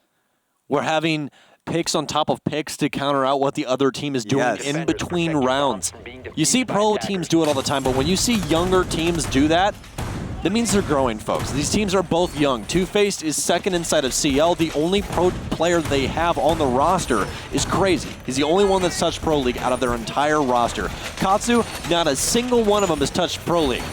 We're having picks on top of picks to counter out what the other team is doing in between rounds. You see pro teams do it all the time, but when you see younger teams do that, that means they're growing, folks. These teams are both young. Two-Faced is second inside of CL. The only pro player they have on the roster is Crazy. He's the only one that's touched Pro League out of their entire roster. Katsu, not a single one of them has touched Pro League.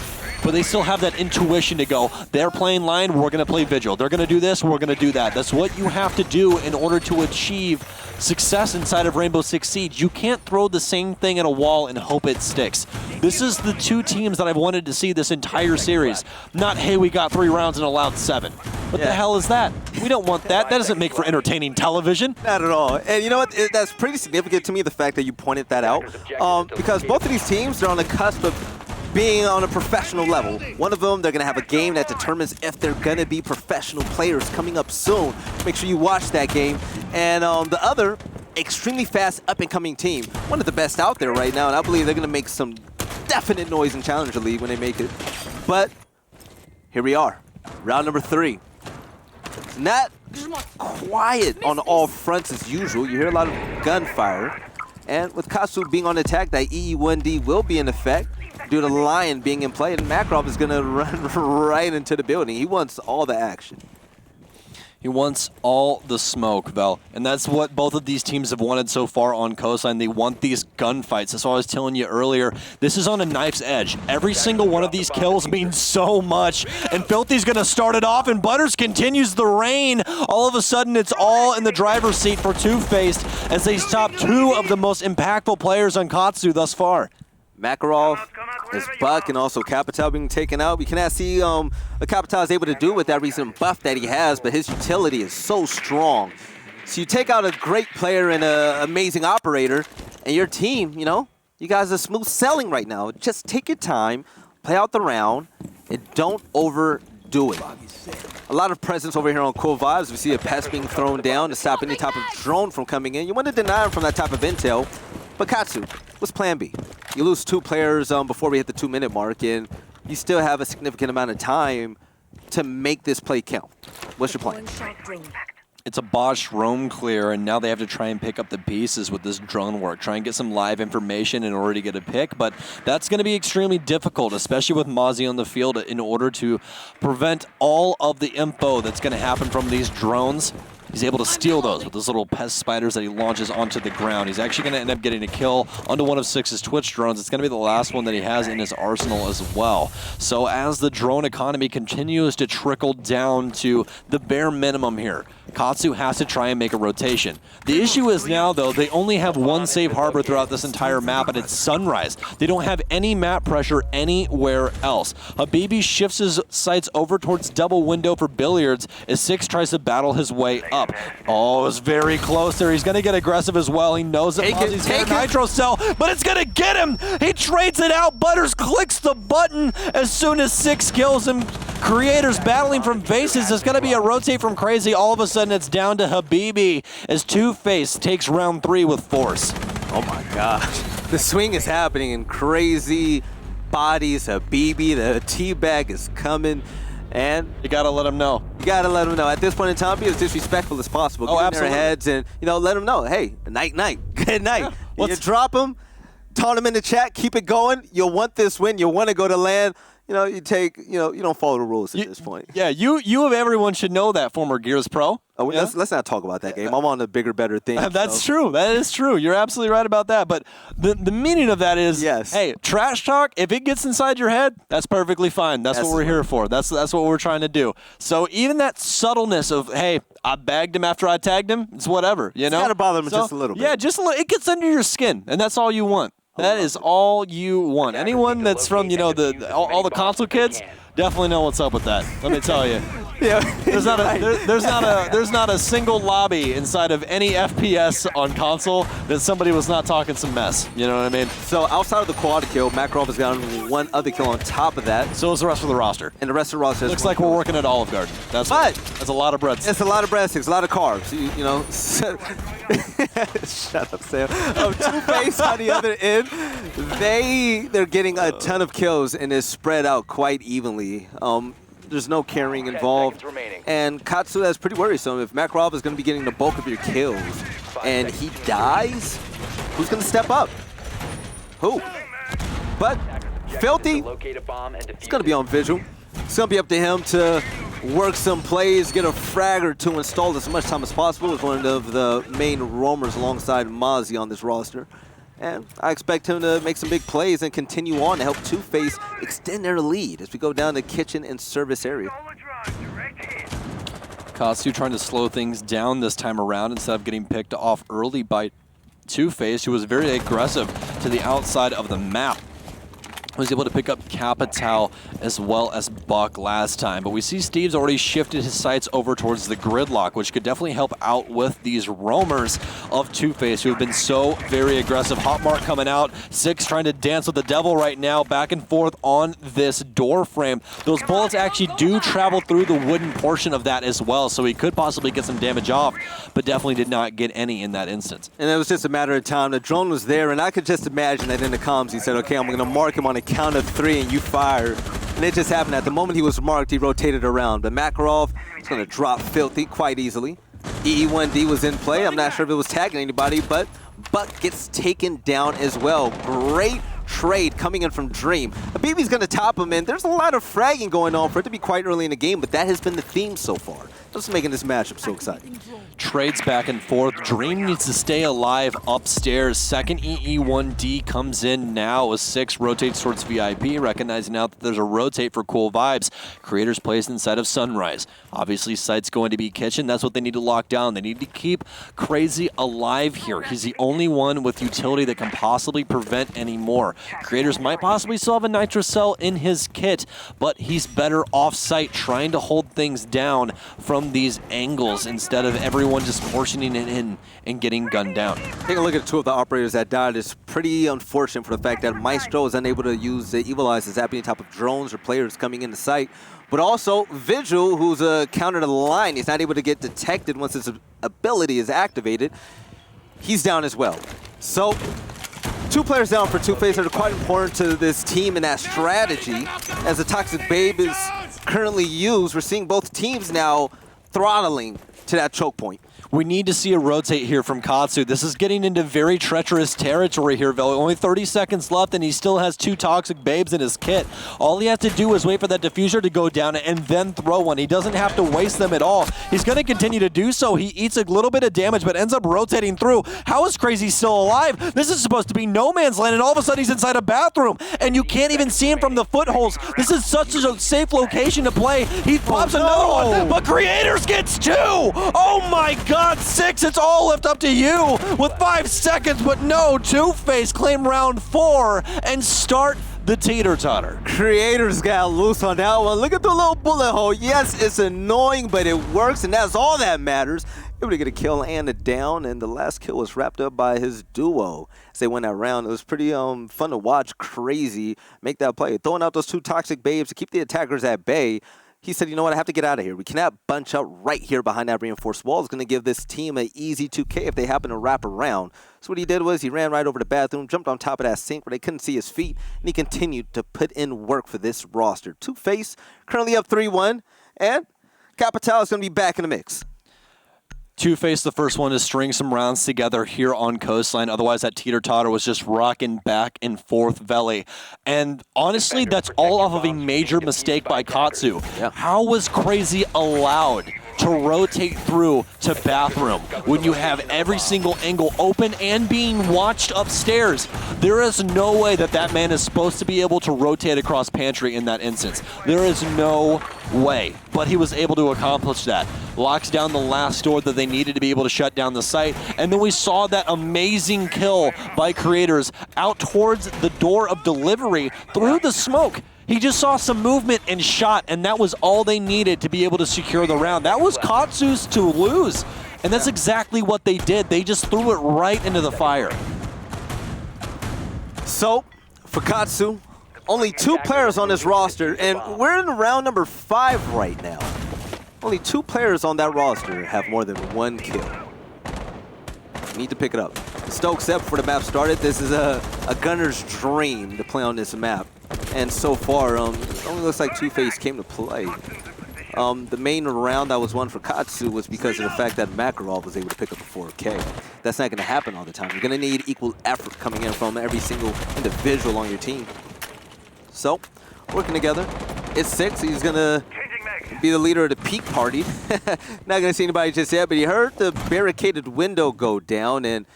But they still have that intuition to go, they're playing line, we're going to play Vigil. They're going to do this, we're going to do that. That's what you have to do in order to achieve success inside of Rainbow Six Siege. You can't throw the same thing at a wall and hope it sticks. This is the 2 teams that I've wanted to see this entire series. Not, hey, we got 3 rounds and allowed 7. What the hell is that? We don't want that. That doesn't make for entertaining television. Not at all. And you know what? That's pretty significant to me, the fact that you pointed that out. Because both of these teams are on the cusp of being on a professional level. One of them, they're going to have a game that determines if they're going to be professional players coming up soon. Make sure you watch that game. And the other, extremely fast up-and-coming team. One of the best out there right now, and I believe they're going to make some definite noise in Challenger League when they make it. But here we are, round number 3. It's not quiet on all fronts as usual. You hear a lot of gunfire. And with Katsu being on attack, that EE1D will be in effect due to Lion being in play, and Makarov is going to run right into the building. He wants all the action. He wants all the smoke, Vel. And that's what both of these teams have wanted so far on Coastline. They want these gunfights. That's what I was telling you earlier. This is on a knife's edge. Every single one of these kills means so much. And Filthy's going to start it off, and Butters continues the rain. All of a sudden, it's all in the driver's seat for Two-Faced as they stop 2 of the most impactful players on Katsu thus far. Makarov, his Buck, and also Capitao being taken out. We cannot see what Capitao is able to do with that recent buff that he has, but his utility is so strong. So you take out a great player and an amazing operator, and your team, you know, you guys are smooth sailing right now. Just take your time, play out the round, and don't overdo it. A lot of presence over here on Cool Vibes. We see a pest being thrown down to stop any type of drone from coming in. You want to deny him from that type of intel. But Katsu, what's plan B? You lose 2 players before we hit the 2-minute mark, and you still have a significant amount of time to make this play count. What's your plan? It's a botched roam clear, and now they have to try and pick up the pieces with this drone work, try and get some live information in order to get a pick, but that's going to be extremely difficult, especially with Mozzie on the field, in order to prevent all of the info that's going to happen from these drones. He's able to steal those with those little pest spiders that he launches onto the ground. He's actually going to end up getting a kill onto one of 6's Twitch drones. It's going to be the last one that he has in his arsenal as well. So as the drone economy continues to trickle down to the bare minimum here, Katsu has to try and make a rotation. The issue is now, though, they only have 1 safe harbor throughout this entire map, and it's Sunrise. They don't have any map pressure anywhere else. Habibi shifts his sights over towards double window for Billiards as 6 tries to battle his way up. Oh, it's very close there. He's going to get aggressive as well. He knows that Mozzie's got a nitro cell, but it's going to get him. He trades it out. Butters clicks the button as soon as 6 kills him. Creators battling from faces. There's going to be a rotate from Crazy. All of a sudden, it's down to Habibi as Two-Face takes round 3 with force. Oh my gosh. The swing is happening, and Crazy bodies, Habibi, the teabag is coming. And you got to let them know. You got to let them know. At this point in time, be as disrespectful as possible. Get in their heads and, let them know, hey, night, good night. Yeah. You drop them, taunt them in the chat, keep it going. You'll want this win. You'll want to go to land. You take, you don't follow the rules at this point. Yeah, you of everyone should know that, former Gears Pro. Oh, let's not talk about that game. I'm on the bigger, better thing. That's true. That is true. You're absolutely right about that. But the meaning of that is, hey, trash talk, if it gets inside your head, that's perfectly fine. That's what we're here for. That's what we're trying to do. So even that subtleness of, hey, I bagged him after I tagged him, it's whatever. It's got to bother him just a little bit. Yeah, just a little. It gets under your skin, and that's all you want. That is all you want. Anyone that's from, all the console kids definitely know what's up with that. Let me tell you. There's not a single lobby inside of any FPS on console that somebody was not talking some mess. You know what I mean? So outside of the quad kill, Makarov has gotten one other kill on top of that. So is the rest of the roster. And the rest of the roster looks like we're working at Olive Garden. That's a lot of breadsticks. It's a lot of breadsticks, a lot of carbs. Shut up, Sam. Two-Face on the other end, they're getting a ton of kills and it's spread out quite evenly. There's no carrying involved. And Katsu, that's pretty worrisome. If Makarov is going to be getting the bulk of your kills and he dies, who's going to step up? Who? But Filthy, it's going to be on Vigil. It's going to be up to him to work some plays, get a frag or two installed as much time as possible as one of the main roamers alongside Mozzie on this roster. And I expect him to make some big plays and continue on to help Two-Face extend their lead as we go down the kitchen and service area. Katsu trying to slow things down this time around instead of getting picked off early by Two-Face, who was very aggressive to the outside of the map. Was able to pick up Capital as well as Buck last time. But we see Steve's already shifted his sights over towards the gridlock, which could definitely help out with these roamers of Two-Face, who have been so very aggressive. Hot Mark coming out. Six trying to dance with the devil right now, back and forth on this door frame. Those bullets actually do travel through the wooden portion of that as well, so he could possibly get some damage off, but definitely did not get any in that instance. And it was just a matter of time. The drone was there, and I could just imagine that in the comms he said, okay, I'm going to mark him on a count of 3 and you fire. And it just happened. At the moment he was marked, he rotated around. But Makarov is going to drop Filthy quite easily. EE1D was in play. I'm not sure if it was tagging anybody, but Buck gets taken down as well. Great trade coming in from Dream. Habibi's going to top him, and there's a lot of fragging going on for it to be quite early in the game, but that has been the theme so far. Just making this matchup so exciting. Trades back and forth. Dream needs to stay alive upstairs. Second EE1D comes in now as Six rotates towards VIP, recognizing now that there's a rotate for Cool Vibes. Creators placed inside of Sunrise. Obviously, site's going to be kitchen. That's what they need to lock down. They need to keep Crazy alive here. He's the only one with utility that can possibly prevent any more. Creators might possibly still have a Nitro Cell in his kit, but he's better off-site trying to hold things down from these angles instead of everyone just portioning it in and getting gunned down. Take a look at 2 of the operators that died. It's pretty unfortunate for the fact that Maestro is unable to use the Evil Eyes as zapping on top of drones or players coming into sight. But also, Vigil, who's a counter to the line, is not able to get detected once his ability is activated. He's down as well. So 2 players down for Two-Face that are quite important to this team and that strategy. As the Toxic Babe is currently used, we're seeing both teams now throttling to that choke point. We need to see a rotate here from Katsu. This is getting into very treacherous territory here, Velo. Only 30 seconds left, and he still has 2 Toxic Babes in his kit. All he has to do is wait for that diffuser to go down and then throw one. He doesn't have to waste them at all. He's going to continue to do so. He eats a little bit of damage, but ends up rotating through. How is Crazy still alive? This is supposed to be no man's land, and all of a sudden he's inside a bathroom, and you can't even see him from the footholds. This is such a safe location to play. He pops another one, but Creators gets 2! Oh my God! Six, it's all left up to you with 5 seconds, but no, Two-Face claim round 4 and start the teeter-totter. Creators got loose on that one. Look at the little bullet hole. Yes, it's annoying, but it works, and that's all that matters. Able to get a kill and a down, and the last kill was wrapped up by his duo. As they won that round, it was pretty fun to watch Crazy make that play. Throwing out those 2 Toxic Babes to keep the attackers at bay. he said, you know what, I have to get out of here. We cannot bunch up right here behind that reinforced wall. It's going to give this team an easy 2K if they happen to wrap around. So what he did was he ran right over the bathroom, jumped on top of that sink where they couldn't see his feet, and he continued to put in work for this roster. Two-Face currently up 3-1, and Capital is going to be back in the mix. Two-Face, the first one to string some rounds together here on Coastline. Otherwise, that teeter-totter was just rocking back and forth Valley. And honestly, that's all off of a major mistake by Katsu. Yeah. How was Crazy allowed to rotate through to bathroom when you have every single angle open and being watched upstairs? There is no way that that man is supposed to be able to rotate across pantry in that instance. There is no way, but he was able to accomplish that. Locks down the last door that they needed to be able to shut down the site, and then we saw that amazing kill by Creators out towards the door of delivery through the smoke. He just saw some movement and shot, and that was all they needed to be able to secure the round. That was Katsu's to lose, and that's exactly what they did. They just threw it right into the fire. So, for Katsu, only 2 players on this roster, and we're in round number 5 right now. Only 2 players on that roster have more than 1 kill. Need to pick it up. Stokes said before the map started, this is a gunner's dream to play on this map. And so far, it only looks like Two-Face came to play. The main round that was won for Katsu was because of the fact that Makarov was able to pick up a 4K. That's not going to happen all the time. You're going to need equal effort coming in from every single individual on your team. So, working together. It's 6. He's going to be the leader of the peak party. Not going to see anybody just yet, but he heard the barricaded window go down, and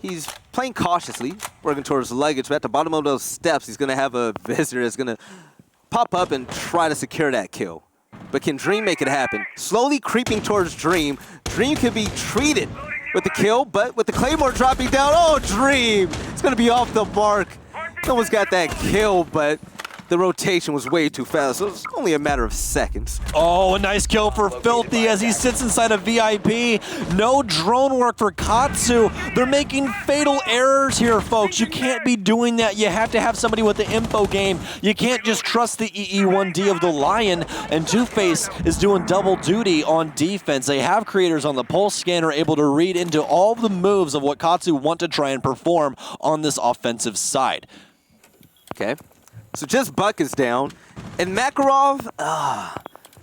he's playing cautiously, working towards luggage. But at the bottom of those steps, he's going to have a visitor that's going to pop up and try to secure that kill. But can Dream make it happen? Slowly creeping towards Dream. Dream can be treated with the kill, but with the Claymore dropping down, oh, Dream! It's going to be off the mark. No one's got that kill, but the rotation was way too fast, so it's only a matter of seconds. Oh, a nice kill for Filthy as he sits inside a VIP. No drone work for Katsu. They're making fatal errors here, folks. You can't be doing that. You have to have somebody with the info game. You can't just trust the EE1D of the Lion, and Two-Face is doing double duty on defense. They have Creators on the pulse scanner able to read into all the moves of what Katsu want to try and perform on this offensive side. Okay. So just Buck is down, and Makarov,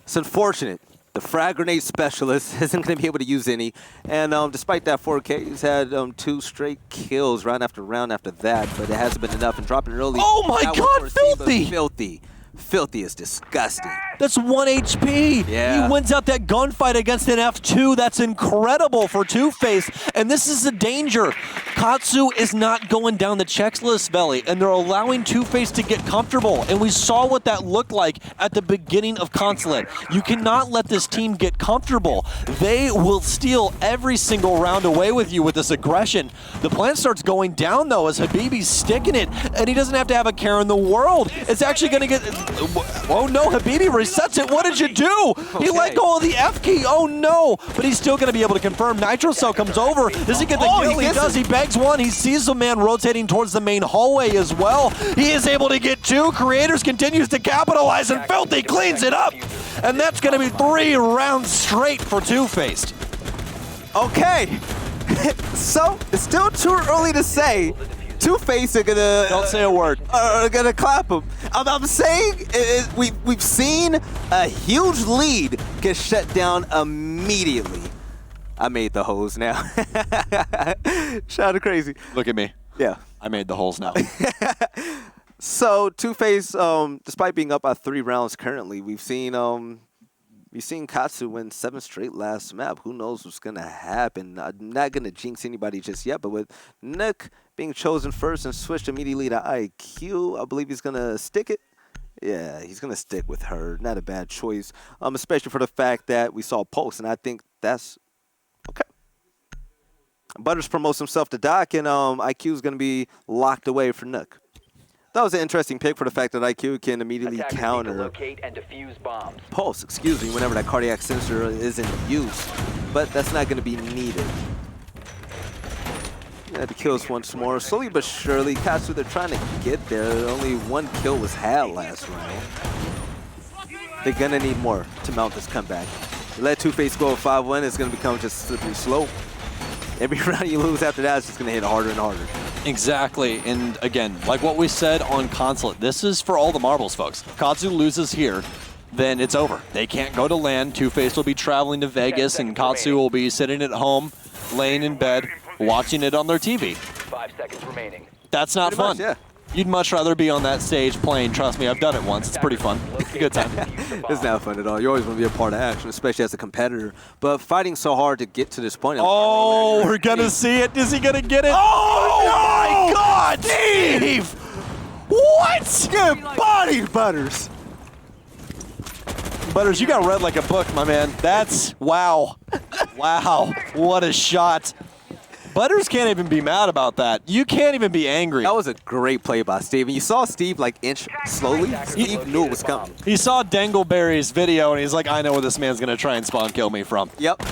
it's unfortunate. The frag grenade specialist isn't going to be able to use any, and despite that 4K, he's had 2 straight kills round after that, but it hasn't been enough, and dropping early. Oh my God, Filthy! Filthy is disgusting. That's 1 HP. Yeah. He wins out that gunfight against an F2. That's incredible for Two-Face. And this is the danger. Katsu is not going down the checklist, Veli, and they're allowing Two-Face to get comfortable. And we saw what that looked like at the beginning of Consulate. You cannot let this team get comfortable. They will steal every single round away with you with this aggression. The plan starts going down, though, as Habibi's sticking it, and he doesn't have to have a care in the world. It's actually going to get... Oh no, Habibi resets it. What did you do? He let go of the F key. Oh no. But he's still going to be able to confirm. Nitro Cell comes over. Does he get the kill? He does. He bags 1. He sees the man rotating towards the main hallway as well. He is able to get 2. Creators continues to capitalize, and Filthy cleans it up. And that's going to be 3 rounds straight for Two-Faced. Okay. So, it's still too early to say. Two-Face are gonna... Don't say a word. Are gonna clap him. I'm saying we've seen a huge lead get shut down immediately. I made the holes now. Shout out Crazy. Look at me. Yeah. I made the holes now. So Two-Face, despite being up by 3 rounds currently, we've seen Katsu win 7 straight last map. Who knows what's going to happen? I'm not going to jinx anybody just yet, but with Nick being chosen first and switched immediately to IQ, I believe he's going to stick it. Yeah, he's going to stick with her. Not a bad choice, especially for the fact that we saw Pulse, and I think that's okay. Butters promotes himself to Doc, and IQ is going to be locked away for Nook. That was an interesting pick for the fact that IQ can immediately counter locate and defuse bombs. Pulse, whenever that cardiac sensor is in use. But that's not going to be needed. Had to kill us once more. Slowly but surely, Katsu, they're trying to get there. Only 1 kill was had last round. they're going to need more to mount this comeback. Let Two-Face go 5-1, it's going to become just slippery slope. Every round you lose after that, it's just going to hit harder and harder. Exactly, and again, like what we said on Consulate, this is for all the marbles, folks. Katsu loses here, then it's over. They can't go to land. Two-Face will be traveling to Vegas, and Katsu will be sitting at home, laying in bed, watching it on their TV. 5 seconds remaining. That's not fun. Much, yeah. You'd much rather be on that stage playing. Trust me, I've done it once. It's pretty fun. It's a good time. It's not fun at all. You always want to be a part of action, especially as a competitor. But fighting so hard to get to this point. Oh, we're going to see it. Is he going to get it? Oh, my God, Steve! What? Good body, Butters. Butters, you got read like a book, my man. That's, wow. Wow, what a shot. Butters can't even be mad about that. You can't even be angry. That was a great play by Steve. And you saw Steve like inch slowly. Steve knew it was coming. He saw Dangleberry's video and he's like, I know where this man's gonna try and spawn kill me from. Yep.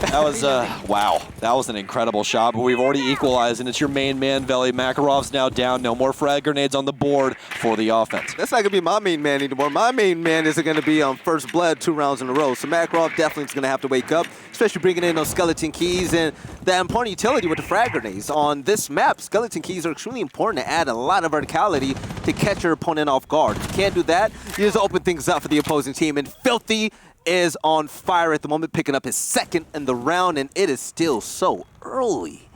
That was, wow. That was an incredible shot, but we've already equalized, and it's your main man, Veli. Makarov's now down. No more frag grenades on the board for the offense. That's not going to be my main man anymore. My main man isn't going to be on first blood 2 rounds in a row. So Makarov definitely is going to have to wake up, especially bringing in those skeleton keys and the important utility with the frag grenades. On this map, skeleton keys are extremely important to add a lot of verticality to catch your opponent off guard. If you can't do that, you just open things up for the opposing team. And Filthy is on fire at the moment, picking up his 2nd in the round, and it is still so early.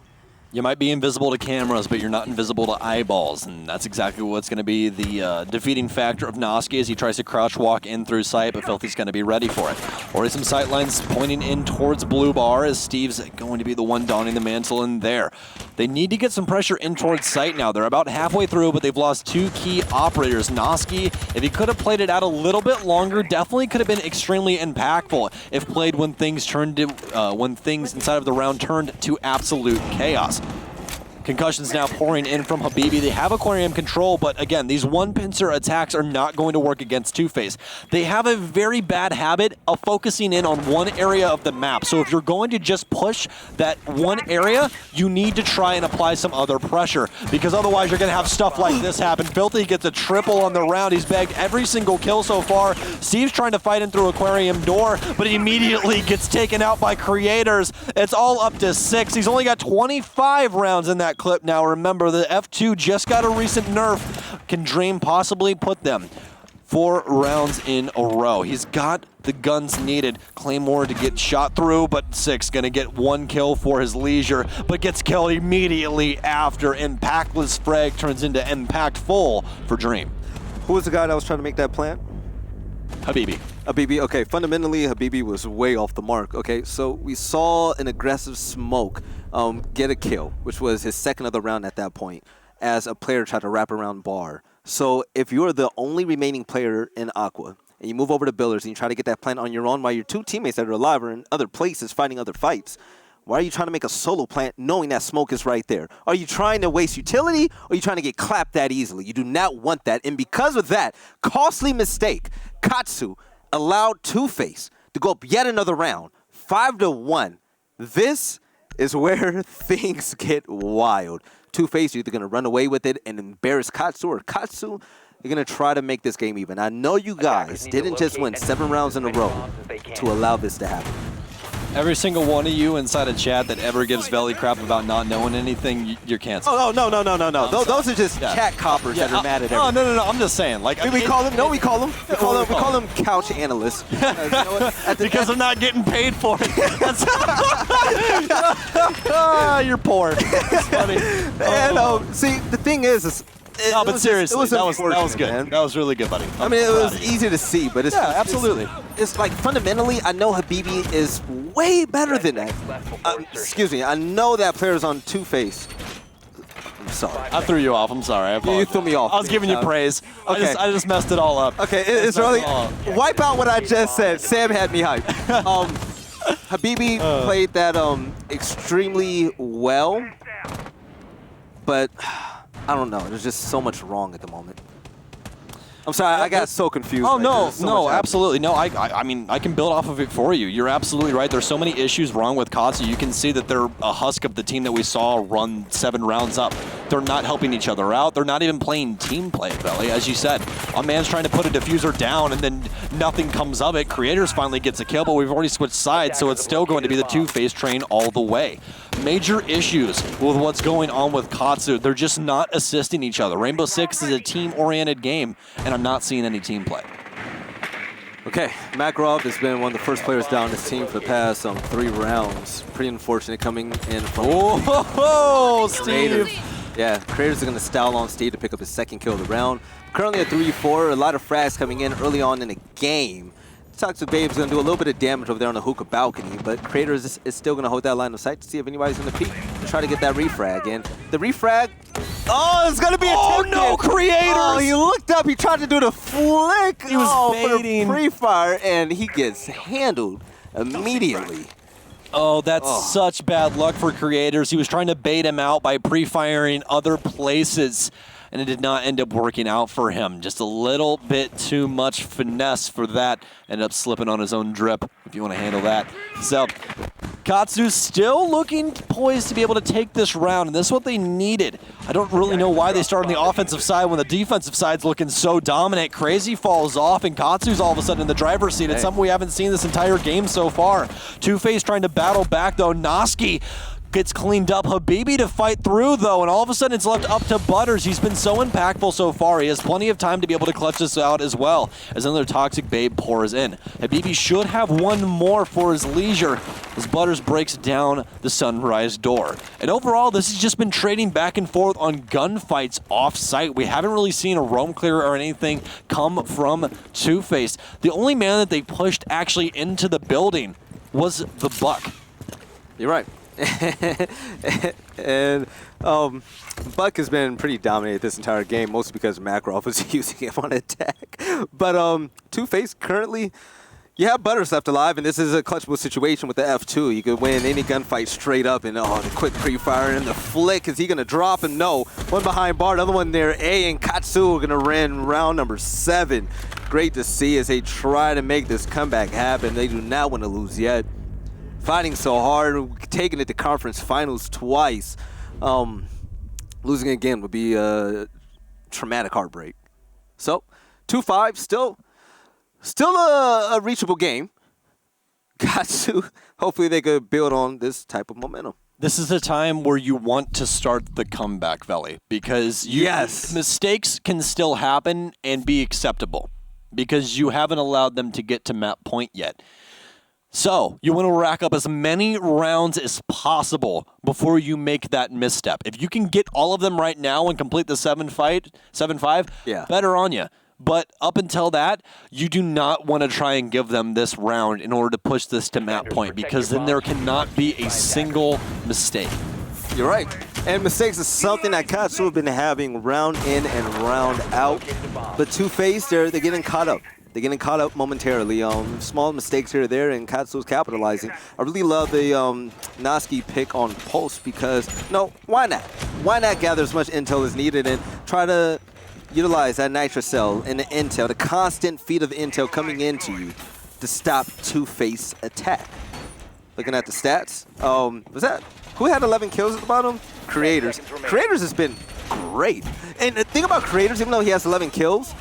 You might be invisible to cameras, but you're not invisible to eyeballs, and that's exactly what's going to be the defeating factor of Noski as he tries to crouch walk in through sight, but Filthy's going to be ready for it. Already some sight lines pointing in towards Blue Bar as Steve's going to be the one donning the mantle in there. They need to get some pressure in towards sight now. They're about halfway through, but they've lost 2 key operators. Noski, if he could have played it out a little bit longer, definitely could have been extremely impactful if played when things turned to, when things inside of the round turned to absolute chaos. Concussions now pouring in from Habibi. They have aquarium control, but again, these one-pincer attacks are not going to work against Two-Face. They have a very bad habit of focusing in on one area of the map. So if you're going to just push that one area, you need to try and apply some other pressure, because otherwise you're going to have stuff like this happen. Filthy gets a triple on the round. He's bagged every single kill so far. Steve's trying to fight in through aquarium door, but he immediately gets taken out by creators. It's all up to 6. He's only got 25 rounds in that clip now. Remember, the F2 just got a recent nerf. Can Dream possibly put them 4 rounds in a row? He's got the guns needed. Claymore to get shot through, but 6 gonna get 1 kill for his leisure, but gets killed immediately after. Impactless frag turns into impactful for Dream. Who was the guy that was trying to make that plan? Habibi. Habibi, okay, fundamentally, Habibi was way off the mark. Okay, so we saw an aggressive smoke get a kill, which was his 2nd of the round at that point, as a player tried to wrap around Bar. So if you're the only remaining player in Aqua, and you move over to Builders and you try to get that plant on your own while your 2 teammates that are alive are in other places fighting other fights, why are you trying to make a solo plant knowing that smoke is right there? Are you trying to waste utility, or are you trying to get clapped that easily? You do not want that, and because of that costly mistake, Katsu allowed Two-Face to go up yet another round, 5-1. This is where things get wild. Two-Face, you're either going to run away with it and embarrass Katsu, or Katsu, you're going to try to make this game even. I know you guys didn't just win 7 rounds in a row to allow this to happen. Every single one of you inside a chat that ever gives Veli crap about not knowing anything, you're canceled. Oh, no. Those are just chat coppers that are mad at everything. No. I'm just saying. Like, we call them couch analysts. Because I'm not getting paid for it. You're poor. It's funny. And, see, the thing is no, but seriously, that was good. Man. That was really good, buddy. I mean, it was easy to see, but it's absolutely. It's like fundamentally, I know Habibi is way better than that. Excuse me, I know that player's on Two-Face. I'm sorry. I threw you off. I'm sorry. I apologize. You threw me off. I was giving you praise. Okay. I just messed it all up. Okay, it's really wipe out what I just said. Sam had me hyped. Habibi played that extremely well, but I don't know. There's just so much wrong at the moment. I'm sorry, I got so confused. Oh, no, absolutely. No, I mean, I can build off of it for you. You're absolutely right. There's so many issues wrong with Katsu. You can see that they're a husk of the team that we saw run 7 rounds up. They're not helping each other out. They're not even playing team play, Belly. As you said, a man's trying to put a diffuser down and then nothing comes of it. Creators finally gets a kill, but we've already switched sides, so it's still going to be the two-face train all the way. Major issues with what's going on with Katsu. They're just not assisting each other. Rainbow Six is a team-oriented game, and I'm not seeing any team play. Okay, Makarov has been one of the first players down this team for the past 3 rounds. Pretty unfortunate coming in from Steve. Yeah, Creators are going to style on Steve to pick up his second kill of the round. Currently at 3-4, a lot of frags coming in early on in the game. Toxic Babe's going to do a little bit of damage over there on the hookah balcony, but Creators is still going to hold that line of sight to see if anybody's going to peek to try to get that refrag. And the refrag, it's going to be a tip no, Creators! Oh, he looked up, he tried to do the flick. He was baiting. For pre-fire, and he gets handled immediately. Oh, that's such bad luck for Creators. He was trying to bait him out by pre-firing other places, and it did not end up working out for him. Just a little bit too much finesse for that. Ended up slipping on his own drip, if you want to handle that. So, Katsu still looking poised to be able to take this round, and this is what they needed. I don't really know why they started on the offensive side when the defensive side's looking so dominant. Crazy falls off, and Katsu's all of a sudden in the driver's seat. It's something we haven't seen this entire game so far. Two-Face trying to battle back, though. Noski gets cleaned up. Habibi to fight through, though, and all of a sudden it's left up to Butters. He's been so impactful so far. He has plenty of time to be able to clutch this out as well as another Toxic Babe pours in. Habibi should have one more for his leisure as Butters breaks down the Sunrise door. And overall, this has just been trading back and forth on gunfights off-site. We haven't really seen a roam clear or anything come from Two-Face. The only man that they pushed actually into the building was the Buck. You're right. And Buck has been pretty dominant this entire game, mostly because Makarov was using him on attack. But Two-Face currently, you have Butters left alive, and this is a clutchable situation with the F2. You could win any gunfight straight up, and the quick pre-fire and the flick. Is he going to drop him? No. One behind bar, another one there. A and Katsu are going to win round number 7. Great to see as they try to make this comeback happen. They do not want to lose yet. Fighting so hard, taking it to conference finals twice. Losing again would be a traumatic heartbreak. So, 2-5, still a reachable game. Katsu, hopefully they could build on this type of momentum. This is a time where you want to start the comeback, Veli, because mistakes can still happen and be acceptable because you haven't allowed them to get to map point yet. So, you want to rack up as many rounds as possible before you make that misstep. If you can get all of them right now and complete the 7-5, better on you. But up until that, you do not want to try and give them this round in order to push this to map point, because then there cannot be a single mistake. You're right. And mistakes is something that Katsu have been having round in and round out. But Two-Face, they're getting caught up. They're getting caught up momentarily. Small mistakes here or there, and Katsu's capitalizing. I really love the Noski pick on Pulse because, why not? Why not gather as much intel as needed and try to utilize that nitrocell and the intel, the constant feed of intel coming into you to stop Two-Face attack. Looking at the stats, who had 11 kills at the bottom? Creators. Creators has been great. And the thing about Creators, even though he has 11 kills,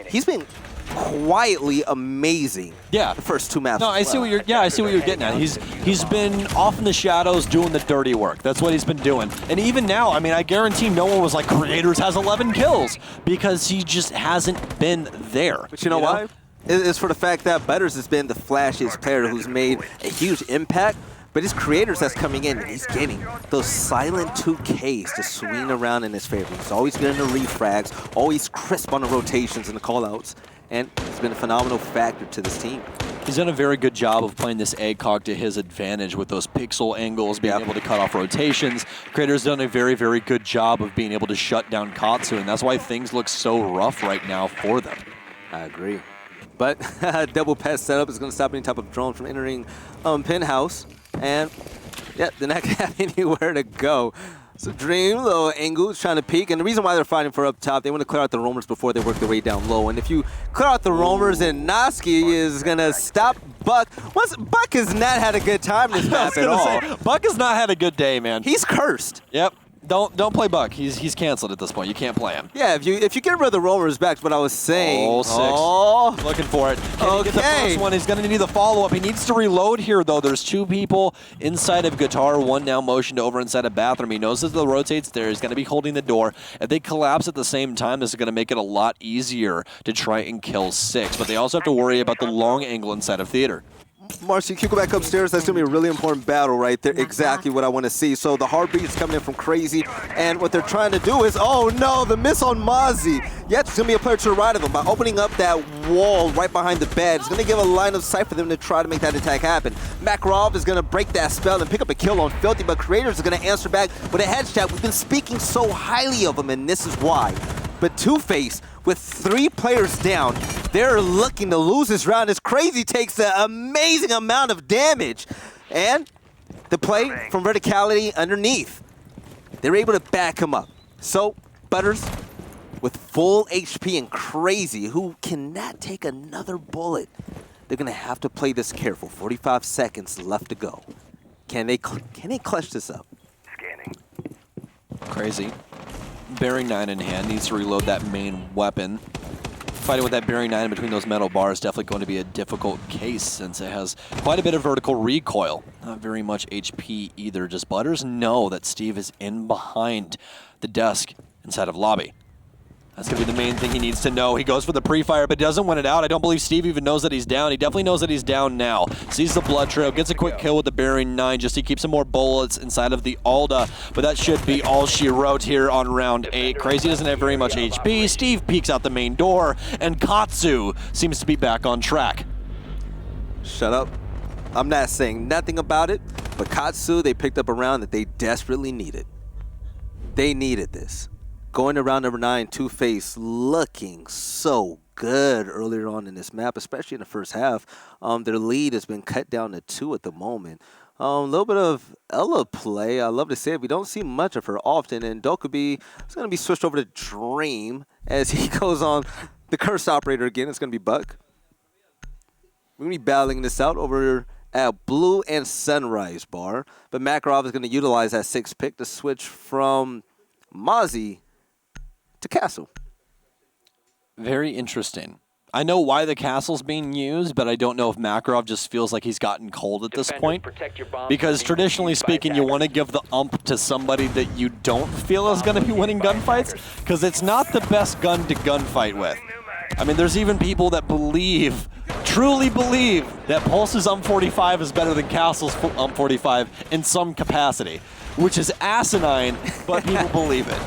he's been quietly amazing. Yeah, the first 2 maps. No, I see what you're. Yeah, I see what you're getting at. He's been off in the shadows doing the dirty work. That's what he's been doing. And even now, I mean, I guarantee no one was like, Creators has 11 kills because he just hasn't been there. But you know why? It's for the fact that Butters has been the flashiest player who's made a huge impact. But his Creators that's coming in, and he's getting those silent 2Ks to swing around in his favor. He's always getting the refrags, always crisp on the rotations and the callouts. And it's been a phenomenal factor to this team. He's done a very good job of playing this ACOG to his advantage with those pixel angles, being able to cut off rotations. Creator's done a very, very good job of being able to shut down Katsu, and that's why things look so rough right now for them. I agree. But double pass setup is going to stop any type of drone from entering Penthouse. And, they're not going to have anywhere to go. So Dream, little angle, is trying to peek. And the reason why they're fighting for up top, they want to clear out the roamers before they work their way down low. And if you clear out the roamers, then Noski is going to stop Buck. Buck has not had a good time this map at all. Buck has not had a good day, man. He's cursed. Yep. Don't play Buck. He's canceled at this point. You can't play him. Yeah, if you get rid of the roamers, back to what I was saying. Oh, 6. Oh. Looking for it. Can he get the first one? He's going to need the follow-up. He needs to reload here, though. There's 2 people inside of Guitar. 1 now motioned over inside a bathroom. He knows that the rotates there. He's going to be holding the door. If they collapse at the same time, this is going to make it a lot easier to try and kill 6. But they also have to worry about the long angle inside of theater. Marcy, can you go back upstairs? That's going to be a really important battle right there. Exactly what I want to see. So the heartbeat is coming in from Crazy, and what they're trying to do is, oh no, the miss on Mozzie. Yeah, it's going to be a player to the right of him. By opening up that wall right behind the bed, it's going to give a line of sight for them to try to make that attack happen. Makarov is going to break that spell and pick up a kill on Filthy, but Creators is going to answer back with a headshot. We've been speaking so highly of him, and this is why. But Two-Face, with 3 players down, they're looking to lose this round as Crazy takes an amazing amount of damage. And the play from Verticality underneath, they're able to back him up. So, Butters, with full HP and Crazy, who cannot take another bullet, they're going to have to play this careful. 45 seconds left to go. Can they clutch this up? Scanning. Crazy. Bearing 9 in hand, needs to reload that main weapon. Fighting with that Bearing 9 between those metal bars is definitely going to be a difficult case since it has quite a bit of vertical recoil. Not very much HP either. Just Butters know that Steve is in behind the desk inside of lobby. That's going to be the main thing he needs to know. He goes for the pre-fire, but doesn't win it out. I don't believe Steve even knows that he's down. He definitely knows that he's down now. Sees the blood trail, gets a quick kill with the Bearing 9, just to keep some more bullets inside of the Alda. But that should be all she wrote here on round 8. Crazy doesn't have very much HP. Steve peeks out the main door, and Katsu seems to be back on track. Shut up. I'm not saying nothing about it, but Katsu, they picked up a round that they desperately needed. They needed this. Going to round number 9, Two-Face looking so good earlier on in this map, especially in the first half. Their lead has been cut down to 2 at the moment. A little bit of Ella play, I love to say it. We don't see much of her often, and Dokubi is going to be switched over to Dream as he goes on the cursed operator again. It's going to be Buck. We're going to be battling this out over at Blue and Sunrise Bar, but Makarov is going to utilize that 6th pick to switch from Mozzie to Castle. Very interesting. I know why the castle's being used, but I don't know if Makarov just feels like he's gotten cold at this point. Because traditionally speaking, you want to give the ump to somebody that you don't feel is going to be winning gunfights, because it's not the best gun to gunfight with. I mean, there's even people that truly believe, that Pulse's UMP45 is better than Castle's UMP45 in some capacity, which is asinine, but people believe it.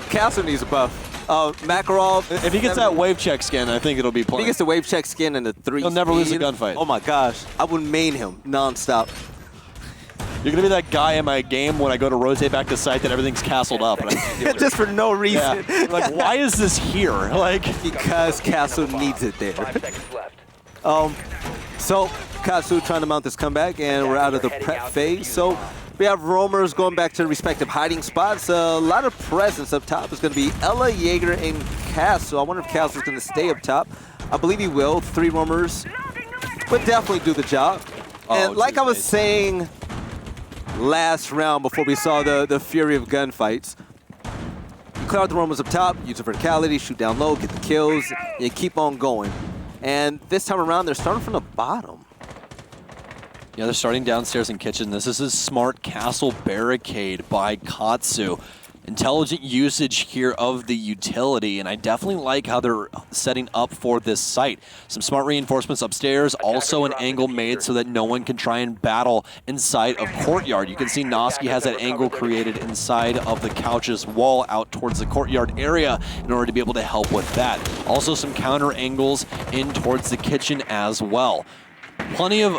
Castle needs a buff. Makarov, if he gets that wave check skin, I think it'll be plenty. If he gets the wave check skin and the 3 he'll never lose a speed, gunfight. Oh my gosh, I would main him nonstop. You're going to be that guy in my game when I go to rotate back to site that everything's castled up. And Just for no reason. Yeah. Like, why is this here? Like, because Castle needs it there. 5 seconds left. So Katsu trying to mount this comeback, and we're out of the prep phase. So we have roamers going back to respective hiding spots. A lot of presence up top. It's going to be Ella, Jaeger, and Cass. So I wonder if Cass is going to stay up top. I believe he will. 3 roamers would definitely do the job. And like I was saying last round before we saw the fury of gunfights, you clear out the roamers up top, use the verticality, shoot down low, get the kills, and keep on going. And this time around, they're starting from the bottom. Yeah, they're starting downstairs in kitchen. This is a smart castle barricade by Katsu. Intelligent usage here of the utility, and I definitely like how they're setting up for this site. Some smart reinforcements upstairs, also an angle made so that no one can try and battle inside of courtyard. You can see Noski has that angle created inside of the couch's wall out towards the courtyard area in order to be able to help with that. Also some counter angles in towards the kitchen as well. Plenty of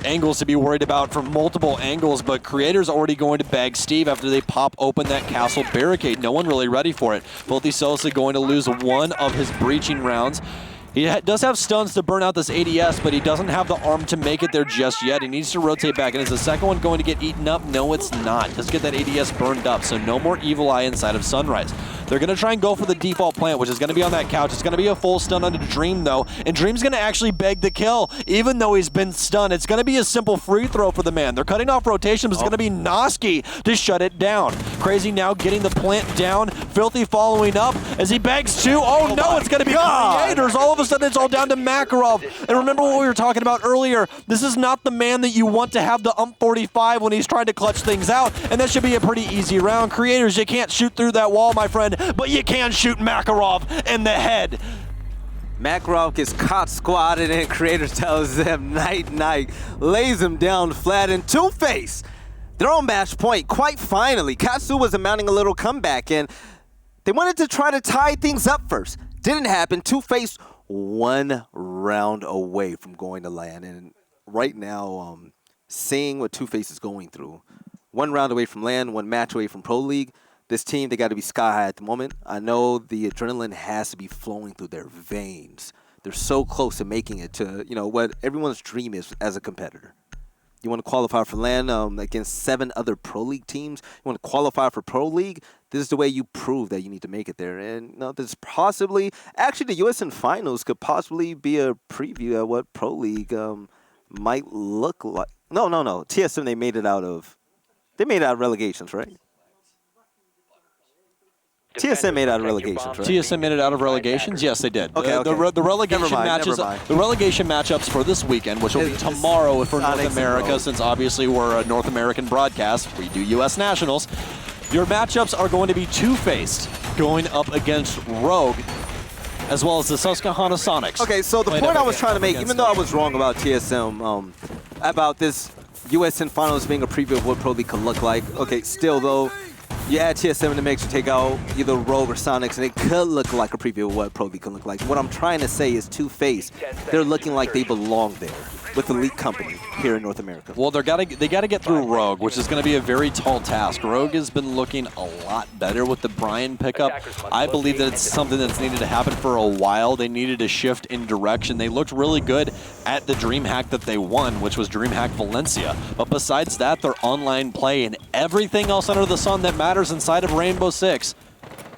angles to be worried about from multiple angles, but Creator's already going to bag Steve after they pop open that castle barricade. No one really ready for it. Filthy Sosa going to lose one of his breaching rounds. He does have stuns to burn out this ADS, but he doesn't have the arm to make it there just yet. He needs to rotate back. And is the second one going to get eaten up? No, it's not. Does get that ADS burned up, so no more Evil Eye inside of Sunrise. They're going to try and go for the default plant, which is going to be on that couch. It's going to be a full stun under Dream, though. And Dream's going to actually beg the kill, even though he's been stunned. It's going to be a simple free throw for the man. They're cutting off rotation, but it's going to be Noski to shut it down. Crazy now getting the plant down. Filthy following up as he begs to. Oh no, it's going to be Creators. All of a sudden, it's all down to Makarov. And remember what we were talking about earlier. This is not the man that you want to have the UMP-45 when he's trying to clutch things out. And that should be a pretty easy round. Creators, you can't shoot through that wall, my friend, but you can shoot Makarov in the head. Makarov gets caught squatted and Creators tells them night night, lays him down flat, and Two-Face, they're on match point quite finally. Katsu was mounting a little comeback and they wanted to try to tie things up first. Didn't happen. Two-Face 1 round away from going to land, and right now seeing what Two-Face is going through, 1 round away from land, 1 match away from Pro League. This team, they got to be sky high at the moment. I know the adrenaline has to be flowing through their veins. They're so close to making it to, you know, what everyone's dream is as a competitor. You want to qualify for LAN against 7 other Pro League teams. You want to qualify for Pro League. This is the way you prove that you need to make it there. And you know, there's possibly, actually the USN Finals could possibly be a preview of what Pro League might look like. No. TSM, they made it out of relegations, right? TSM made it out of relegations, right? TSM made it out of relegations? Yes, they did. Okay, The relegation matches, the relegation matchups for this weekend, which will be tomorrow for North America, since obviously we're a North American broadcast. We do U.S. Nationals. Your matchups are going to be Two-Faced going up against Rogue, as well as the Susquehanna Sonics. Okay, so the point I was trying to make, even though I was wrong about TSM, about this USN Finals being a preview of what Pro League could look like, okay, still though, you add TSM in the mix, you take out either Rogue or Sonics, and it could look like a preview of what Pro League can look like. What I'm trying to say is Two-Face, they're looking like they belong there with Elite Company here in North America. Well, they got to get through Rogue, which is going to be a very tall task. Rogue has been looking a lot better with the Brian pickup. I believe that it's something that's needed to happen for a while. They needed to shift in direction. They looked really good at the DreamHack that they won, which was DreamHack Valencia. But besides that, their online play and everything else under the sun that matters inside of Rainbow Six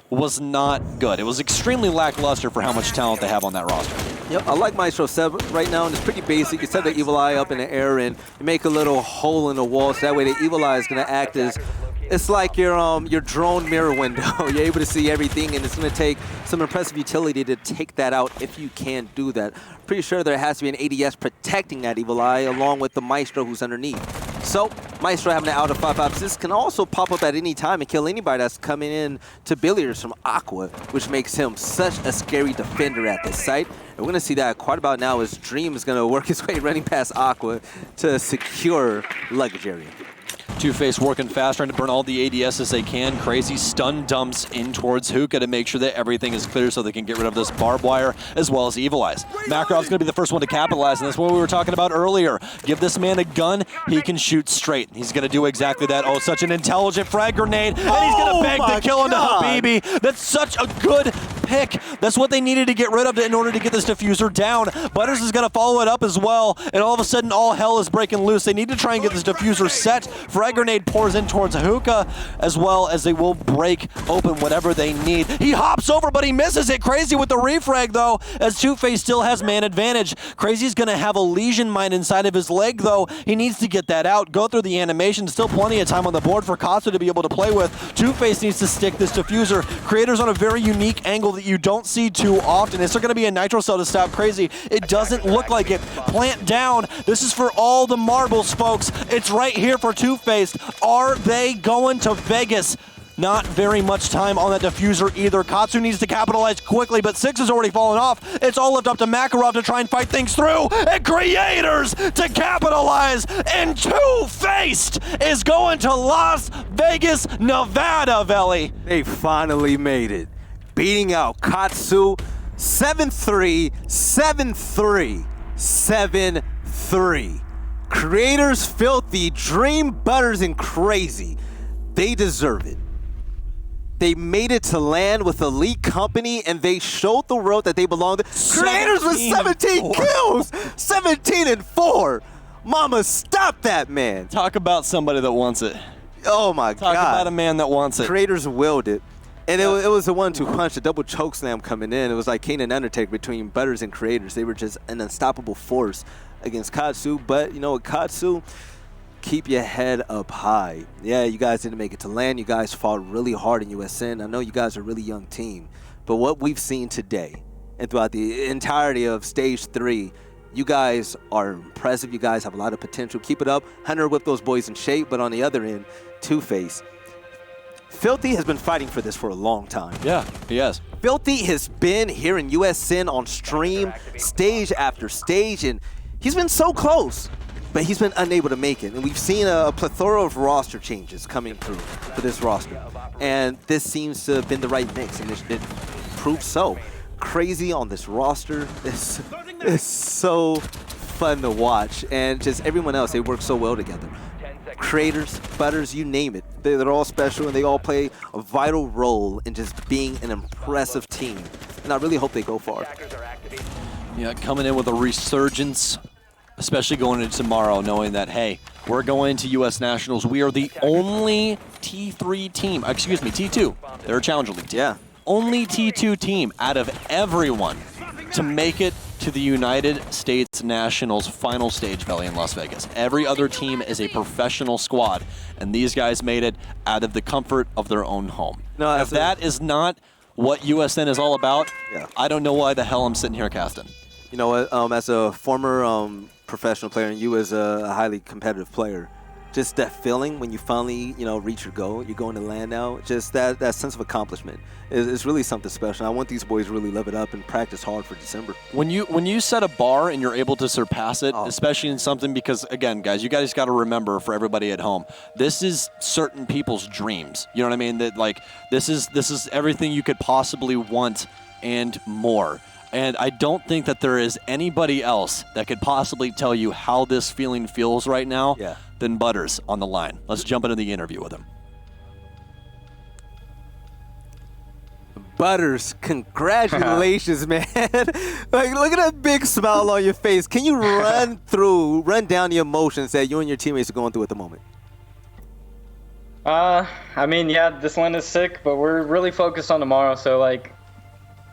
was not good. It was extremely lackluster for how much talent they have on that roster. Yep, I like Maestro 7 right now, and it's pretty basic. You set the Evil Eye up in the air and you make a little hole in the wall, so that way the Evil Eye is going to act as, it's like your drone mirror window. You're able to see everything, and it's going to take some impressive utility to take that out if you can do that. Pretty sure there has to be an ADS protecting that Evil Eye along with the Maestro who's underneath. So, Maestro having an out of 5.56 can also pop up at any time and kill anybody that's coming in to Billiards from Aqua, which makes him such a scary defender at this site. And we're going to see that quite about now as Dream is going to work his way running past Aqua to secure luggage area. Two-Face working fast, trying to burn all the ADS as they can. Crazy stun dumps in towards Hookah to make sure that everything is clear so they can get rid of this barbed wire as well as Evil Eyes. Makarov's going to be the first one to capitalize, and that's what we were talking about earlier. Give this man a gun, he can shoot straight. He's going to do exactly that. Oh, such an intelligent frag grenade, and he's going to beg the kill into Habibi. That's such a good pick. That's what they needed to get rid of in order to get this diffuser down. Butters is going to follow it up as well, and all of a sudden all hell is breaking loose. They need to try and get this diffuser set. Frag grenade pours in towards Hookah, as well as they will break open whatever they need. He hops over, but he misses it. Crazy with the refrag, though, as Two-Face still has man advantage. Crazy's going to have a lesion mine inside of his leg, though. He needs to get that out, go through the animation. Still plenty of time on the board for Katsu to be able to play with. Two-Face needs to stick this diffuser. Creator's on a very unique angle that you don't see too often. Is there going to be a nitro cell to stop Crazy? It doesn't look like it. Plant down. This is for all the marbles, folks. It's right here for Two-Face. Are they going to Vegas? Not very much time on that diffuser either. Katsu needs to capitalize quickly, but 6 has already fallen off. It's all left up to Makarov to try and fight things through, and Creators to capitalize, and Two-Faced is going to Las Vegas, Nevada, Veli. They finally made it, beating out Katsu 7-3, 7-3, 7-3. Creators, Filthy, Dream, Butters, and Crazy. They deserve it. They made it to land with Elite Company, and they showed the world that they belong. Creators with 17 kills! 17-4! Mama, stop that, man. Talk about somebody that wants it. Oh, my God. Talk about a man that wants it. Creators willed it. And it was a 1-2 punch, a double choke slam coming in. It was like Kane and Undertaker between Butters and Creators. They were just an unstoppable force against Katsu. But, you know, Katsu keep your head up high. Yeah, you guys didn't make it to land. You guys fought really hard in USN. I know you guys are a really young team, but what we've seen today and throughout the entirety of Stage 3, you guys are impressive. You guys have a lot of potential. Keep it up. Hunter whipped those boys in shape, but on the other end, Two-Face. Filthy has been fighting for this for a long time. Yeah, he has. Filthy has been here in USN on stream, stage after stage, and he's been so close, but he's been unable to make it. And we've seen a plethora of roster changes coming through for this roster. And this seems to have been the right mix, and it proves so. Crazy on this roster. It's so fun to watch. And just everyone else, they work so well together. Creators, Butters, you name it. They're all special, and they all play a vital role in just being an impressive team. And I really hope they go far. Yeah, coming in with a resurgence, especially going into tomorrow, knowing that, hey, we're going into U.S. Nationals. We are the only T3 team, excuse me, T2. They're a Challenger League team. Yeah. Only T2 team out of everyone to make it to the United States Nationals final stage, Valley in Las Vegas. Every other team is a professional squad, and these guys made it out of the comfort of their own home. No, if that is not what USN is all about, I don't know why the hell I'm sitting here casting. You know what? As a former professional player, and you as a highly competitive player, just that feeling when you finally, reach your goal, you're going to land now, just that sense of accomplishment is really something special. I want these boys to really live it up and practice hard for December. When you set a bar and you're able to surpass it, especially in something, because again, guys, you guys got to remember, for everybody at home, this is certain people's dreams. You know what I mean? That like this is everything you could possibly want and more. And I don't think that there is anybody else that could possibly tell you how this feeling feels right now than Butters on the line. Let's jump into the interview with him. Butters, congratulations, man. Like, look at that big smile on your face. Can you run down the emotions that you and your teammates are going through at the moment? I mean, yeah, this land is sick, but we're really focused on tomorrow, so like,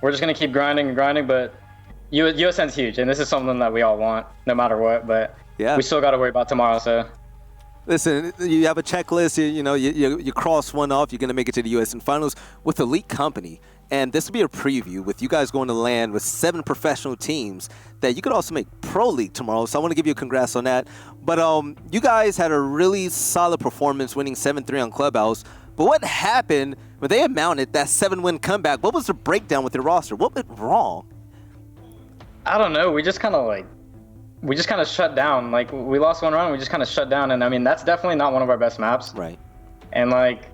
we're just gonna keep grinding and grinding, but USN's huge, and this is something that we all want, no matter what. But we still got to worry about tomorrow. So, listen, you have a checklist. You cross one off. You're gonna make it to the USN finals with elite company, and this will be a preview with you guys going to land with 7 professional teams that you could also make Pro League tomorrow. So I want to give you a congrats on that. But you guys had a really solid performance, winning 7-3 on Clubhouse. But what happened when they mounted that 7-win comeback? What was the breakdown with your roster? What went wrong? I don't know. We just kind of shut down. Like, we lost one round, we just kind of shut down. And I mean, that's definitely not one of our best maps. Right. And like,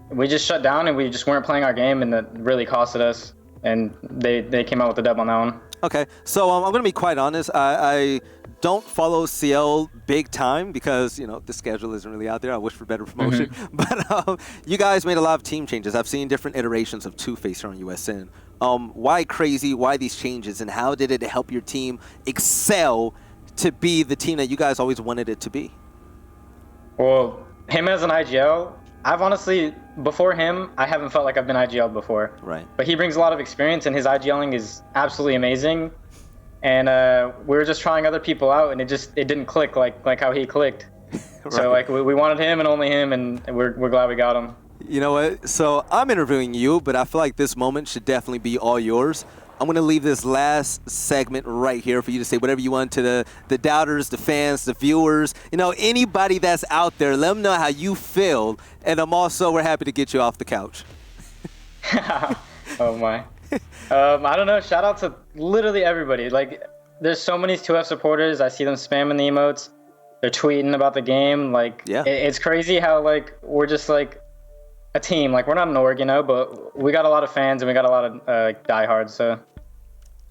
we just shut down and we just weren't playing our game, and that really costed us. And they came out with the dub on that one. Okay. So I'm going to be quite honest. I don't follow CL big time because, the schedule isn't really out there. I wish for better promotion. But you guys made a lot of team changes. I've seen different iterations of Two-Face on USN. Why crazy? Why these changes? And how did it help your team excel to be the team that you guys always wanted it to be? Well, him as an IGL, I've honestly, before him, I haven't felt like I've been IGL'd before. Right. But he brings a lot of experience, and his IGLing is absolutely amazing. And we were just trying other people out, and it didn't click like how he clicked. Right. So like we wanted him and only him, and we're glad we got him. You know what? So I'm interviewing you, but I feel like this moment should definitely be all yours. I'm going to leave this last segment right here for you to say whatever you want to the doubters, the fans, the viewers, anybody that's out there. Let them know how you feel, and we're happy to get you off the couch. Oh my. I don't know. Shout out to literally everybody. Like, there's so many 2F supporters. I see them spamming the emotes. They're tweeting about the game. Like, it's crazy how like we're just like a team. Like, we're not an org, but we got a lot of fans and we got a lot of diehards. So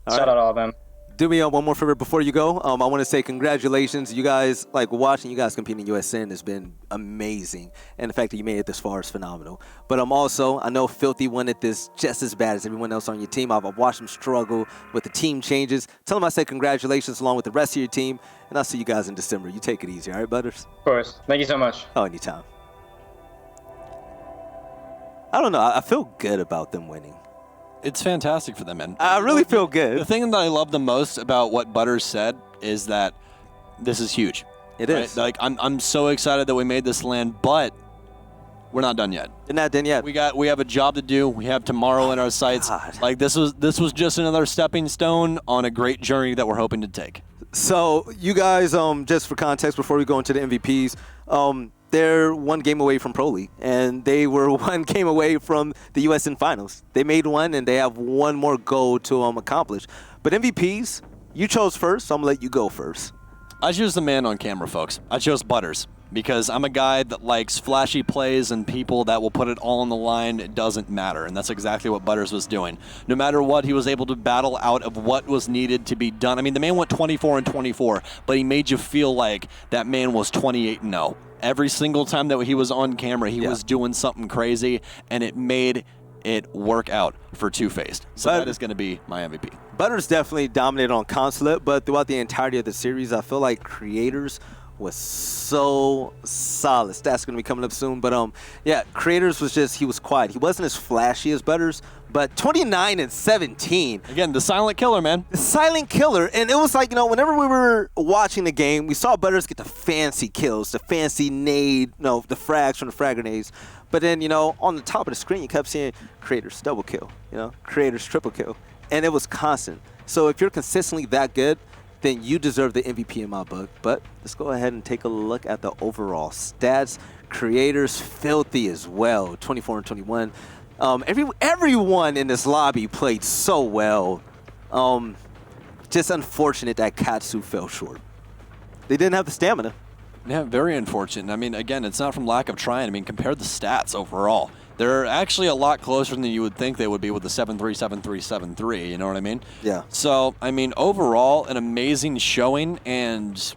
shout out to all of them. Do me one more favor before you go. I want to say congratulations. You guys, like, watching you guys compete in USN has been amazing. And the fact that you made it this far is phenomenal. But I know Filthy wanted this just as bad as everyone else on your team. I've watched him struggle with the team changes. Tell him I say congratulations along with the rest of your team. And I'll see you guys in December. You take it easy, all right, Butters? Of course. Thank you so much. Oh, anytime. I don't know. I feel good about them winning. It's fantastic for them, man. I really feel good. The thing that I love the most about what Butters said is that this is huge. It is. Like I'm so excited that we made this land, but we're not done yet. You're not done yet. We have a job to do. We have tomorrow in our sights. God. Like this was just another stepping stone on a great journey that we're hoping to take. So you guys, just for context, before we go into the MVPs, they're one game away from Pro League, and they were one game away from the USN Finals. They made one, and they have one more goal to accomplish. But MVPs, you chose first, so I'm going to let you go first. I chose the man on camera, folks. I chose Butters because I'm a guy that likes flashy plays and people that will put it all on the line. It doesn't matter, and that's exactly what Butters was doing. No matter what, he was able to battle out of what was needed to be done. I mean, the man went 24-24, but he made you feel like that man was 28-0. Every single time that he was on camera, he was doing something crazy, and it made it work out for Two-Faced. So that is going to be my MVP. Butters definitely dominated on Consulate, but throughout the entirety of the series, I feel like Creators was so solid. Stats going to be coming up soon, but yeah, Creators was he was quiet. He wasn't as flashy as Butters, but 29-17. Again, the silent killer, man. The silent killer, and it was like, whenever we were watching the game, we saw Butters get the fancy kills, the fancy nade, the frags from the frag grenades. But then, on the top of the screen, you kept seeing Creators double kill, Creators triple kill, and it was constant. So if you're consistently that good, then you deserve the MVP in my book. But let's go ahead and take a look at the overall stats. Creators filthy as well, 24-21. Everyone in this lobby played so well. Just unfortunate that Katsu fell short. They didn't have the stamina. Yeah, very unfortunate. I mean, again, it's not from lack of trying. I mean, compare the stats overall. They're actually a lot closer than you would think they would be with the 7-3, 7-3, 7-3. You know what I mean? Yeah. So, I mean, overall, an amazing showing and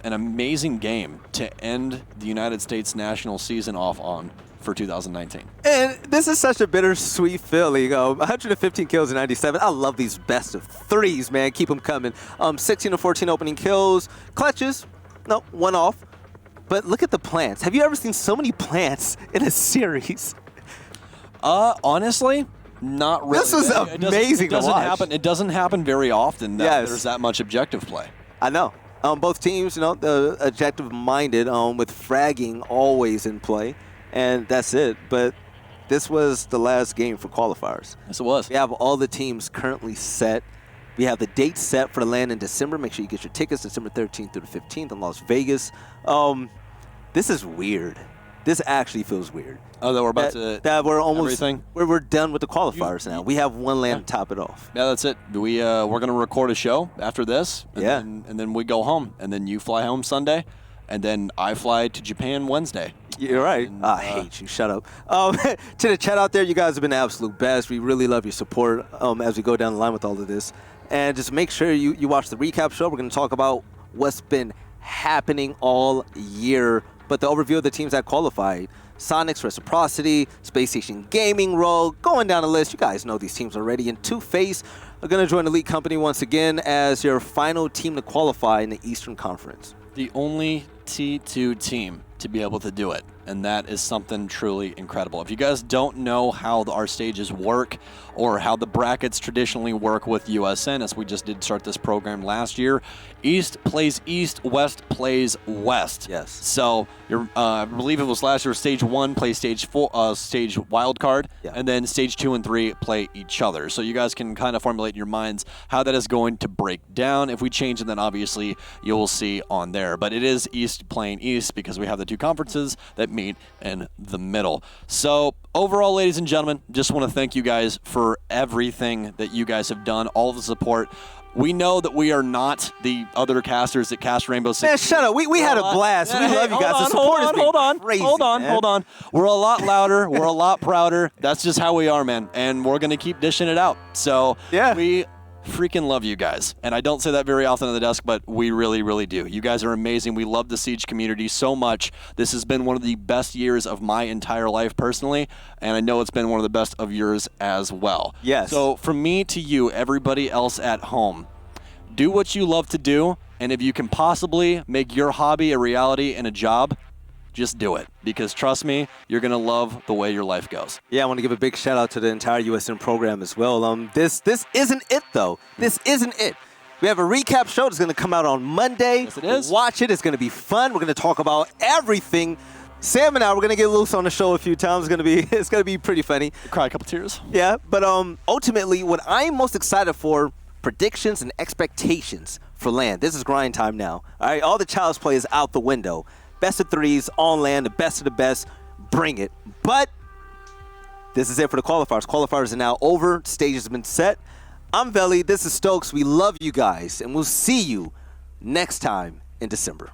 an amazing game to end the United States national season off on for 2019. And this is such a bittersweet feeling. 115 kills in 97. I love these best of threes, man. Keep them coming. 16-14 opening kills. Clutches, no, one off. But look at the plants. Have you ever seen so many plants in a series? Honestly, not really. This was amazing to watch. It doesn't happen very often that there's that much objective play. I know. Both teams, the objective-minded with fragging always in play, and that's it. But this was the last game for qualifiers. Yes, it was. We have all the teams currently set. We have the date set for the land in December. Make sure you get your tickets December 13th through the 15th in Las Vegas. This is weird. This actually feels weird. Oh, that we're about that we're almost everything? We're done with the qualifiers now. We have one land to top it off. Yeah, that's it. We're going to record a show after this, and then we go home, and then you fly home Sunday, and then I fly to Japan Wednesday. You're right. I hate you. Shut up. To the chat out there, you guys have been the absolute best. We really love your support as we go down the line with all of this. And just make sure you watch the recap show. We're going to talk about what's been happening all year. But the overview of the teams that qualified: Sonics, Reciprocity, Space Station Gaming, Rogue, going down the list. You guys know these teams already. And Two-Face are going to join Elite Company once again as your final team to qualify in the Eastern Conference. The only T2 team to be able to do it, and that is something truly incredible. If you guys don't know how our stages work or how the brackets traditionally work with USN, as we just did start this program last year, East plays East, West plays West. Yes. So I believe it was last year, Stage 1 plays Stage Wildcard, and then Stage 2 and 3 play each other. So you guys can kind of formulate in your minds how that is going to break down. If we change it, then obviously you'll see on there. But it is East playing East because we have the two conferences that meet in the middle. So overall, ladies and gentlemen, just want to thank you guys for everything that you guys have done, all of the support. We know that we are not the other casters that cast Rainbow Six. Man, shut up. We had a blast. We love you guys. The support has been crazy. Hold on. We're a lot louder. We're a lot prouder. That's just how we are, man. And we're going to keep dishing it out. So we freaking love you guys. And I don't say that very often on the desk, but we really, really do. You guys are amazing. We love the Siege community so much. This has been one of the best years of my entire life personally, and I know it's been one of the best of yours as well. Yes. So from me to you, everybody else at home, do what you love to do, and if you can possibly make your hobby a reality and a job, just do it, because trust me, you're going to love the way your life goes. Yeah, I want to give a big shout out to the entire USN program as well. This isn't it, though. This isn't it. We have a recap show that's going to come out on Monday. Yes, it is. Watch it. It's going to be fun. We're going to talk about everything. Sam and I, we're going to get loose on the show a few times. It's going to be pretty funny. Cry a couple tears. Yeah, but ultimately, what I'm most excited for, predictions and expectations for LAN. This is grind time now. All right, all the child's play is out the window. Best of threes on LAN, the best of the best. Bring it. But this is it for the qualifiers. Qualifiers are now over. Stages have been set. I'm Veli. This is Stokes. We love you guys, and we'll see you next time in December.